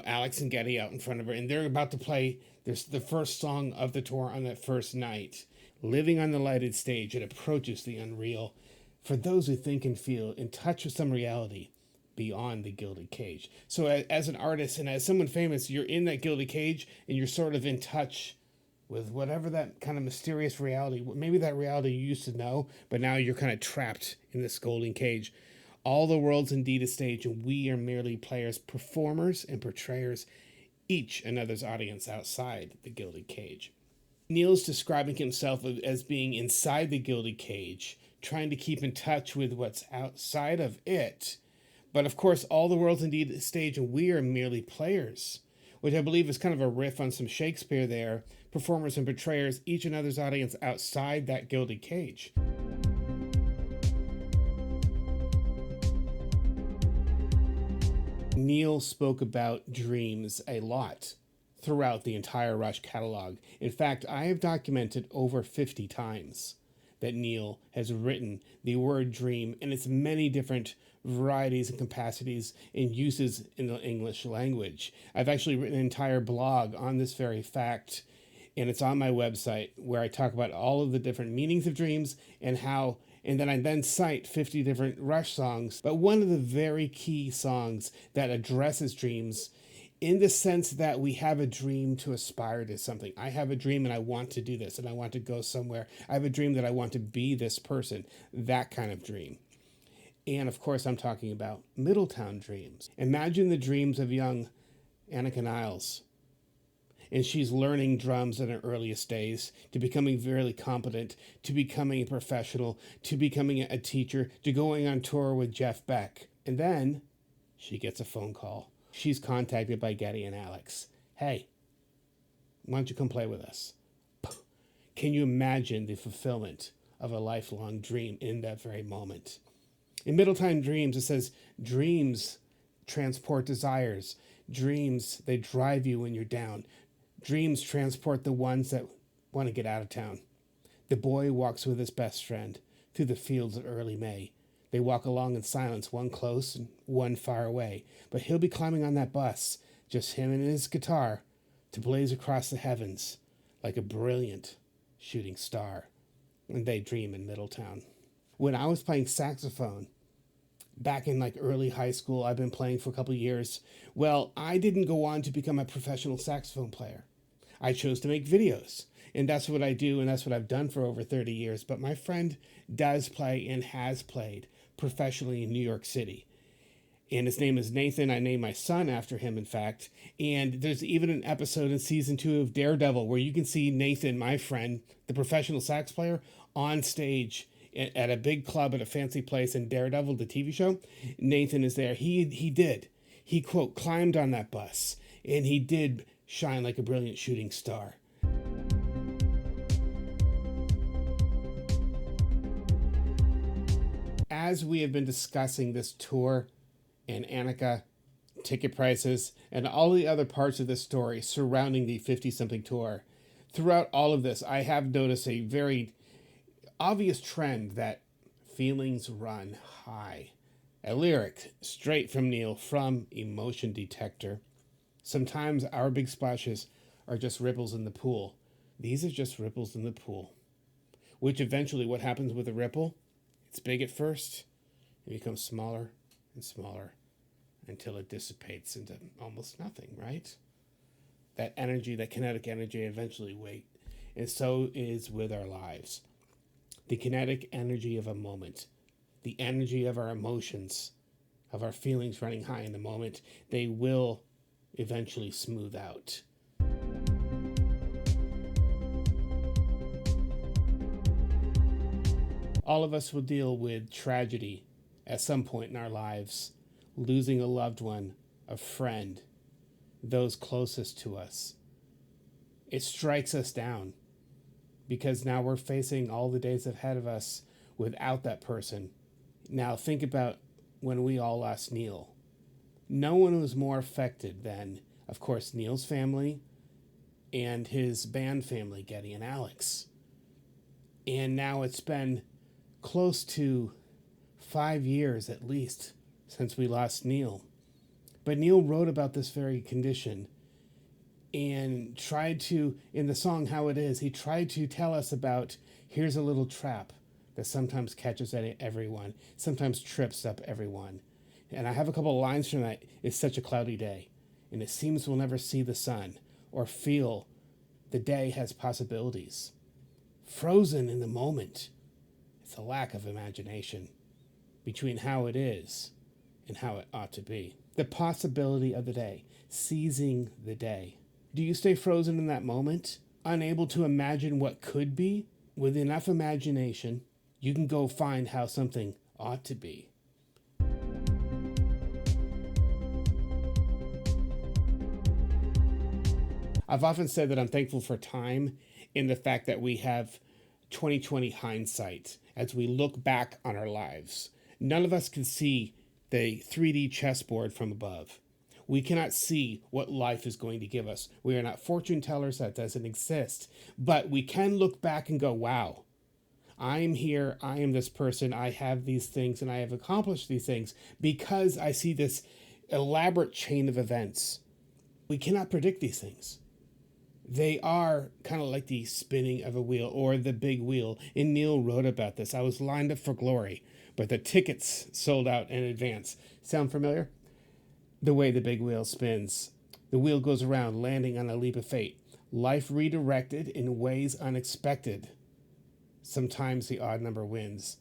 Alex and Geddy out in front of her, and they're about to play the first song of the tour on that first night. Living on the lighted stage, it approaches the unreal. For those who think and feel in touch with some reality beyond the gilded cage. So as an artist and as someone famous, you're in that gilded cage and you're sort of in touch with whatever that kind of mysterious reality, maybe that reality you used to know, but now you're kind of trapped in this golden cage. All the world's indeed a stage, and we are merely players, performers, and portrayers, each another's audience outside the gilded cage. Neil's describing himself as being inside the gilded cage, trying to keep in touch with what's outside of it. But of course, all the world's indeed a stage, and we are merely players, which I believe is kind of a riff on some Shakespeare there. Performers and portrayers, each another's audience outside that gilded cage. Neil spoke about dreams a lot throughout the entire Rush catalog. In fact, I have documented over 50 times that Neil has written the word dream in its many different varieties and capacities and uses in the English language. I've actually written an entire blog on this very fact, and it's on my website, where I talk about all of the different meanings of dreams and how, and then I cite 50 different Rush songs. But one of the very key songs that addresses dreams in the sense that we have a dream to aspire to something. I have a dream and I want to do this and I want to go somewhere. I have a dream that I want to be this person, that kind of dream. And of course, I'm talking about Middletown dreams. Imagine the dreams of young Annika Niles. And she's learning drums in her earliest days, to becoming very competent, to becoming a professional, to becoming a teacher, to going on tour with Jeff Beck. And then she gets a phone call. She's contacted by Geddy and Alex. Hey, why don't you come play with us? Can you imagine the fulfillment of a lifelong dream in that very moment? In Middletown Dreams, it says, dreams transport desires. Dreams, they drive you when you're down. Dreams transport the ones that want to get out of town. The boy walks with his best friend through the fields of early May. They walk along in silence, one close and one far away. But he'll be climbing on that bus, just him and his guitar, to blaze across the heavens like a brilliant shooting star. And they dream in Middletown. When I was playing saxophone, back in like early high school, I've been playing for a couple of years. Well, I didn't go on to become a professional saxophone player. I chose to make videos, and that's what I do, and that's what I've done for over 30 years. But my friend does play and has played professionally in New York City. And his name is Nathan. I named my son after him, in fact. And there's even an episode in season 2 of Daredevil where you can see Nathan, my friend, the professional sax player, on stage at a big club at a fancy place in Daredevil, the TV show. Nathan is there. He quote, climbed on that bus, and he did shine like a brilliant shooting star. As we have been discussing this tour and Annika, ticket prices, and all the other parts of this story surrounding the 50-something tour, throughout all of this, I have noticed a very obvious trend that feelings run high. A lyric straight from Neil from Emotion Detector. Sometimes our big splashes are just ripples in the pool. These are just ripples in the pool. Which eventually, what happens with a ripple? It's big at first. It becomes smaller and smaller until it dissipates into almost nothing, right? That energy, that kinetic energy, eventually waits. And so is with our lives. The kinetic energy of a moment, the energy of our emotions, of our feelings running high in the moment, they will eventually smooth out. All of us will deal with tragedy at some point in our lives, losing a loved one, a friend, those closest to us. It strikes us down because now we're facing all the days ahead of us without that person. Now think about when we all lost Neil. No one was more affected than, of course, Neil's family and his band family, Geddy and Alex. And now it's been close to 5 years at least since we lost Neil. But Neil wrote about this very condition and tried to, in the song How It Is, he tried to tell us about, here's a little trap that sometimes catches at everyone, sometimes trips up everyone. And I have a couple of lines from that. It's such a cloudy day, and it seems we'll never see the sun or feel the day has possibilities. Frozen in the moment. It's a lack of imagination between how it is and how it ought to be. The possibility of the day, seizing the day. Do you stay frozen in that moment, unable to imagine what could be? With enough imagination, you can go find how something ought to be. I've often said that I'm thankful for time in the fact that we have 2020 hindsight as we look back on our lives. None of us can see the 3D chessboard from above. We cannot see what life is going to give us. We are not fortune tellers. That doesn't exist. But we can look back and go, wow, I am here. I am this person. I have these things and I have accomplished these things because I see this elaborate chain of events. We cannot predict these things. They are kind of like the spinning of a wheel or the big wheel. And Neil wrote about this. I was lined up for glory, but the tickets sold out in advance. Sound familiar? The way the big wheel spins. The wheel goes around, landing on a leap of fate. Life redirected in ways unexpected. Sometimes the odd number wins.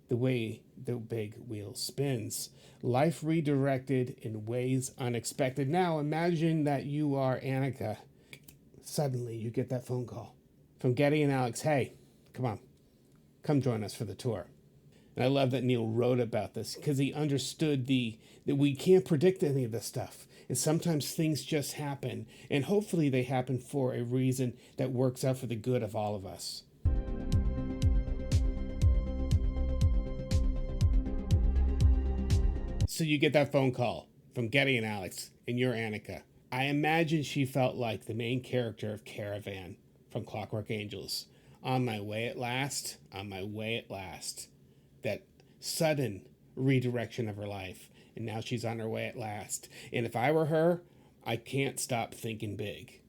The way the big wheel spins. Life redirected in ways unexpected. Now imagine that you are Annika. Suddenly you get that phone call from Geddy and Alex. Hey, come on, come join us for the tour. And I love that Neil wrote about this because he understood that we can't predict any of this stuff. And sometimes things just happen. And hopefully they happen for a reason that works out for the good of all of us. So you get that phone call from Geddy and Alex, and you're Annika. I imagine she felt like the main character of Caravan from Clockwork Angels. On my way at last, on my way at last. That sudden redirection of her life. And now she's on her way at last. And if I were her, I can't stop thinking big.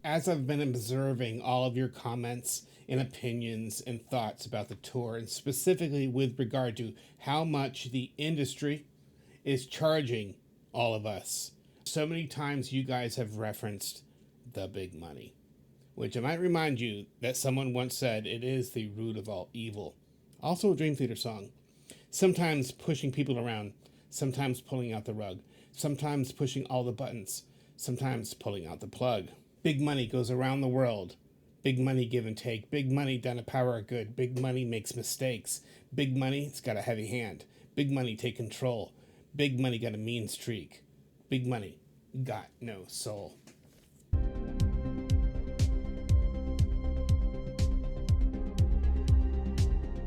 As I've been observing all of your comments and opinions and thoughts about the tour, and specifically with regard to how much the industry is charging all of us, so many times you guys have referenced the big money, which I might remind you that someone once said it is the root of all evil. Also a Dream Theater song. Sometimes pushing people around, sometimes pulling out the rug, sometimes pushing all the buttons, sometimes pulling out the plug. Big money goes around the world. Big money give and take. Big money done a power of good. Big money makes mistakes. Big money, it's got a heavy hand. Big money take control. Big money got a mean streak. Big money got no soul.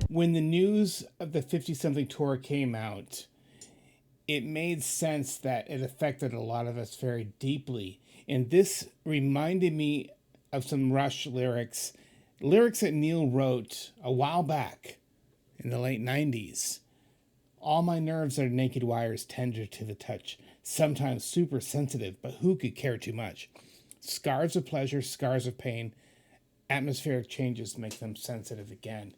When the news of the 50-something tour came out, it made sense that it affected a lot of us very deeply. And this reminded me of some Rush lyrics that Neil wrote a while back in the late 90s. All my nerves are naked wires, tender to the touch, sometimes super sensitive, but who could care too much? Scars of pleasure, scars of pain, atmospheric changes make them sensitive again.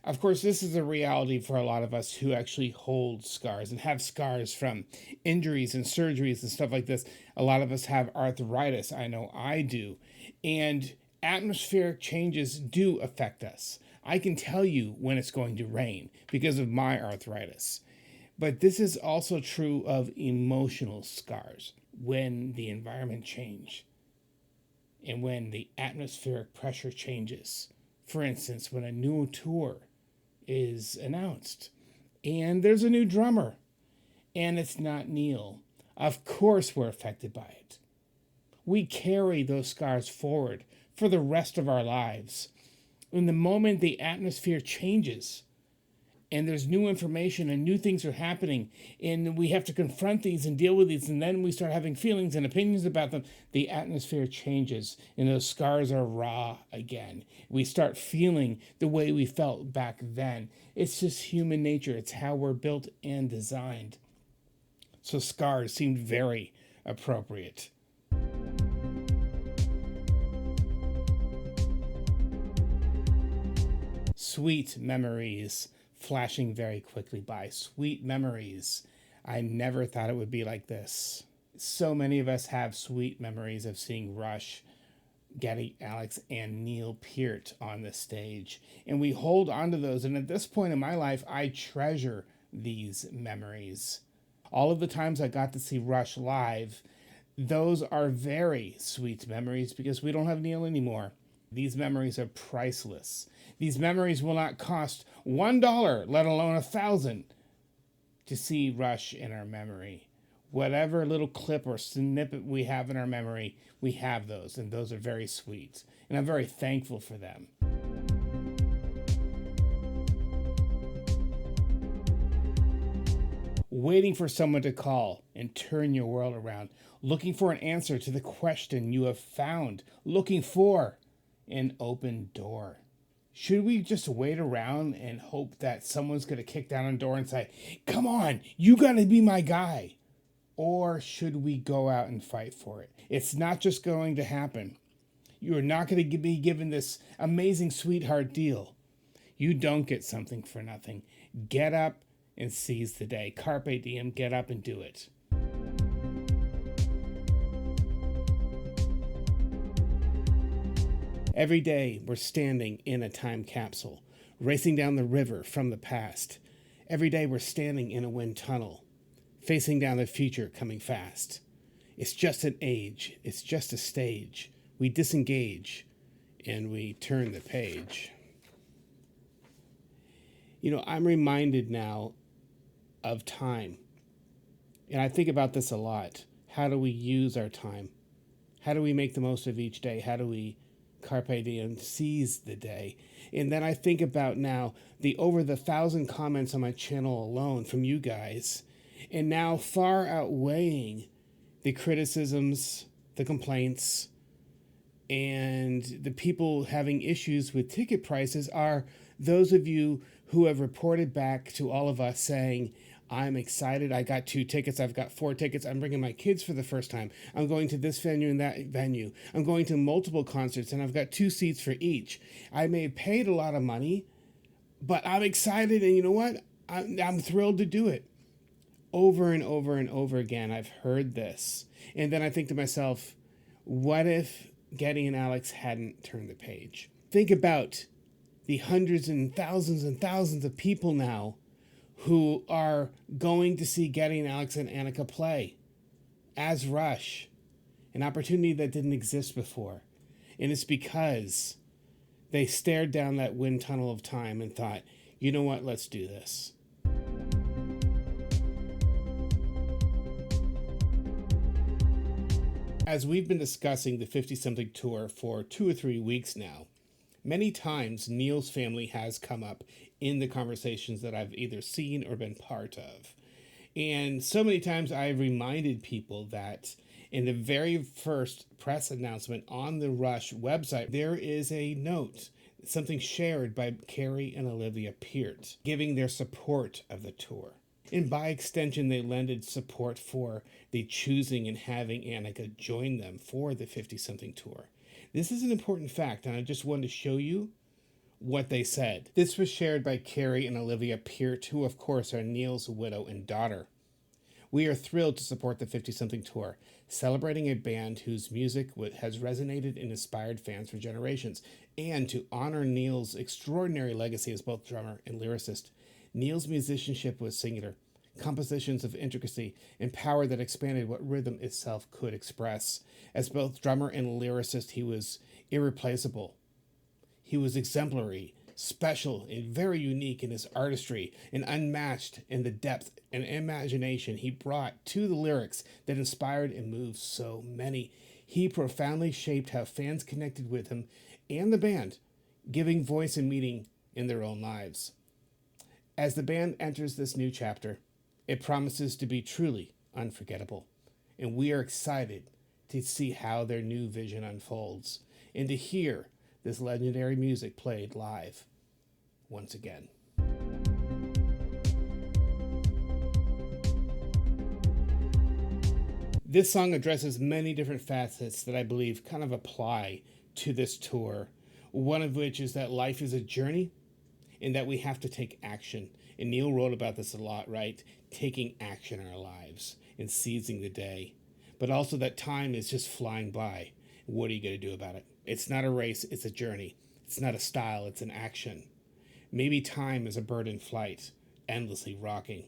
Of course, this is a reality for a lot of us who actually hold scars and have scars from injuries and surgeries and stuff like this. A lot of us have arthritis. I know I do. And atmospheric changes do affect us. I can tell you when it's going to rain because of my arthritis. But this is also true of emotional scars when the environment changes and when the atmospheric pressure changes. For instance, when a new tour is announced and there's a new drummer and it's not Neil, of course we're affected by it. We carry those scars forward for the rest of our lives. In the moment the atmosphere changes and there's new information and new things are happening and we have to confront these and deal with these, and then we start having feelings and opinions about them, the atmosphere changes and those scars are raw again. We start feeling the way we felt back then. It's just human nature. It's how we're built and designed. So scars seemed very appropriate. Sweet memories flashing very quickly by. Sweet memories. I never thought it would be like this. So many of us have sweet memories of seeing Rush, Geddy, Alex, and Neil Peart on the stage. And we hold on to those. And at this point in my life, I treasure these memories. All of the times I got to see Rush live, those are very sweet memories because we don't have Neil anymore. These memories are priceless. These memories will not cost $1, let alone $1,000, to see Rush in our memory. Whatever little clip or snippet we have in our memory, we have those, and those are very sweet. And I'm very thankful for them. Waiting for someone to call and turn your world around. Looking for an answer to the question you have found. Looking for an open door. Should we just wait around and hope that someone's going to kick down a door and say, come on, you got to be my guy? Or should we go out and fight for it? It's not just going to happen. You are not going to be given this amazing sweetheart deal. You don't get something for nothing. Get up and seize the day. Carpe diem, get up and do it. Every day we're standing in a time capsule, racing down the river from the past. Every day we're standing in a wind tunnel, facing down the future coming fast. It's just an age, it's just a stage. We disengage and we turn the page. You know, I'm reminded now of time. And I think about this a lot. How do we use our time? How do we make the most of each day? How do we Carpe diem, seize the day. And then I think about now the over the 1,000 comments on my channel alone from you guys, and now far outweighing the criticisms, the complaints, and the people having issues with ticket prices are those of you who have reported back to all of us saying, I'm excited. I got 2 tickets. I've got 4 tickets. I'm bringing my kids for the first time. I'm going to this venue and that venue. I'm going to multiple concerts and I've got 2 seats for each. I may have paid a lot of money, but I'm excited. And you know what? I'm thrilled to do it. Over and over and over again, I've heard this. And then I think to myself, what if Geddy and Alex hadn't turned the page? Think about the hundreds and thousands of people now who are going to see Geddy and Alex and Annika play as Rush, an opportunity that didn't exist before. And it's because they stared down that wind tunnel of time and thought, you know what, let's do this. As we've been discussing the 50-something tour for 2 or 3 weeks now, many times Neil's family has come up in the conversations that I've either seen or been part of. And so many times I've reminded people that in the very first press announcement on the Rush website, there is a note, something shared by Carrie and Olivia Peart, giving their support of the tour. And by extension, they lended support for the choosing and having Annika join them for the 50-something tour. This is an important fact, and I just wanted to show you what they said. This was shared by Carrie and Olivia Peart, who of course are Neil's widow and daughter. We are thrilled to support the 50-something tour, celebrating a band whose music has resonated and inspired fans for generations, and to honor Neil's extraordinary legacy as both drummer and lyricist. Neil's musicianship was singular, compositions of intricacy and power that expanded what rhythm itself could express. As both drummer and lyricist, he was irreplaceable. He was exemplary, special, and very unique in his artistry, and unmatched in the depth and imagination he brought to the lyrics that inspired and moved so many. He profoundly shaped how fans connected with him and the band, giving voice and meaning in their own lives. As the band enters this new chapter, it promises to be truly unforgettable, and we are excited to see how their new vision unfolds and to hear this legendary music played live once again. This song addresses many different facets that I believe kind of apply to this tour, one of which is that life is a journey and that we have to take action. And Neil wrote about this a lot, right? Taking action in our lives and seizing the day. But also that time is just flying by. What are you going to do about it? It's not a race, it's a journey. It's not a style, it's an action. Maybe time is a bird in flight, endlessly rocking.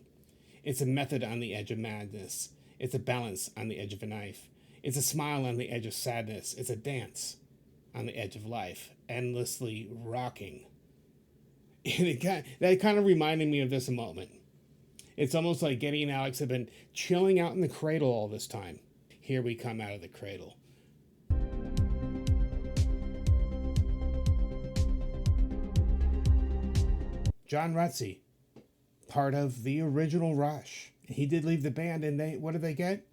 It's a method on the edge of madness. It's a balance on the edge of a knife. It's a smile on the edge of sadness. It's a dance on the edge of life, endlessly rocking. And that kind of reminded me of this moment. It's almost like Geddy and Alex have been chilling out in the cradle all this time. Here we come out of the cradle. John Rutsey, part of the original Rush. He did leave the band, and what did they get?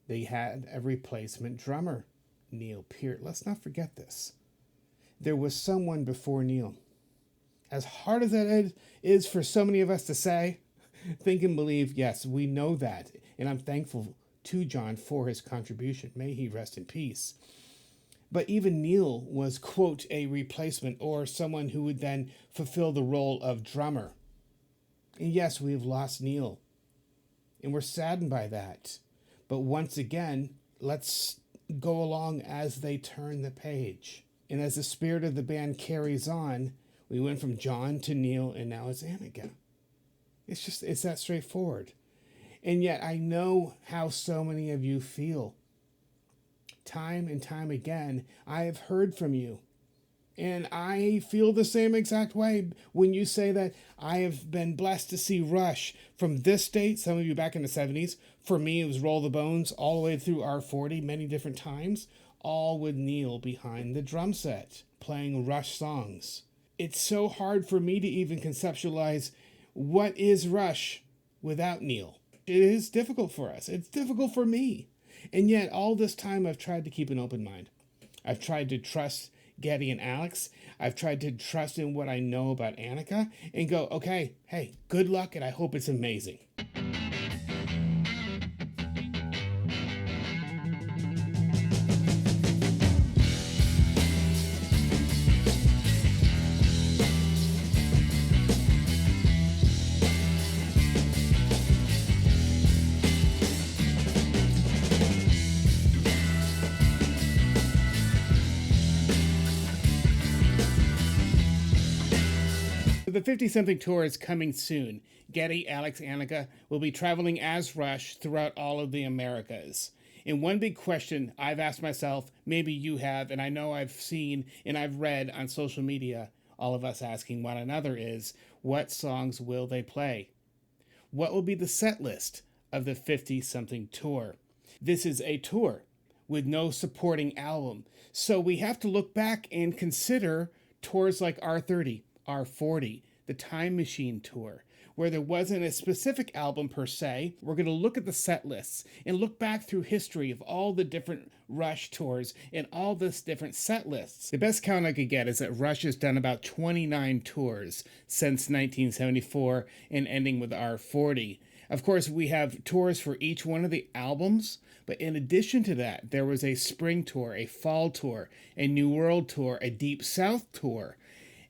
They had a replacement drummer, Neil Peart. Let's not forget this. There was someone before Neil. As hard as that is for so many of us to say, think and believe, yes, we know that. And I'm thankful to John for his contribution. May he rest in peace. But even Neil was, quote, a replacement or someone who would then fulfill the role of drummer. And yes, we have lost Neil. And we're saddened by that. But once again, let's go along as they turn the page. And as the spirit of the band carries on, we went from John to Neil, and now it's Annika. It's that straightforward. And yet I know how so many of you feel. Time and time again, I have heard from you. And I feel the same exact way when you say that I have been blessed to see Rush from this date, some of you back in the 70s. For me, it was Roll the Bones all the way through R40 many different times, all with Neil behind the drum set, playing Rush songs. It's so hard for me to even conceptualize what is Rush without Neil. It is difficult for us. It's difficult for me. And yet, all this time, I've tried to keep an open mind. I've tried to trust Geddy and Alex. I've tried to trust in what I know about Annika and go, okay, hey, good luck, and I hope it's amazing. The 50-something tour is coming soon. Geddy, Alex, Annika will be traveling as Rush throughout all of the Americas. And one big question I've asked myself, maybe you have, and I know I've seen and I've read on social media, all of us asking one another is, what songs will they play? What will be the set list of the 50-something tour? This is a tour with no supporting album. So we have to look back and consider tours like R30, R40, the Time Machine Tour, where there wasn't a specific album per se. We're going to look at the set lists and look back through history of all the different Rush tours and all this different set lists. The best count I could get is that Rush has done about 29 tours since 1974 and ending with R40. Of course, we have tours for each one of the albums, but in addition to that, there was a spring tour, a fall tour, a New World tour, a Deep South tour,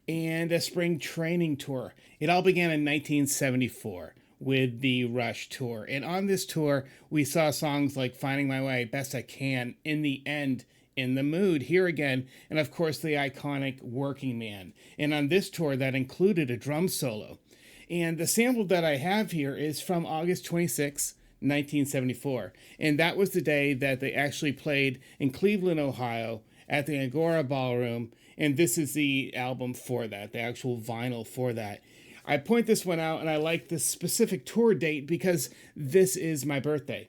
and a spring training tour. It all began in 1974 with the Rush tour. And on this tour, we saw songs like Finding My Way, Best I Can, In the End, In the Mood, Here Again, and of course the iconic Working Man. And on this tour, that included a drum solo. And the sample that I have here is from August 26, 1974. And that was the day that they actually played in Cleveland, Ohio, at the Agora Ballroom. And this is the album for that, the actual vinyl for that. I point this one out, and I like this specific tour date because this is my birthday.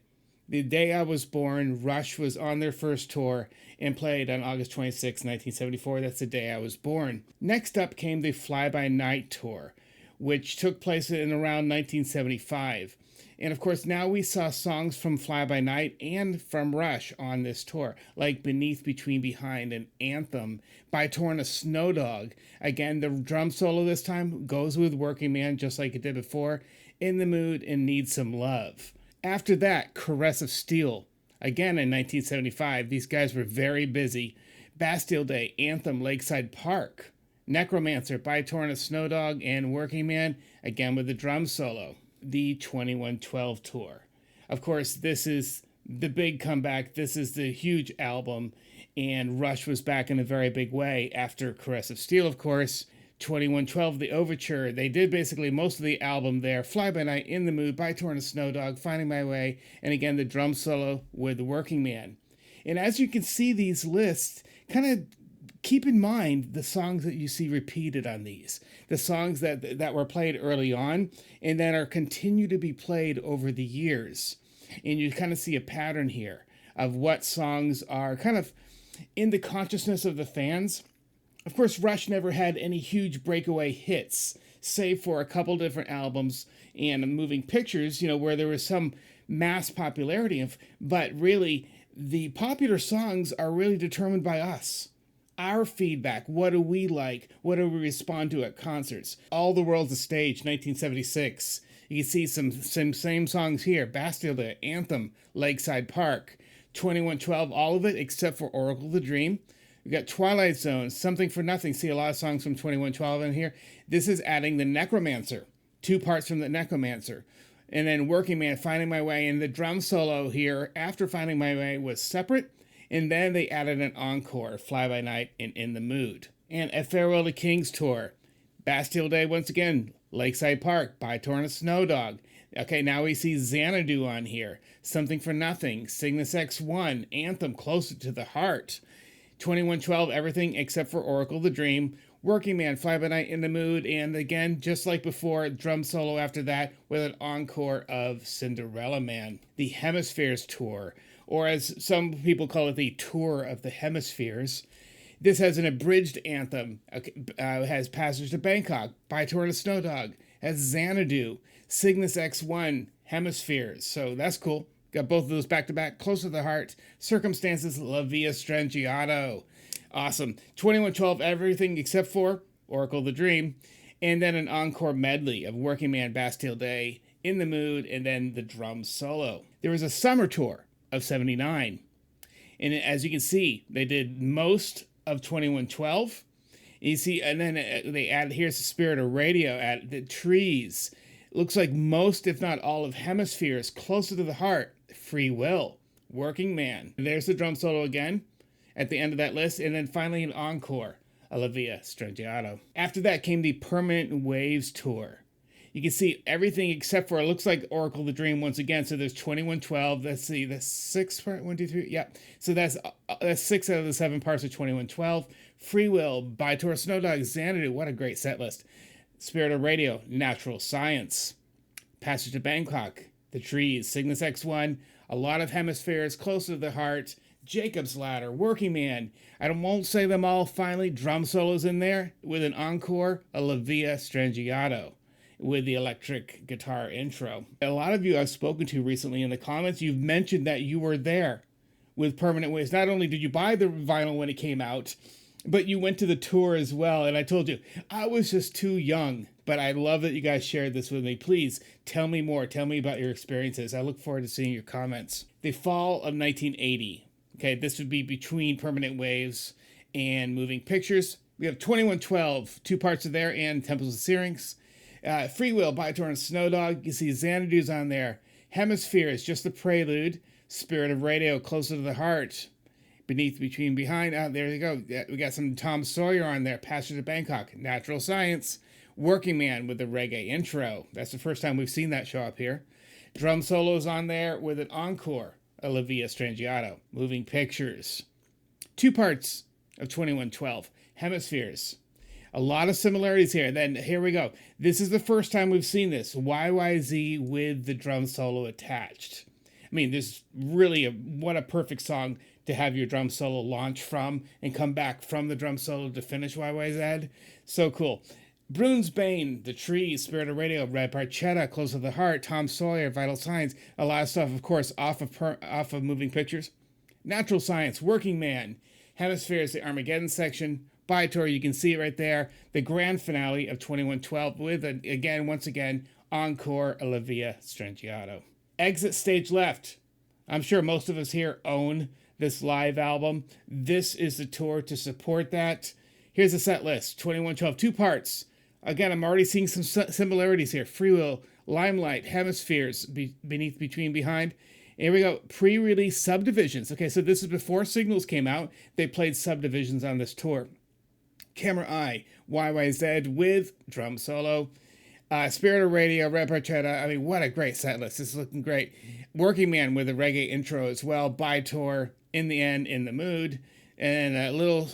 The day I was born, Rush was on their first tour and played on August 26, 1974. That's the day I was born. Next up came the Fly By Night tour, which took place in around 1975. And of course, now we saw songs from Fly By Night and from Rush on this tour, like Beneath, Between, Behind, and Anthem by Torn a Snow Dog. Again, the drum solo this time goes with Working Man, just like it did before, In the Mood, and Need Some Love. After that, Caress of Steel. Again in 1975, these guys were very busy. Bastille Day, Anthem, Lakeside Park. Necromancer by Torn a Snow Dog, and Working Man, again with the drum solo. The 2112 tour. Of course, this is the big comeback. This is the huge album, and Rush was back in a very big way after Caress of Steel, of course. 2112, the overture. They did basically most of the album there. Fly By Night, In the Mood, by Torn a Snow Dog, Finding My Way, and again the drum solo with the Working Man. And as you can see, these lists kind of keep in mind the songs that you see repeated on these, the songs that were played early on and that are continue to be played over the years. And you kind of see a pattern here of what songs are kind of in the consciousness of the fans. Of course, Rush never had any huge breakaway hits, save for a couple different albums and Moving Pictures, where there was some mass popularity but really the popular songs are really determined by us. Our feedback, what do we like? What do we respond to at concerts? All the World's a Stage, 1976. You can see some same songs here. Bastille Day, Anthem, Lakeside Park, 2112, all of it except for Oracle the Dream. We've got Twilight Zone, Something for Nothing. See a lot of songs from 2112 in here. This is adding the Necromancer, 2 parts from the Necromancer. And then Working Man, Finding My Way, and the drum solo here after Finding My Way was separate. And then they added an encore, Fly By Night and In the Mood. And a Farewell to Kings tour. Bastille Day once again, Lakeside Park by Torn a Snow Dog. Okay, now we see Xanadu on here. Something for Nothing, Cygnus X1, Anthem, Closer to the Heart. 2112, everything except for Oracle the Dream. Working Man, Fly By Night, In the Mood. And again, just like before, drum solo after that with an encore of Cinderella Man. The Hemispheres tour. or as some people call it, the Tour of the Hemispheres. This has an abridged anthem. Has Passage to Bangkok, By Tour and a Snow Dog. Has Xanadu, Cygnus X1, Hemispheres. So that's cool. Got both of those back to back. Close to the Heart, Circumstances, La Via Strangiato. Awesome. 2112, everything except for Oracle the Dream. And then an encore medley of Working Man, Bastille Day, In the Mood, and then the drum solo. There was a summer tour of 79. And as you can see, they did most of 2112. You see, and then they added, here's the Spirit of Radio at the Trees. Looks like most, if not all, of Hemispheres, Closer to the Heart, Free Will, Working Man. There's the drum solo again at the end of that list. And then finally an encore, La Via Strangiato. After that came the Permanent Waves tour. You can see everything except for, it looks like Oracle the Dream once again. So there's 2112. Let's see, the 6 part, 1, 2, 3. Yeah. So that's 6 out of the 7 parts of 2112. Free Will, By Tour, Snow Dog, Xanadu. What a great set list. Spirit of Radio, Natural Science, Passage to Bangkok, The Trees, Cygnus X1, A Lot of Hemispheres, Closer to the Heart, Jacob's Ladder, Working Man. I won't say them all. Finally, drum solos in there with an encore, a La Via Strangiato with the electric guitar intro. A lot of you I've spoken to recently in the comments, you've mentioned that you were there with Permanent Waves. Not only did you buy the vinyl when it came out, but you went to the tour as well. And I told you, I was just too young. But I love that you guys shared this with me. Please tell me more. Tell me about your experiences. I look forward to seeing your comments. The fall of 1980. Okay, this would be between Permanent Waves and Moving Pictures. We have 2112, 2 parts of there, and Temples of Syrinx. Free Will, By Tour and Snow Dog. You see Xanadu's on there. Hemispheres, just the prelude. Spirit of Radio, Closer to the Heart. Beneath, Between, Behind. There you go. We got some Tom Sawyer on there. Passage to Bangkok. Natural Science. Working Man with the reggae intro. That's the first time we've seen that show up here. Drum solos on there with an encore. A La Via Strangiato. Moving Pictures. 2 parts of 2112. Hemispheres. A lot of similarities here. Then here we go. This is the first time we've seen this. YYZ with the drum solo attached. I mean, this really what a perfect song to have your drum solo launch from and come back from the drum solo to finish YYZ. So cool. Brune's Bane, The Trees, Spirit of Radio, Red Barchetta, Close to the Heart, Tom Sawyer, Vital Signs, a lot of stuff, of course, off of Moving Pictures. Natural Science, Working Man, Hemispheres, the Armageddon section, By Tour, you can see it right there, the grand finale of 2112 with, once again, encore, La Via Strangiato. Exit Stage Left. I'm sure most of us here own this live album. This is the tour to support that. Here's the set list, 2112, 2 parts. Again, I'm already seeing some similarities here. Free Will, Limelight, Hemispheres, Beneath, Between, Behind. Here we go. Pre-release Subdivisions. Okay, so this is before Signals came out. They played Subdivisions on this tour. Camera Eye, YYZ with drum solo. Spirit of Radio, Red Barchetta. I mean, what a great set list. This is looking great. Working Man with a reggae intro as well. By Tour, In the End, In the Mood. And a little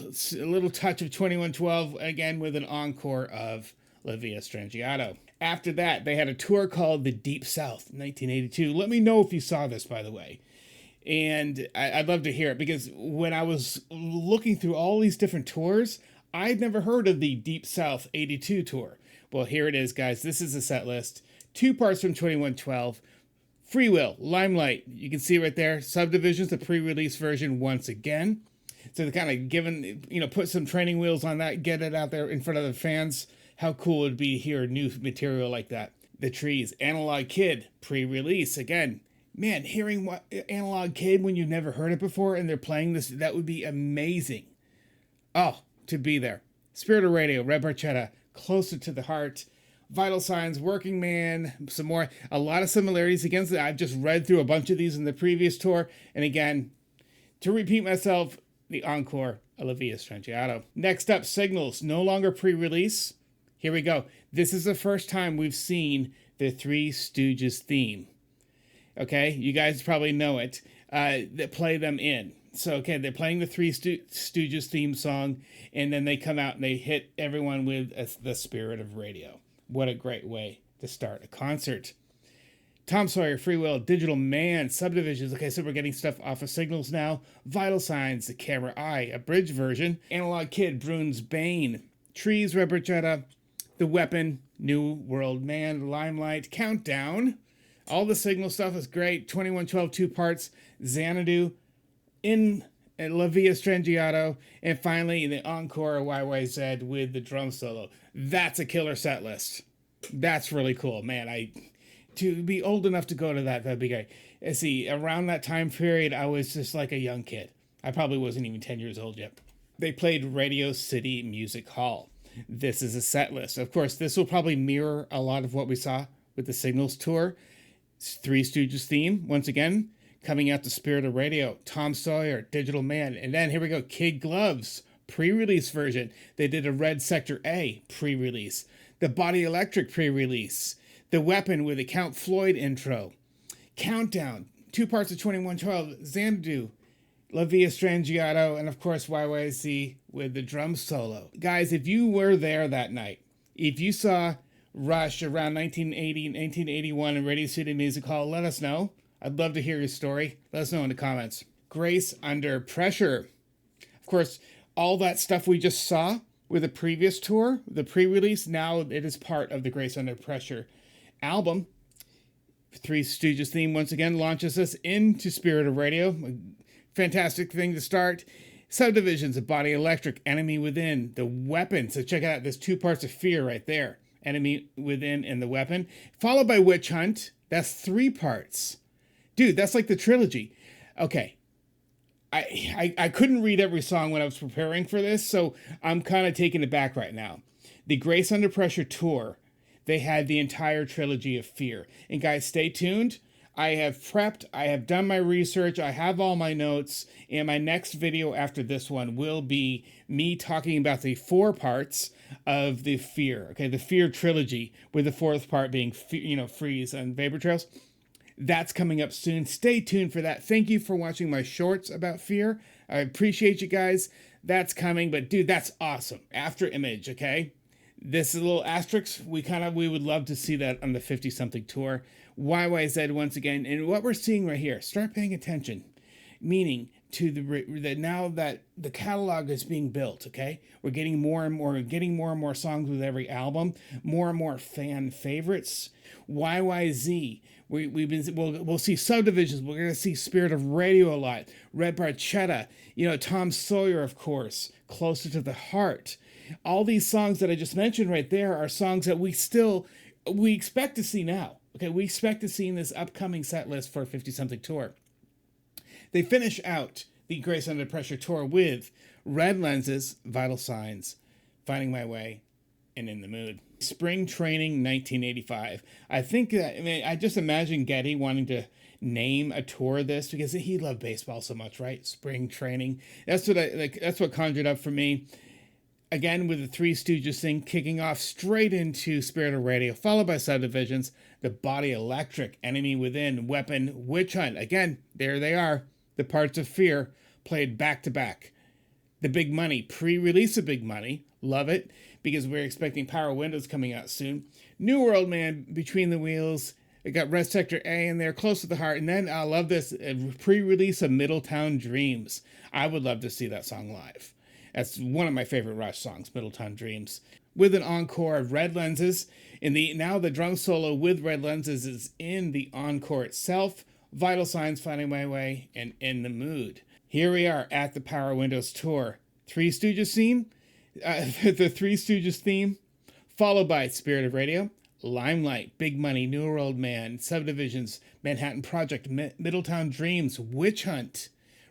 touch of 2112, again with an encore of La Via Strangiato. After that, they had a tour called The Deep South, 1982. Let me know if you saw this, by the way. And I'd love to hear it, because when I was looking through all these different tours, I'd never heard of the Deep South 82 tour. Well, here it is, guys. This is the set list. 2 parts from 2112. Free Will, Limelight. You can see right there. Subdivisions, the pre-release version once again. So they're kind of given, put some training wheels on that, get it out there in front of the fans. How cool would it be to hear new material like that? The Trees, Analog Kid, pre-release. Again, man, hearing Analog Kid when you've never heard it before and they're playing this, that would be amazing. Oh, to be there. Spirit of Radio, Red Barchetta, Closer to the Heart, Vital Signs, Working Man, some more. A lot of similarities against it. I've just read through a bunch of these in the previous tour. And again, to repeat myself, the encore, La Via Strangiato. Next up, Signals, no longer pre-release. Here we go. This is the first time we've seen the Three Stooges theme. Okay, you guys probably know it. That play them in. So, okay, they're playing the Three Stooges theme song, and then they come out and they hit everyone with the Spirit of Radio. What a great way to start a concert. Tom Sawyer, Free Will, Digital Man, Subdivisions. Okay, so we're getting stuff off of Signals now. Vital Signs, The Camera Eye, a bridge version. Analog Kid, Brune's Bane, Trees, Red Barchetta, The Weapon, New World Man, Limelight, Countdown. All the Signal stuff is great. 2112, 2 parts. Xanadu, In La Via Strangiato, and finally the encore of YYZ with the drum solo. That's a killer set list. That's really cool, man. To be old enough to go to that'd be great. See, around that time period, I was just like a young kid. I probably wasn't even 10 years old yet. They played Radio City Music Hall. This is a set list. Of course, this will probably mirror a lot of what we saw with the Signals tour. Three Stooges theme, once again, coming out to Spirit of Radio, Tom Sawyer, Digital Man, and then here we go, Kid Gloves, pre-release version. They did a Red Sector A pre-release, the Body Electric pre-release, The Weapon with a Count Floyd intro, Countdown, 2 parts of 2112, Xanadu, La Via Strangiato, and of course YYZ with the drum solo. Guys, if you were there that night, if you saw Rush around 1980, 1981 in Radio City Music Hall, let us know. I'd love to hear your story. Let us know in the comments. Grace Under Pressure. Of course, all that stuff we just saw with the previous tour, the pre-release, now it is part of the Grace Under Pressure album. Three Stooges theme once again launches us into Spirit of Radio. A fantastic thing to start. Subdivisions of Body Electric, Enemy Within, The Weapon. So check out this 2 parts of Fear right there. Enemy Within and The Weapon. Followed by Witch Hunt. That's 3 parts. Dude, that's like the trilogy. Okay. I couldn't read every song when I was preparing for this, so I'm kind of taking it back right now. The Grace Under Pressure tour, they had the entire trilogy of Fear. And guys, stay tuned. I have prepped, I have done my research, I have all my notes, and my next video after this one will be me talking about the 4 parts of the Fear, okay, the Fear trilogy, with the 4th part being, Freeze and Vapor Trails. That's coming up soon. Stay tuned for that. Thank you for watching my shorts about Fear. I appreciate you guys. That's coming, but dude, that's awesome. After Image, okay? This is a little asterisk. We would love to see that on the 50-something tour. YYZ once again. And what we're seeing right here, start paying attention. Meaning to that now that the catalog is being built, okay? We're getting more and more songs with every album, more and more fan favorites. YYZ, we'll see Subdivisions. We're gonna see Spirit of Radio a lot. Red Barchetta, Tom Sawyer, of course, Closer to the Heart. All these songs that I just mentioned right there are songs that we expect to see now. Okay, we expect to see in this upcoming set list for 50-something tour. They finish out the Grace Under Pressure tour with Red Lenses, Vital Signs, Finding My Way, and In the Mood. Spring Training 1985. I just imagine Geddy wanting to name a tour of this because he loved baseball so much, right? Spring Training. That's what conjured up for me. Again, with the Three Stooges thing kicking off straight into Spirit of Radio, followed by Subdivisions, The Body Electric, Enemy Within, Weapon, Witch Hunt. Again, there they are. The parts of Fear played back to back. The Big Money, pre-release of Big Money. Love it, because we're expecting Power Windows coming out soon. New World Man, Between the Wheels. It got Red Sector A in there, Close to the Heart. And then I love this pre-release of Middletown Dreams. I would love to see that song live. That's one of my favorite Rush songs, Middletown Dreams. With an encore of Red Lenses. Now the drum solo with Red Lenses is in the encore itself. Vital Signs, Finding My Way, and In the Mood. Here we are at the Power Windows tour. Three Stooges theme, the Three Stooges theme, followed by Spirit of Radio, Limelight, Big Money, New World Man, Subdivisions, Manhattan Project, Middletown Dreams, Witch Hunt,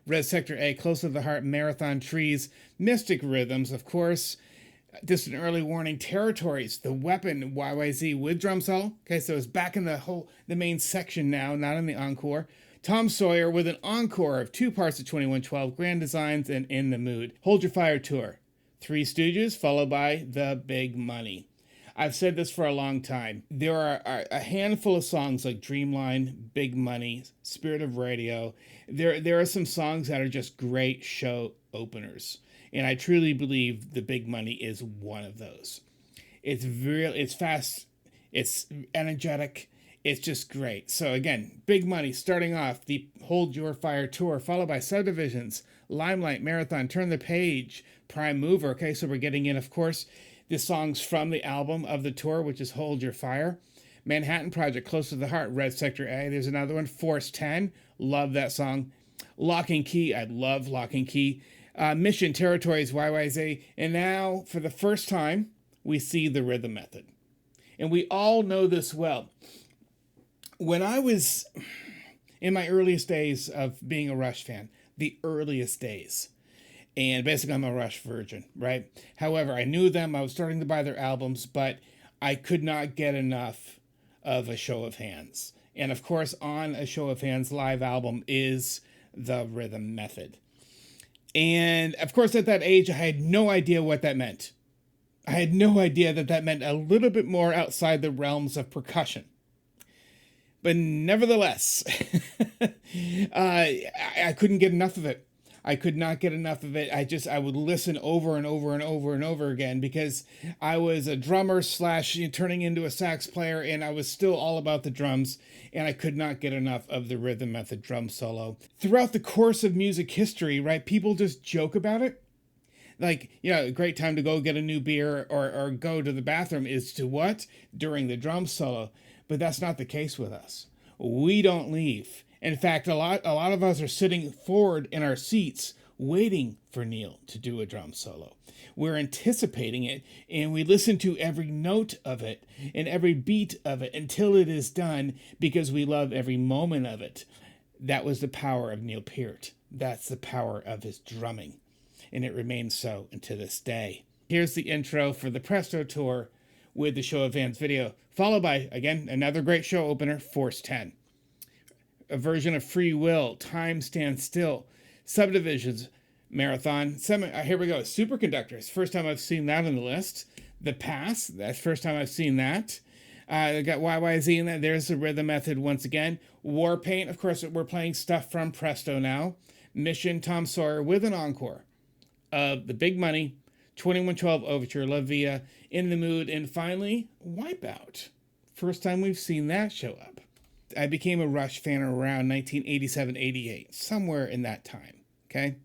Red Sector A, Close to the Heart, Marathon Trees, Mystic Rhythms, of course, Distant Early Warning, Territories, The Weapon, YYZ with drum solo. Okay, so it's back in the main section now, not in the encore. Tom Sawyer with an encore of 2 parts of 2112, Grand Designs, and In the Mood. Hold Your Fire tour. Three Stooges, followed by The Big Money. I've said this for a long time. There are a handful of songs like Dreamline, Big Money, Spirit of Radio. There are some songs that are just great show openers. And I truly believe The Big Money is one of those. It's fast, it's energetic, It's just great. So again, Big Money starting off the Hold Your Fire tour, followed by Subdivisions, Limelight, Marathon, Turn the Page, Prime Mover. Okay, so we're getting in, of course, the songs from the album of the tour, which is Hold Your Fire. Manhattan Project, Close to the Heart, Red Sector A. There's another one, Force 10. Love that song. Lock and Key, I love Lock and Key. Mission Territories, YYZ. And now, for the first time, we see the Rhythm Method. And we all know this well. When I was in my earliest days of being a Rush fan, the earliest days, and basically I'm a Rush virgin, right? However, I knew them, I was starting to buy their albums, but I could not get enough of A Show of Hands. And of course, on A Show of Hands live album is the Rhythm Method. And of course, at that age, I had no idea what that meant. I had no idea that that meant a little bit more outside the realms of percussion. But nevertheless, I couldn't get enough of it. I could not get enough of it. I would listen over and over and over and over again because I was a drummer / turning into a sax player, and I was still all about the drums, and I could not get enough of the Rhythm Method drum solo. Throughout the course of music history, right, people just joke about it. Like, a great time to go get a new beer or go to the bathroom is to what? During the drum solo. But that's not the case with us. We don't leave. In fact, a lot of us are sitting forward in our seats waiting for Neil to do a drum solo. We're anticipating it, and we listen to every note of it and every beat of it until it is done because we love every moment of it. That was the power of Neil Peart. That's the power of his drumming, and it remains so unto this day. Here's the intro for the Presto Tour with the Show of Hands video, followed by, again, another great show opener, Force 10. A version of Free Will, Time Stands Still, Subdivisions, Marathon. Here we go, Superconductors. First time I've seen that on the list. The Pass, that's the first time I've seen that. I got YYZ in there. There's the Rhythm Method once again. Warpaint, of course, we're playing stuff from Presto now. Mission, Tom Sawyer with an encore of The Big Money, 2112 Overture, La Via, In the Mood, and finally, Wipeout. First time we've seen that show up. I became a Rush fan around 1987-88, somewhere in that time, okay?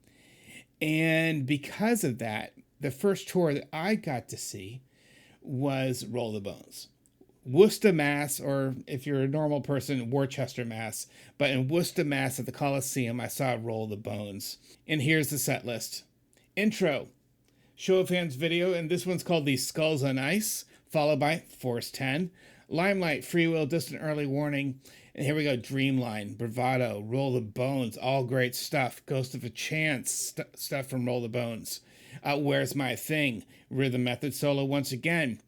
And because of that, the first tour that I got to see was Roll the Bones. Worcester, Mass, or if you're a normal person, Worcester, Mass. But in Worcester, Mass at the Coliseum, I saw Roll the Bones. And here's the set list. Intro, Show of Hands video, and this one's called the Skulls on Ice, followed by Force 10. Limelight, Free Will, Distant Early Warning, and here we go, Dreamline, Bravado, Roll the Bones, all great stuff. Ghost of a Chance, stuff from Roll the Bones. Where's My Thing, Rhythm Method solo once again.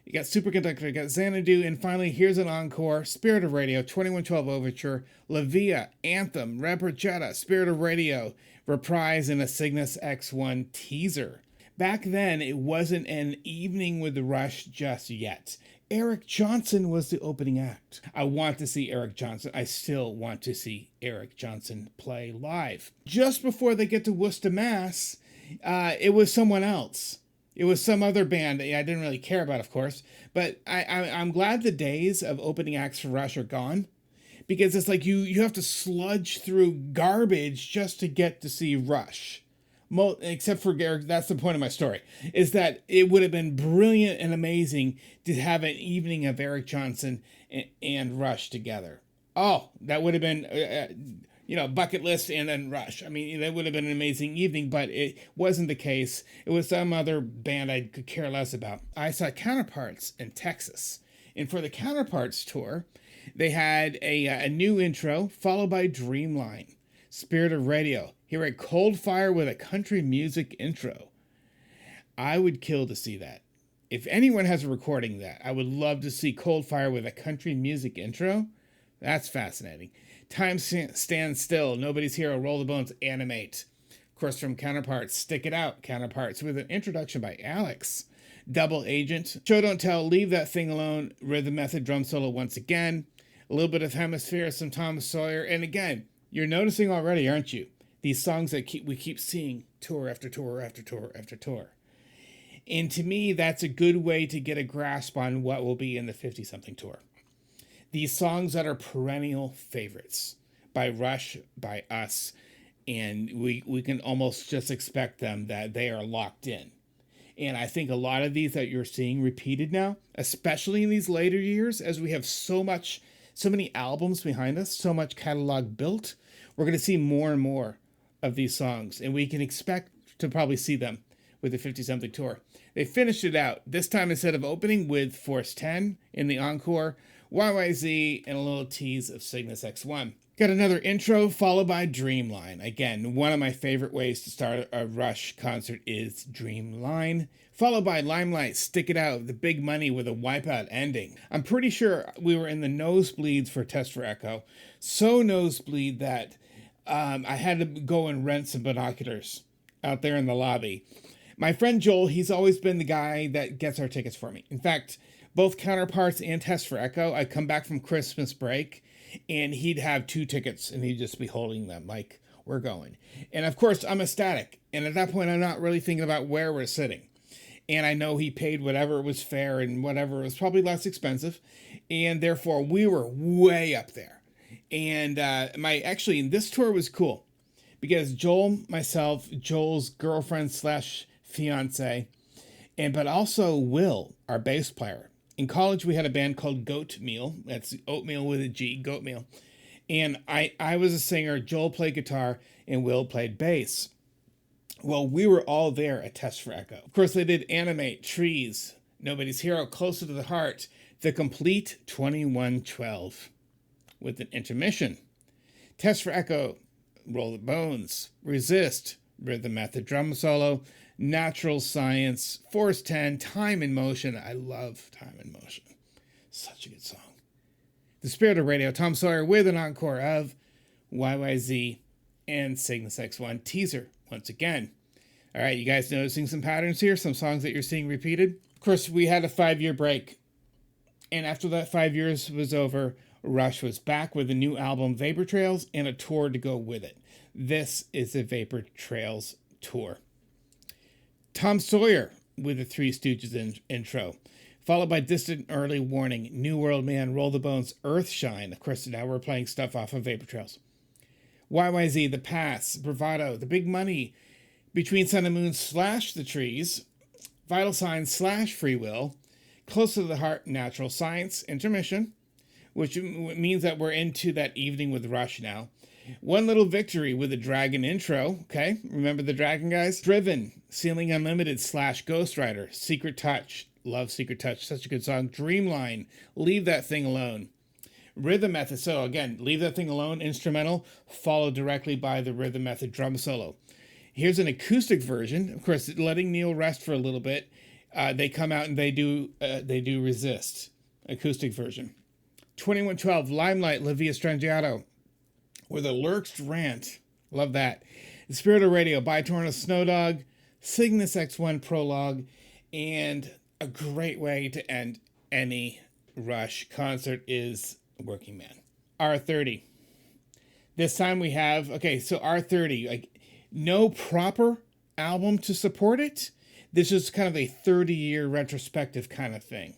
You got Superconductor, you got Xanadu, and finally here's an encore, Spirit of Radio, 2112 Overture, La Via, Anthem, Reperchetta, Spirit of Radio, Reprise, and a Cygnus X1 teaser. Back then, it wasn't an evening with the Rush just yet. Eric Johnson was the opening act. I want to see Eric Johnson. I still want to see Eric Johnson play live. Just before they get to Worcester, Mass, it was someone else. It was some other band that I didn't really care about, of course. But I'm glad the days of opening acts for Rush are gone. Because it's like you have to sludge through garbage just to get to see Rush. Except for Eric, that's the point of my story, is that it would have been brilliant and amazing to have an evening of Eric Johnson and Rush together. Oh, that would have been, bucket list and then Rush. I mean, that would have been an amazing evening, but it wasn't the case. It was some other band I could care less about. I saw Counterparts in Texas. And for the Counterparts tour, they had a new intro followed by Dreamline, Spirit of Radio. Here at Cold Fire with a country music intro. I would kill to see that. If anyone has a recording of that, I would love to see Cold Fire with a country music intro. That's fascinating. Time Stands Still, Nobody's Hero, Roll the Bones, Animate. Of course, from Counterparts, Stick It Out, Counterparts, with an introduction by Alex. Double Agent, Show Don't Tell, Leave That Thing Alone, Rhythm Method drum solo once again. A little bit of Hemisphere, some Tom Sawyer. And again, you're noticing already, aren't you? These songs that we keep seeing tour after tour after tour after tour. And to me, that's a good way to get a grasp on what will be in the 50-something tour. these songs that are perennial favorites by Rush, by us, and we can almost just expect them that they are locked in. And I think a lot of these that you're seeing repeated now, especially in these later years, as we have so many albums behind us, so much catalog built, we're going to see more and more of these songs, and we can expect to probably see them with the 50-something tour. They finished it out, this time instead of opening with Force 10 in the encore, YYZ, and a little tease of Cygnus X1. Got another intro followed by Dreamline. Again, one of my favorite ways to start a Rush concert is Dreamline. Followed by Limelight, Stick It Out, the big money with a wipeout ending. I'm pretty sure we were in the nosebleeds for Test for Echo. So nosebleed that I had to go and rent some binoculars out there in the lobby. My friend Joel, he's always been the guy that gets our tickets for me. In fact, both Counterparts and Test for Echo, I'd come back from Christmas break and he'd have 2 tickets and he'd just be holding them like, we're going. And of course, I'm ecstatic. And at that point, I'm not really thinking about where we're sitting. And I know he paid whatever was fair and whatever was probably less expensive. And therefore, we were way up there. And this tour was cool because Joel, myself, Joel's girlfriend / fiance, but also Will, our bass player. In college, we had a band called Goat Meal. That's oatmeal with a G, Goat Meal. And I was a singer, Joel played guitar, and Will played bass. Well, we were all there at Test for Echo. Of course, they did Animate, Trees, Nobody's Hero, Closer to the Heart, the complete 2112 with an intermission. Test for Echo, Roll the Bones, Resist, Rhythm Method Drum Solo, Natural Science, Force 10, Time in Motion. I love Time in Motion. Such a good song. The Spirit of Radio, Tom Sawyer with an encore of YYZ and Cygnus X1 teaser once again. All right, you guys noticing some patterns here? Some songs that you're seeing repeated? Of course, we had a 5-year break. And after that 5 years was over, Rush was back with a new album, Vapor Trails, and a tour to go with it. This is the Vapor Trails tour. Tom Sawyer with the Three Stooges intro, followed by Distant Early Warning, New World Man, Roll the Bones, Earthshine. Of course, now we're playing stuff off of Vapor Trails. YYZ, The Pass, Bravado, The Big Money, Between Sun and Moon / The Trees, Vital Signs / Free Will, Close to the Heart, Natural Science, Intermission, which means that we're into that evening with Rush now. One Little Victory with a Dragon intro. Okay, remember the Dragon guys? Driven, Ceiling Unlimited / Ghost Rider, Secret Touch. Love Secret Touch, such a good song. Dreamline, Leave That Thing Alone. Rhythm Method, so again, Leave That Thing Alone, instrumental, followed directly by the Rhythm Method drum solo. Here's an acoustic version, of course, letting Neil rest for a little bit. They come out and they do Resist, acoustic version. 2112, Limelight, La Via Strangiato, with a lurched rant. Love that. The Spirit of Radio, by Torno Snowdog, Cygnus X1 prologue, and a great way to end any Rush concert is Working Man. R30. This time we have, so R30, like no proper album to support it. This is kind of a 30-year retrospective kind of thing.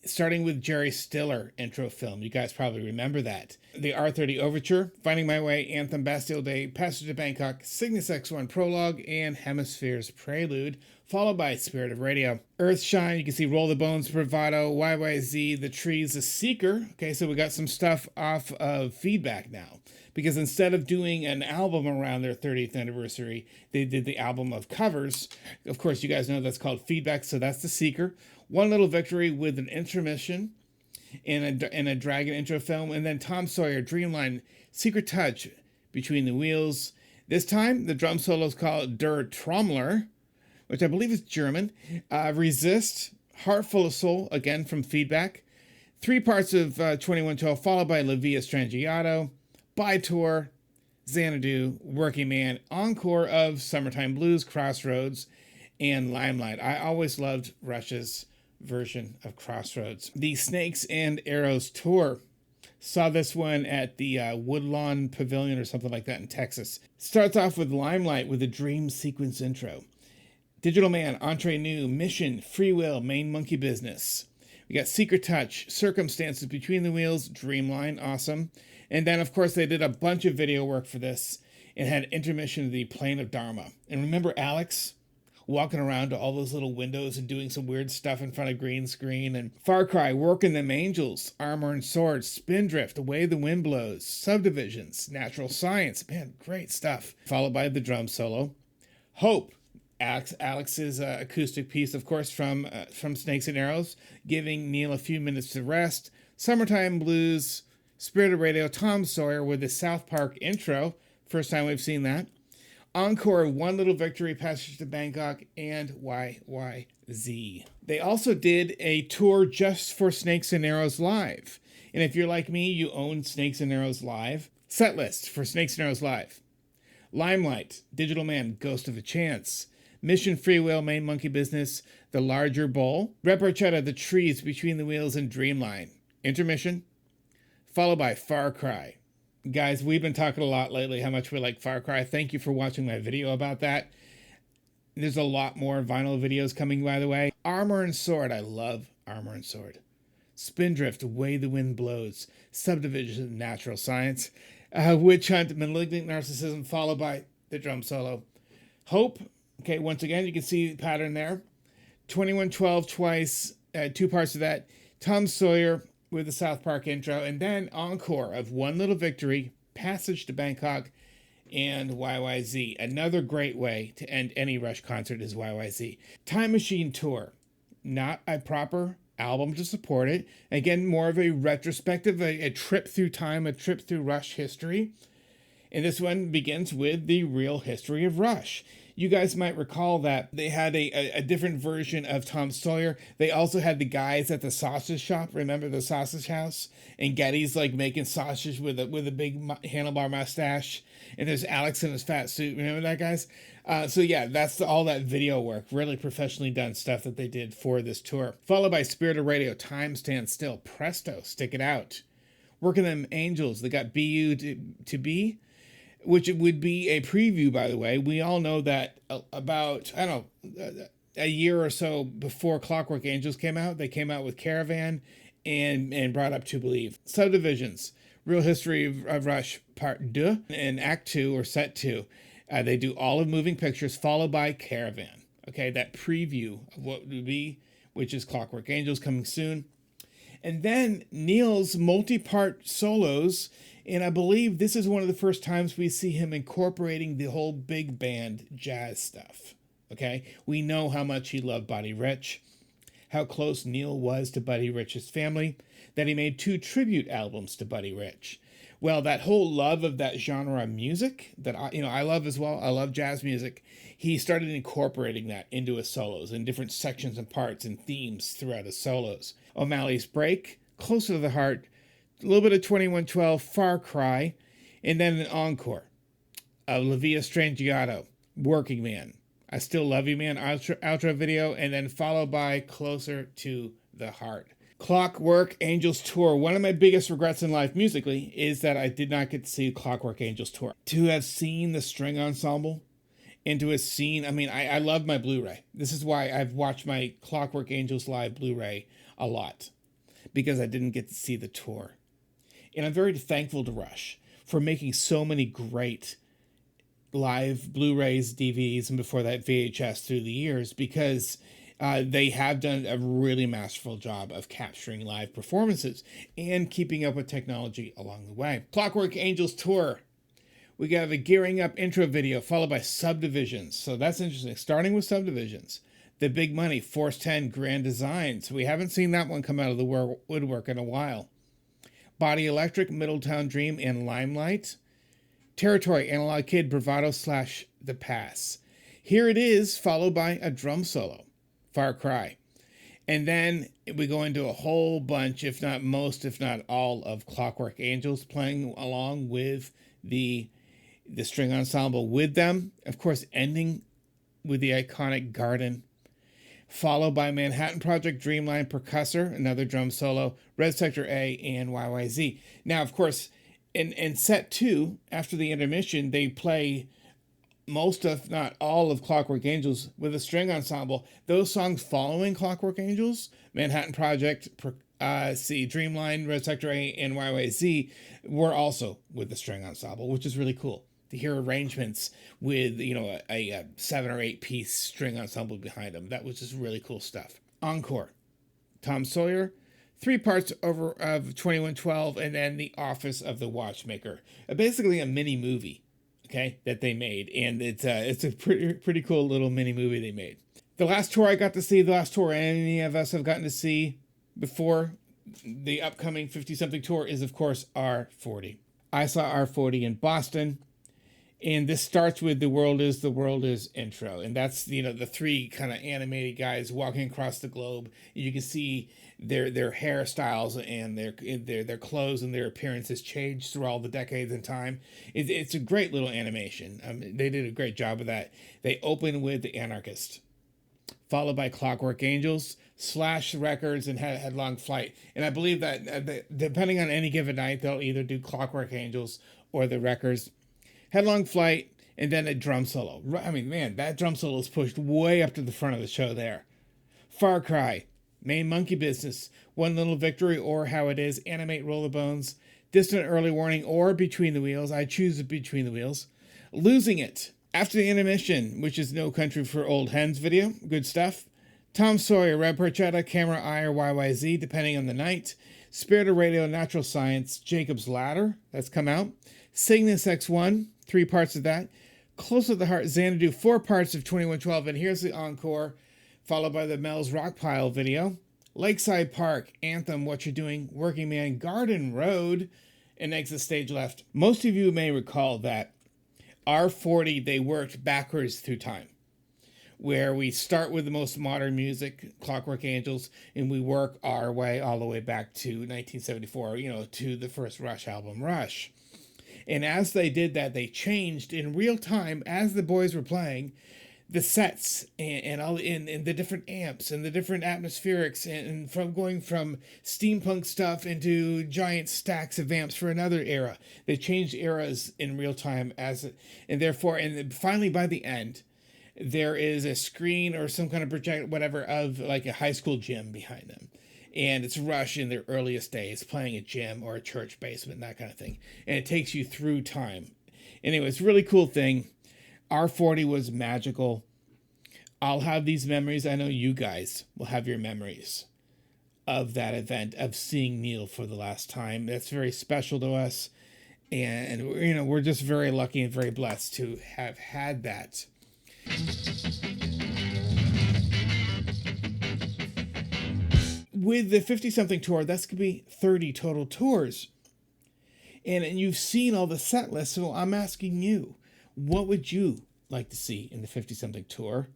Starting with Jerry Stiller intro film. You guys probably remember that. The R30 Overture, Finding My Way, Anthem, Bastille Day, Passage to Bangkok, Cygnus X1 Prologue, and Hemispheres Prelude, followed by Spirit of Radio. Earthshine, you can see Roll the Bones, Bravado, YYZ, The Trees, The Seeker. Okay, so we got some stuff off of Feedback now. Because instead of doing an album around their 30th anniversary, they did the album of covers. Of course, you guys know that's called Feedback, so that's The Seeker. One Little Victory with an intermission and a Dragon intro film. And then Tom Sawyer, Dreamline, Secret Touch, Between the Wheels. This time, the drum solo is called Der Trommler, which I believe is German. Resist, Heart Full of Soul, again from Feedback. 3 parts of 2112, followed by La Via Strangiato, By Tour, Xanadu, Working Man, encore of Summertime Blues, Crossroads, and Limelight. I always loved Rush's version of Crossroads. The Snakes and Arrows tour. Saw this one at the Woodlawn Pavilion or something like that in Texas. Starts off with Limelight with a dream sequence intro. Digital Man, Entre Nous, Mission, Free Will, Main Monkey Business. We got Secret Touch, Circumstances Between the Wheels, Dreamline, awesome. And then, of course, they did a bunch of video work for this and had intermission of the Plane of Dharma. And remember Alex walking around to all those little windows and doing some weird stuff in front of green screen? And Far Cry, Working Them Angels, Armor and Swords, Spindrift, The Way the Wind Blows, Subdivisions, Natural Science. Man, great stuff. Followed by the drum solo. Hope, Alex's acoustic piece, of course, from Snakes and Arrows, giving Neil a few minutes to rest. Summertime Blues, Spirit of Radio, Tom Sawyer with the South Park intro. First time we've seen that. Encore, One Little Victory, Passage to Bangkok, and YYZ. They also did a tour just for Snakes and Arrows Live. And if you're like me, you own Snakes and Arrows Live. Setlist for Snakes and Arrows Live. Limelight, Digital Man, Ghost of a Chance. Mission Free Will, Main Monkey Business, The Larger Bowl. Reparchetta, The Trees Between the Wheels, and Dreamline. Intermission. Followed by Far Cry. Guys, we've been talking a lot lately how much we like Far Cry. Thank you for watching my video about that. There's a lot more vinyl videos coming, by the way. Armor and Sword. I love Armor and Sword. Spindrift, Way the Wind Blows. Subdivision, Natural Science. Witch Hunt, Malignant Narcissism, followed by the drum solo. Hope. Okay, once again, you can see the pattern there. 2112 twice, 2 parts of that. Tom Sawyer with the South Park intro, and then encore of One Little Victory, Passage to Bangkok, and YYZ. Another great way to end any Rush concert is YYZ. Time Machine Tour, not a proper album to support it. Again, more of a retrospective, a trip through time, a trip through Rush history. And this one begins with the real history of Rush. You guys might recall that they had a different version of Tom Sawyer. They also had the guys at the sausage shop. Remember the sausage house? And Geddy's like making sausage with a big handlebar mustache. And there's Alex in his fat suit. Remember that, guys? So yeah, that's all that video work. Really professionally done stuff that they did for this tour. Followed by Spirit of Radio, Time Stands Still, Presto, Stick It Out. Working Them Angels, they got BU to Be, which would be a preview, by the way. We all know that about, I don't know, a year or so before Clockwork Angels came out, they came out with Caravan and brought up To Believe. Subdivisions, Real History of Rush Part 2 and Act 2 or Set 2. They do all of Moving Pictures, followed by Caravan. Okay, that preview of what would be, which is Clockwork Angels coming soon. And then Neil's multi-part solos. And I believe this is one of the first times we see him incorporating the whole big band jazz stuff. Okay? We know how much he loved Buddy Rich, how close Neil was to Buddy Rich's family, that he made 2 tribute albums to Buddy Rich. Well, that whole love of that genre of music that I love as well. I love jazz music. He started incorporating that into his solos in different sections and parts and themes throughout his solos. O'Malley's Break, Closer to the Heart, a little bit of 2112, Far Cry, and then an encore of La Via Strangiato, Working Man, I Still Love You Man, outro video, and then followed by Closer to the Heart. Clockwork Angels Tour. One of my biggest regrets in life musically is that I did not get to see Clockwork Angels Tour. To have seen the string ensemble and to have seen, I love my Blu-ray. This is why I've watched my Clockwork Angels Live Blu-ray a lot, because I didn't get to see the tour. And I'm very thankful to Rush for making so many great live Blu-rays, DVDs, and before that VHS through the years, because they have done a really masterful job of capturing live performances and keeping up with technology along the way. Clockwork Angels Tour. We got a gearing up intro video followed by Subdivisions. So that's interesting. Starting with Subdivisions. The Big Money, Force 10 Grand Designs. We haven't seen that one come out of the woodwork in a while. Body Electric, Middletown Dream, and Limelight. Territory, Analog Kid, Bravado / The Pass. Here it is, followed by a drum solo, Far Cry. And then we go into a whole bunch, if not most, if not all, of Clockwork Angels playing along with the string ensemble with them. Of course, ending with the iconic Garden, followed by Manhattan Project, Dreamline, Percussor, another drum solo, Red Sector A, and YYZ. Now, of course, in set 2, after the intermission, they play most, if not all, of Clockwork Angels with a string ensemble. Those songs following Clockwork Angels, Manhattan Project, Dreamline, Red Sector A, and YYZ, were also with the string ensemble, which is really cool to hear arrangements with, a 7 or 8 piece string ensemble behind them. That was just really cool stuff. Encore, Tom Sawyer, 3 parts over of 2112, and then The Office of the Watchmaker. Basically a mini movie, okay, that they made, and it's a pretty cool little mini movie they made. The last tour I got to see, the last tour any of us have gotten to see before the upcoming 50-something tour, is, of course, R40. I saw R40 in Boston, and this starts with The World Is intro, and that's, the 3 kind of animated guys walking across the globe. You can see their hairstyles and their clothes and their appearances change through all the decades and time. It's a great little animation. They did a great job of that. They open with The Anarchist, followed by Clockwork Angels, Slash Records, and Headlong Flight. And I believe that depending on any given night, they'll either do Clockwork Angels or the Records. Headlong Flight, and then a drum solo. I mean, man, that drum solo is pushed way up to the front of the show there. Far Cry, Main Monkey Business, One Little Victory, or How It Is, Animate Rollerbones, Distant Early Warning, or Between the Wheels. I choose Between the Wheels. Losing It, After the Intermission, which is No Country for Old Hens video. Good stuff. Tom Sawyer, Red Porchetta, Camera Eye, or YYZ, depending on the night. Spirit of Radio, Natural Science, Jacob's Ladder, that's come out. Cygnus X1, 3 parts of that. Close to the Heart, Xanadu, 4 parts of 2112, and here's the encore, followed by the Mel's Rockpile video. Lakeside Park, Anthem, What You're Doing, Working Man, Garden Road, and Exit Stage Left. Most of you may recall that R40, they worked backwards through time, where we start with the most modern music, Clockwork Angels, and we work our way all the way back to 1974, to the first Rush album, Rush. And as they did that, they changed in real time as the boys were playing the sets and all in the different amps and the different atmospherics, and from going from steampunk stuff into giant stacks of amps for another era. They changed eras in real time and finally by the end, there is a screen or some kind of project, whatever, of like a high school gym behind them. And it's Rush in their earliest days, playing a gym or a church basement, that kind of thing. And it takes you through time. Anyway, it's a really cool thing. R40 was magical. I'll have these memories. I know you guys will have your memories of that event, of seeing Neil for the last time. That's very special to us. And, we're just very lucky and very blessed to have had that. With the 50-something tour, that's going to be 30 total tours. And you've seen all the set lists, so I'm asking you, what would you like to see in the 50-something tour?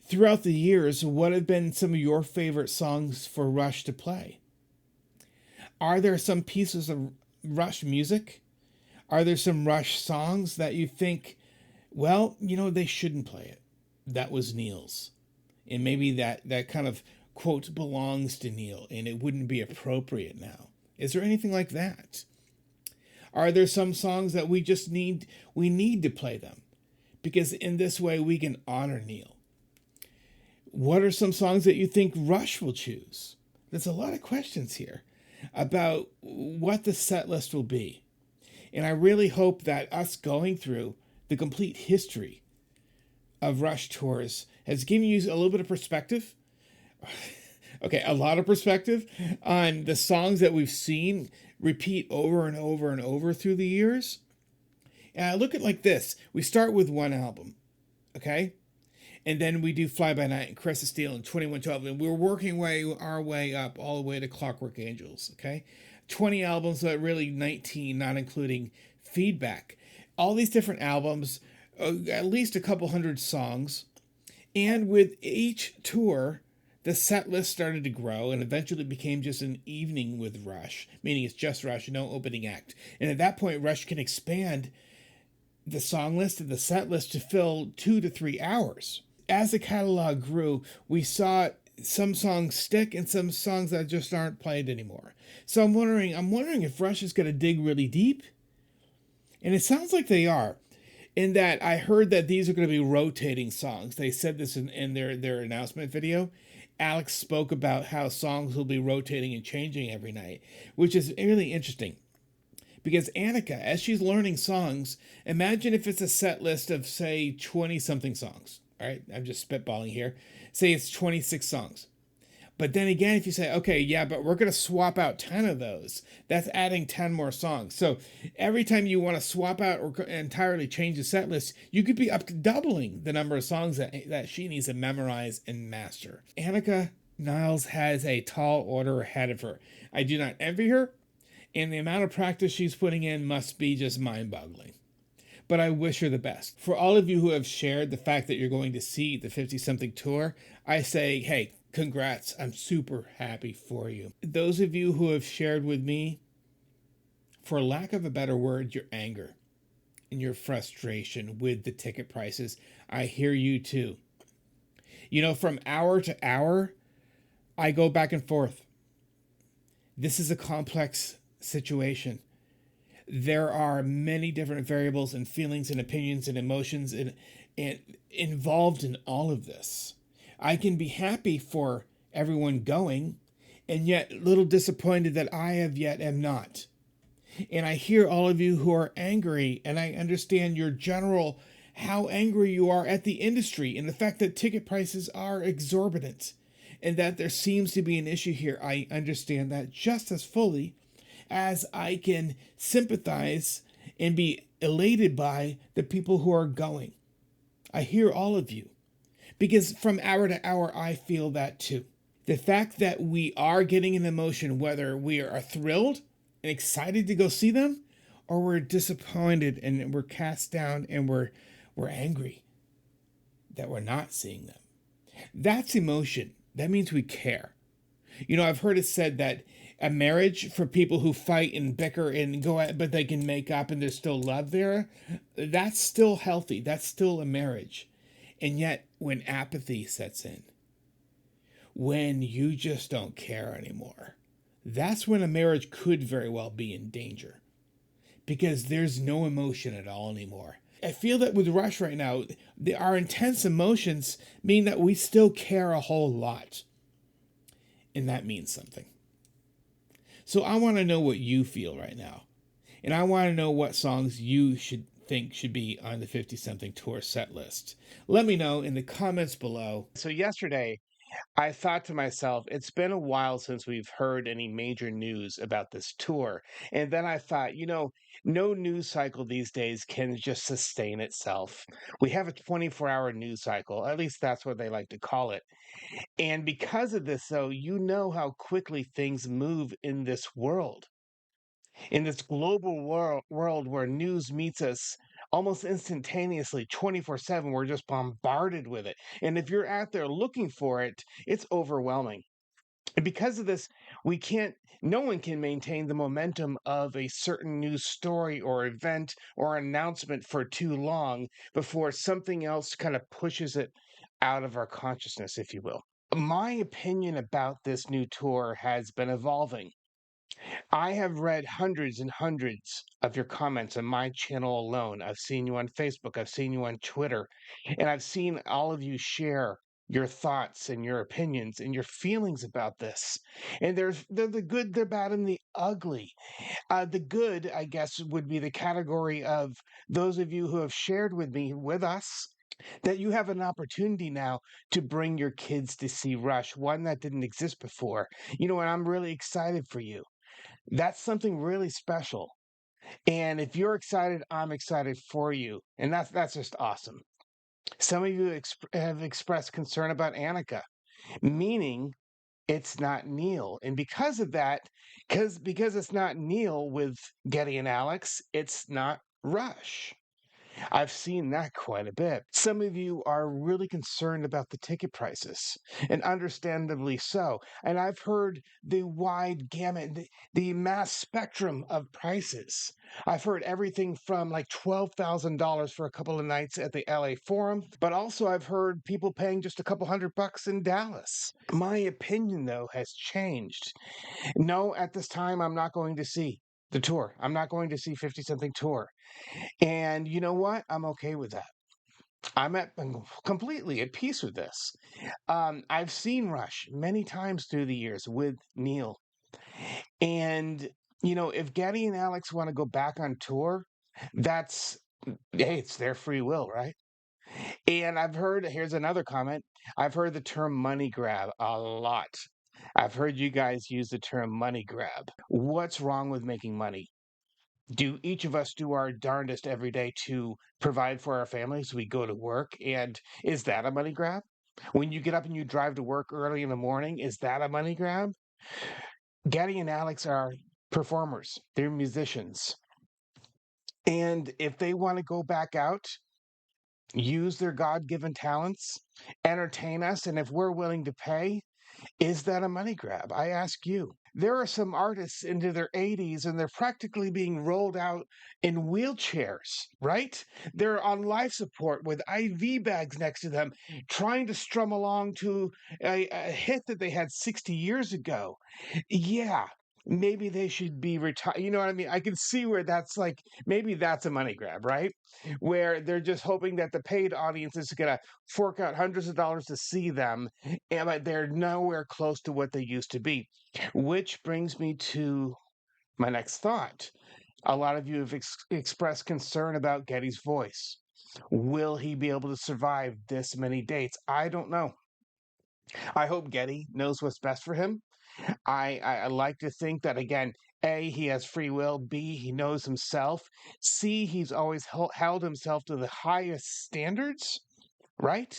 Throughout the years, what have been some of your favorite songs for Rush to play? Are there some pieces of Rush music? Are there some Rush songs that you think, well, they shouldn't play it? That was Neil's. And maybe that kind of quote belongs to Neil and it wouldn't be appropriate now. Is there anything like that? Are there some songs that we need to play them? Because in this way we can honor Neil. What are some songs that you think Rush will choose? There's a lot of questions here about what the set list will be. And I really hope that us going through the complete history of Rush tours has given you a little bit of perspective. Okay, a lot of perspective on the songs that we've seen repeat over and over and over through the years. And I look at it like this. We start with one album, okay? And then we do Fly By Night and Caress of Steel and 2112. And we're working our way up all the way to Clockwork Angels, okay? 20 albums, but really 19, not including Feedback. All these different albums, at least a couple hundred songs. And with each tour, the set list started to grow and eventually became just an evening with Rush, meaning it's just Rush, no opening act. And at that point, Rush can expand the song list and the set list to fill 2 to 3 hours. As the catalog grew, we saw some songs stick and some songs that just aren't played anymore. So I'm wondering if Rush is going to dig really deep. And it sounds like they are. in that I heard that these are going to be rotating songs. They said this in their announcement video. Alex spoke about how songs will be rotating and changing every night, which is really interesting. Because Annika, as she's learning songs, imagine if it's a set list of, say, 20-something songs. All right, I'm just spitballing here. Say it's 26 songs. But then again, if you say, okay, yeah, but we're going to swap out 10 of those, that's adding 10 more songs. So every time you want to swap out or entirely change the set list, you could be up to doubling the number of songs that she needs to memorize and master. Annika Niles has a tall order ahead of her. I do not envy her, and the amount of practice she's putting in must be just mind-boggling. But I wish her the best. For all of you who have shared the fact that you're going to see the 50-something tour, I say, hey, congrats. I'm super happy for you. Those of you who have shared with me, for lack of a better word, your anger and your frustration with the ticket prices, I hear you too. You know, from hour to hour, I go back and forth. This is a complex situation. There are many different variables and feelings and opinions and emotions and involved in all of this. I can be happy for everyone going, and yet a little disappointed that I am not. And I hear all of you who are angry, and I understand your general how angry you are at the industry and the fact that ticket prices are exorbitant and that there seems to be an issue here. I understand that just as fully as I can sympathize and be elated by the people who are going. I hear all of you. Because from hour to hour, I feel that too. The fact that we are getting an emotion, whether we are thrilled and excited to go see them, or we're disappointed and we're cast down and we're angry that we're not seeing them. That's emotion. That means we care. You know, I've heard it said that a marriage for people who fight and bicker and go at, but they can make up and there's still love there, that's still healthy. That's still a marriage. And yet, when apathy sets in, when you just don't care anymore, that's when a marriage could very well be in danger. Because there's no emotion at all anymore. I feel that with Rush right now, our intense emotions mean that we still care a whole lot. And that means something. So I want to know what you feel right now. And I want to know what songs you think should be on the 50-something tour set list. Let me know in the comments below. So yesterday, I thought to myself, it's been a while since we've heard any major news about this tour. And then I thought, you know, no news cycle these days can just sustain itself. We have a 24-hour news cycle, at least that's what they like to call it. And because of this, though, you know how quickly things move in this world. In this global world where news meets us almost instantaneously 24/7, we're just bombarded with it, and if you're out there looking for it, it's overwhelming. And because of this, no one can maintain the momentum of a certain news story or event or announcement for too long before something else kind of pushes it out of our consciousness, if you will. My opinion about this new tour has been evolving. I have read hundreds and hundreds of your comments on my channel alone. I've seen you on Facebook, I've seen you on Twitter, and I've seen all of you share your thoughts and your opinions and your feelings about this. And they're the good, the bad, and the ugly. The good, I guess, would be the category of those of you who have shared with us, that you have an opportunity now to bring your kids to see Rush, one that didn't exist before. You know, and I'm really excited for you. That's something really special. And if you're excited, I'm excited for you. And that's just awesome. Some of you have expressed concern about Annika, meaning it's not Neil. And because of that, because it's not Neil with Geddy and Alex, it's not Rush. I've seen that quite a bit. Some of you are really concerned about the ticket prices, and understandably so. And I've heard the wide gamut, the mass spectrum of prices. I've heard everything from like $12,000 for a couple of nights at the LA Forum, but also I've heard people paying just a couple $100 in Dallas. My opinion, though, has changed. No, at this time, I'm not going to see the tour. I'm not going to see 50 something tour. And you know what? I'm okay with that. I'm completely at peace with this. I've seen Rush many times through the years with Neil. And, if Geddy and Alex want to go back on tour, that's, hey, it's their free will, right? And here's another comment. I've heard the term money grab a lot. I've heard you guys use the term money grab. What's wrong with making money? Do each of us do our darndest every day to provide for our families? We go to work, and is that a money grab? When you get up and you drive to work early in the morning, is that a money grab? Geddy and Alex are performers, they're musicians. And if they want to go back out, use their God given talents, entertain us, and if we're willing to pay, is that a money grab? I ask you. There are some artists into their 80s and they're practically being rolled out in wheelchairs, right? They're on life support with IV bags next to them, trying to strum along to a hit that they had 60 years ago. Yeah, maybe they should be retired. You know what I mean? I can see where that's like, maybe that's a money grab, right? Where they're just hoping that the paid audience is going to fork out hundreds of dollars to see them, but they're nowhere close to what they used to be. Which brings me to my next thought. A lot of you have expressed concern about Geddy's voice. Will he be able to survive this many dates? I don't know. I hope Geddy knows what's best for him. I like to think that, again, A, he has free will. B, he knows himself. C, he's always held himself to the highest standards, right?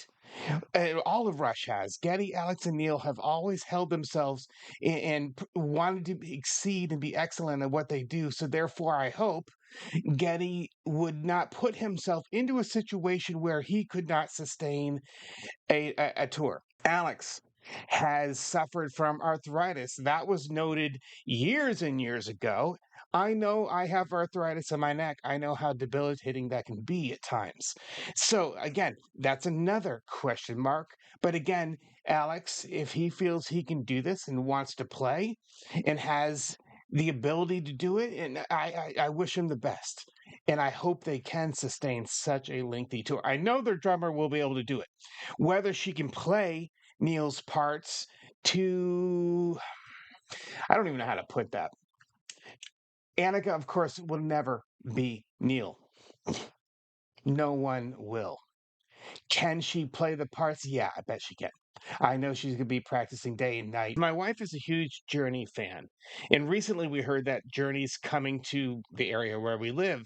And all of Rush has. Geddy, Alex, and Neil have always held themselves and wanted to exceed and be excellent at what they do. So therefore, I hope Geddy would not put himself into a situation where he could not sustain a tour. Alex has suffered from arthritis. That was noted years and years ago. I know I have arthritis in my neck. I know how debilitating that can be at times. So, again, that's another question mark. But again, Alex, if he feels he can do this and wants to play and has the ability to do it, and I wish him the best. And I hope they can sustain such a lengthy tour. I know their drummer will be able to do it. Whether she can play Neil's parts to, I don't even know how to put that. Annika, of course, will never be Neil. No one will. Can she play the parts? Yeah, I bet she can. I know she's going to be practicing day and night. My wife is a huge Journey fan. And recently we heard that Journey's coming to the area where we live.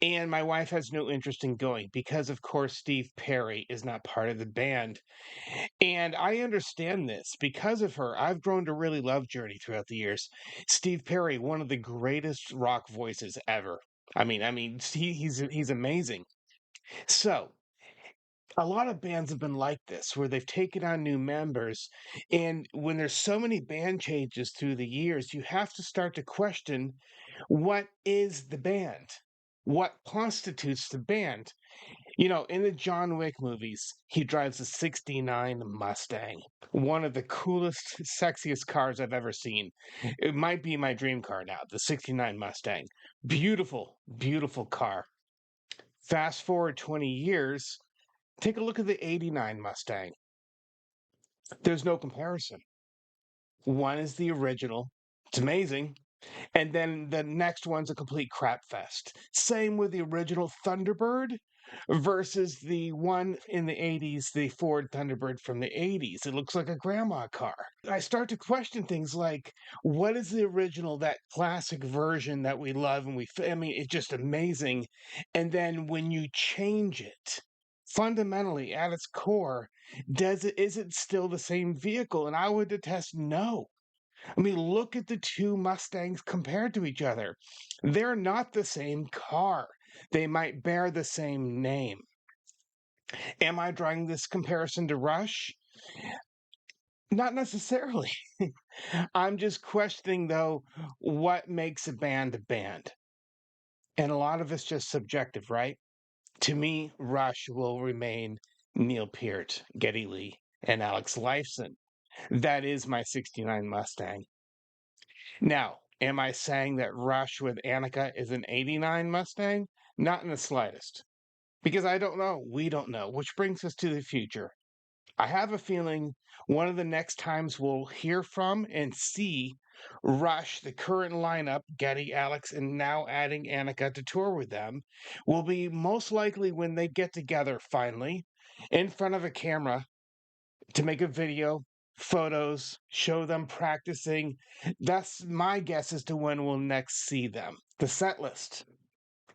And my wife has no interest in going because, of course, Steve Perry is not part of the band. And I understand this. Because of her, I've grown to really love Journey throughout the years. Steve Perry, one of the greatest rock voices ever. He's amazing. So, a lot of bands have been like this, where they've taken on new members. And when there's so many band changes through the years, you have to start to question, what is the band? What constitutes the band? In the John Wick movies, he drives a 69 Mustang, one of the coolest, sexiest cars I've ever seen. It might be my dream car now, the 69 Mustang. Beautiful, beautiful car. Fast forward 20 years, take a look at the 89 Mustang. There's no comparison. One is the original. It's amazing. And then the next one's a complete crap fest. Same with the original Thunderbird versus the one in the 80s, the Ford Thunderbird from the 80s. It looks like a grandma car. I start to question things like, what is the original, that classic version that we love and it's just amazing. And then when you change it, fundamentally at its core, is it still the same vehicle? And I would attest no. Look at the two Mustangs compared to each other. They're not the same car. They might bear the same name. Am I drawing this comparison to Rush? Not necessarily. I'm just questioning, though, what makes a band a band. And a lot of it's just subjective, right? To me, Rush will remain Neil Peart, Geddy Lee, and Alex Lifeson. That is my 69 Mustang. Now, Am I saying that Rush with Annika is an 89 Mustang? Not in the slightest. Because I don't know. We don't know. Which brings us to the future. I have a feeling one of the next times we'll hear from and see Rush, the current lineup, Geddy, Alex, and now adding Annika to tour with them, will be most likely when they get together finally in front of a camera to make a video, photos, show them practicing. That's my guess as to when we'll next see them. The set list.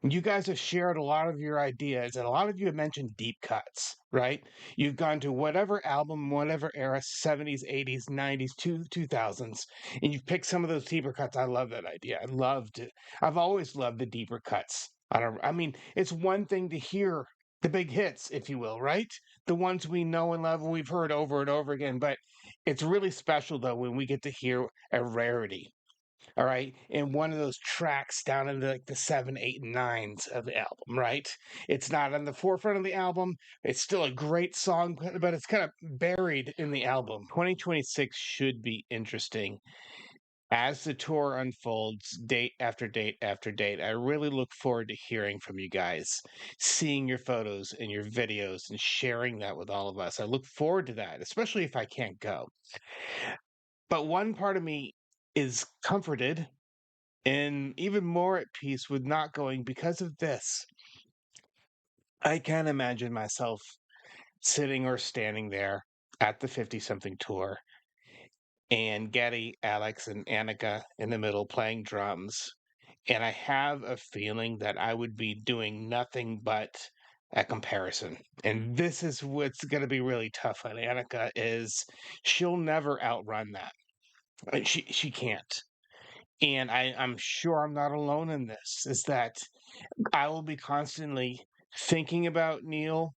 You guys have shared a lot of your ideas, and a lot of you have mentioned deep cuts, right? You've gone to whatever album, whatever era, 70s, 80s, 90s, 2000s, and you've picked some of those deeper cuts. I love that idea. I loved it. I've always loved the deeper cuts. I mean, it's one thing to hear the big hits, if you will, right? The ones we know and love and we've heard over and over again, but it's really special, though, when we get to hear a rarity, all right, and one of those tracks down in like the 7, 8, and 9s of the album, right? It's not on the forefront of the album. It's still a great song, but it's kind of buried in the album. 2026 should be interesting as the tour unfolds, date after date after date. I really look forward to hearing from you guys, seeing your photos and your videos and sharing that with all of us. I look forward to that, especially if I can't go. But one part of me is comforted and even more at peace with not going because of this. I can't imagine myself sitting or standing there at the 50 something tour and Geddy, Alex, and Annika in the middle playing drums. And I have a feeling that I would be doing nothing but a comparison. And this is what's going to be really tough on Annika is she'll never outrun that. She can't. And I'm sure I'm not alone in this, is that I will be constantly thinking about Neil,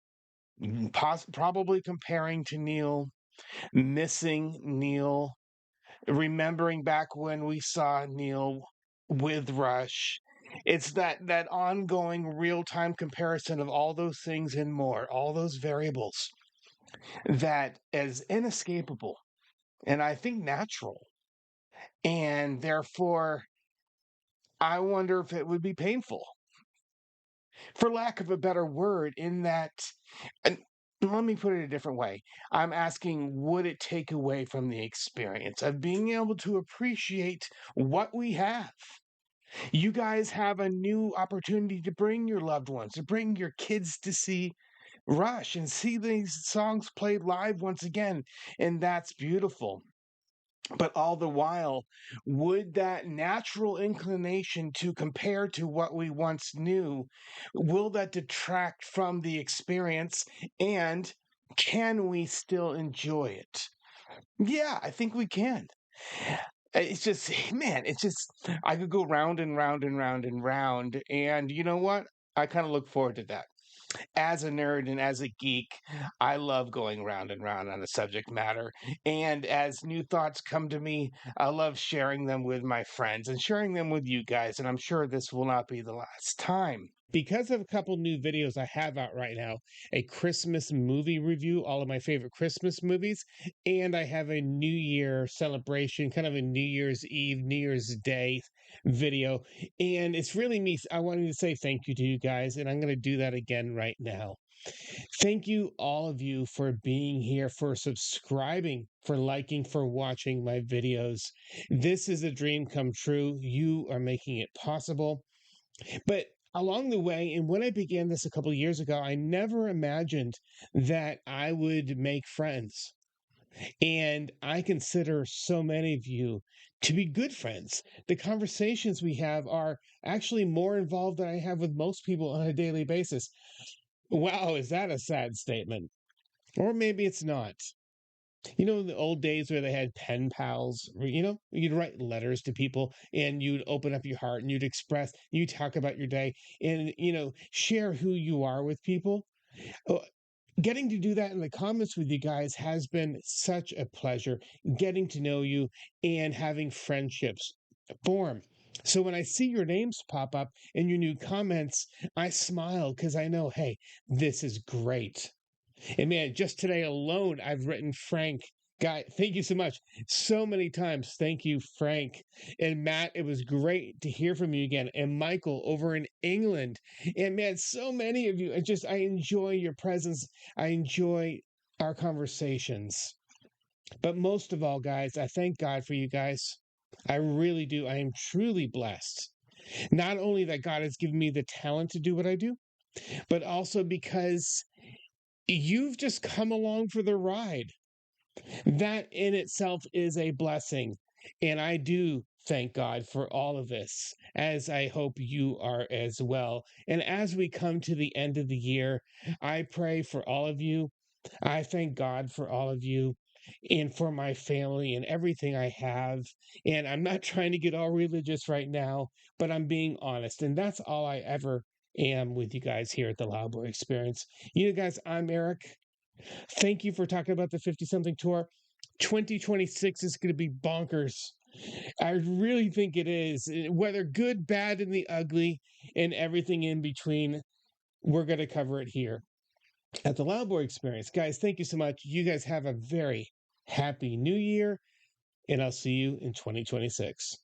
probably comparing to Neil, missing Neil, remembering back when we saw Neil with Rush. It's that ongoing real time comparison of all those things and more, all those variables that is inescapable and I think natural. And therefore, I wonder if it would be painful, for lack of a better word, in that, and let me put it a different way. I'm asking, would it take away from the experience of being able to appreciate what we have? You guys have a new opportunity to bring your loved ones, to bring your kids to see Rush and see these songs played live once again. And that's beautiful. But all the while, would that natural inclination to compare to what we once knew, will that detract from the experience? And can we still enjoy it? Yeah, I think we can. It's just, man, it's just, I could go round and round and round and round. And you know what? I kind of look forward to that. As a nerd and as a geek, I love going round and round on a subject matter. And as new thoughts come to me, I love sharing them with my friends and sharing them with you guys. And I'm sure this will not be the last time. Because of a couple new videos I have out right now, a Christmas movie review, all of my favorite Christmas movies, and I have a New Year celebration, kind of a New Year's Eve, New Year's Day video. And it's really me. I wanted to say thank you to you guys, and I'm going to do that again right now. Thank you, all of you, for being here, for subscribing, for liking, for watching my videos. This is a dream come true. You are making it possible. But along the way, and when I began this a couple of years ago, I never imagined that I would make friends. And I consider so many of you to be good friends. The conversations we have are actually more involved than I have with most people on a daily basis. Wow, is that a sad statement? Or maybe it's not. You know, in the old days where they had pen pals, you'd write letters to people and you'd open up your heart and you'd express, you talk about your day and, share who you are with people. Uh, Getting to do that in the comments with you guys has been such a pleasure, getting to know you and having friendships form. So when I see your names pop up in your new comments, I smile because I know, hey, this is great. And man, just today alone, I've written Frank, Guy, thank you so much. So many times. Thank you, Frank. And Matt, it was great to hear from you again. And Michael over in England. And man, so many of you. I enjoy your presence. I enjoy our conversations. But most of all, guys, I thank God for you guys. I really do. I am truly blessed. Not only that God has given me the talent to do what I do, but also because you've just come along for the ride. That in itself is a blessing. And I do thank God for all of this, as I hope you are as well. And as we come to the end of the year, I pray for all of you. I thank God for all of you and for my family and everything I have. And I'm not trying to get all religious right now, but I'm being honest. And that's all I ever am with you guys here at the Loudboy Experience. You know, guys, I'm Eric. Thank you for talking about the 50 something tour. 2026 is going to be bonkers. I really think it is. Whether good, bad, and the ugly, and everything in between, we're going to cover it here at the Loudboy Experience. Guys, thank you so much. You guys have a very happy new year, and I'll see you in 2026.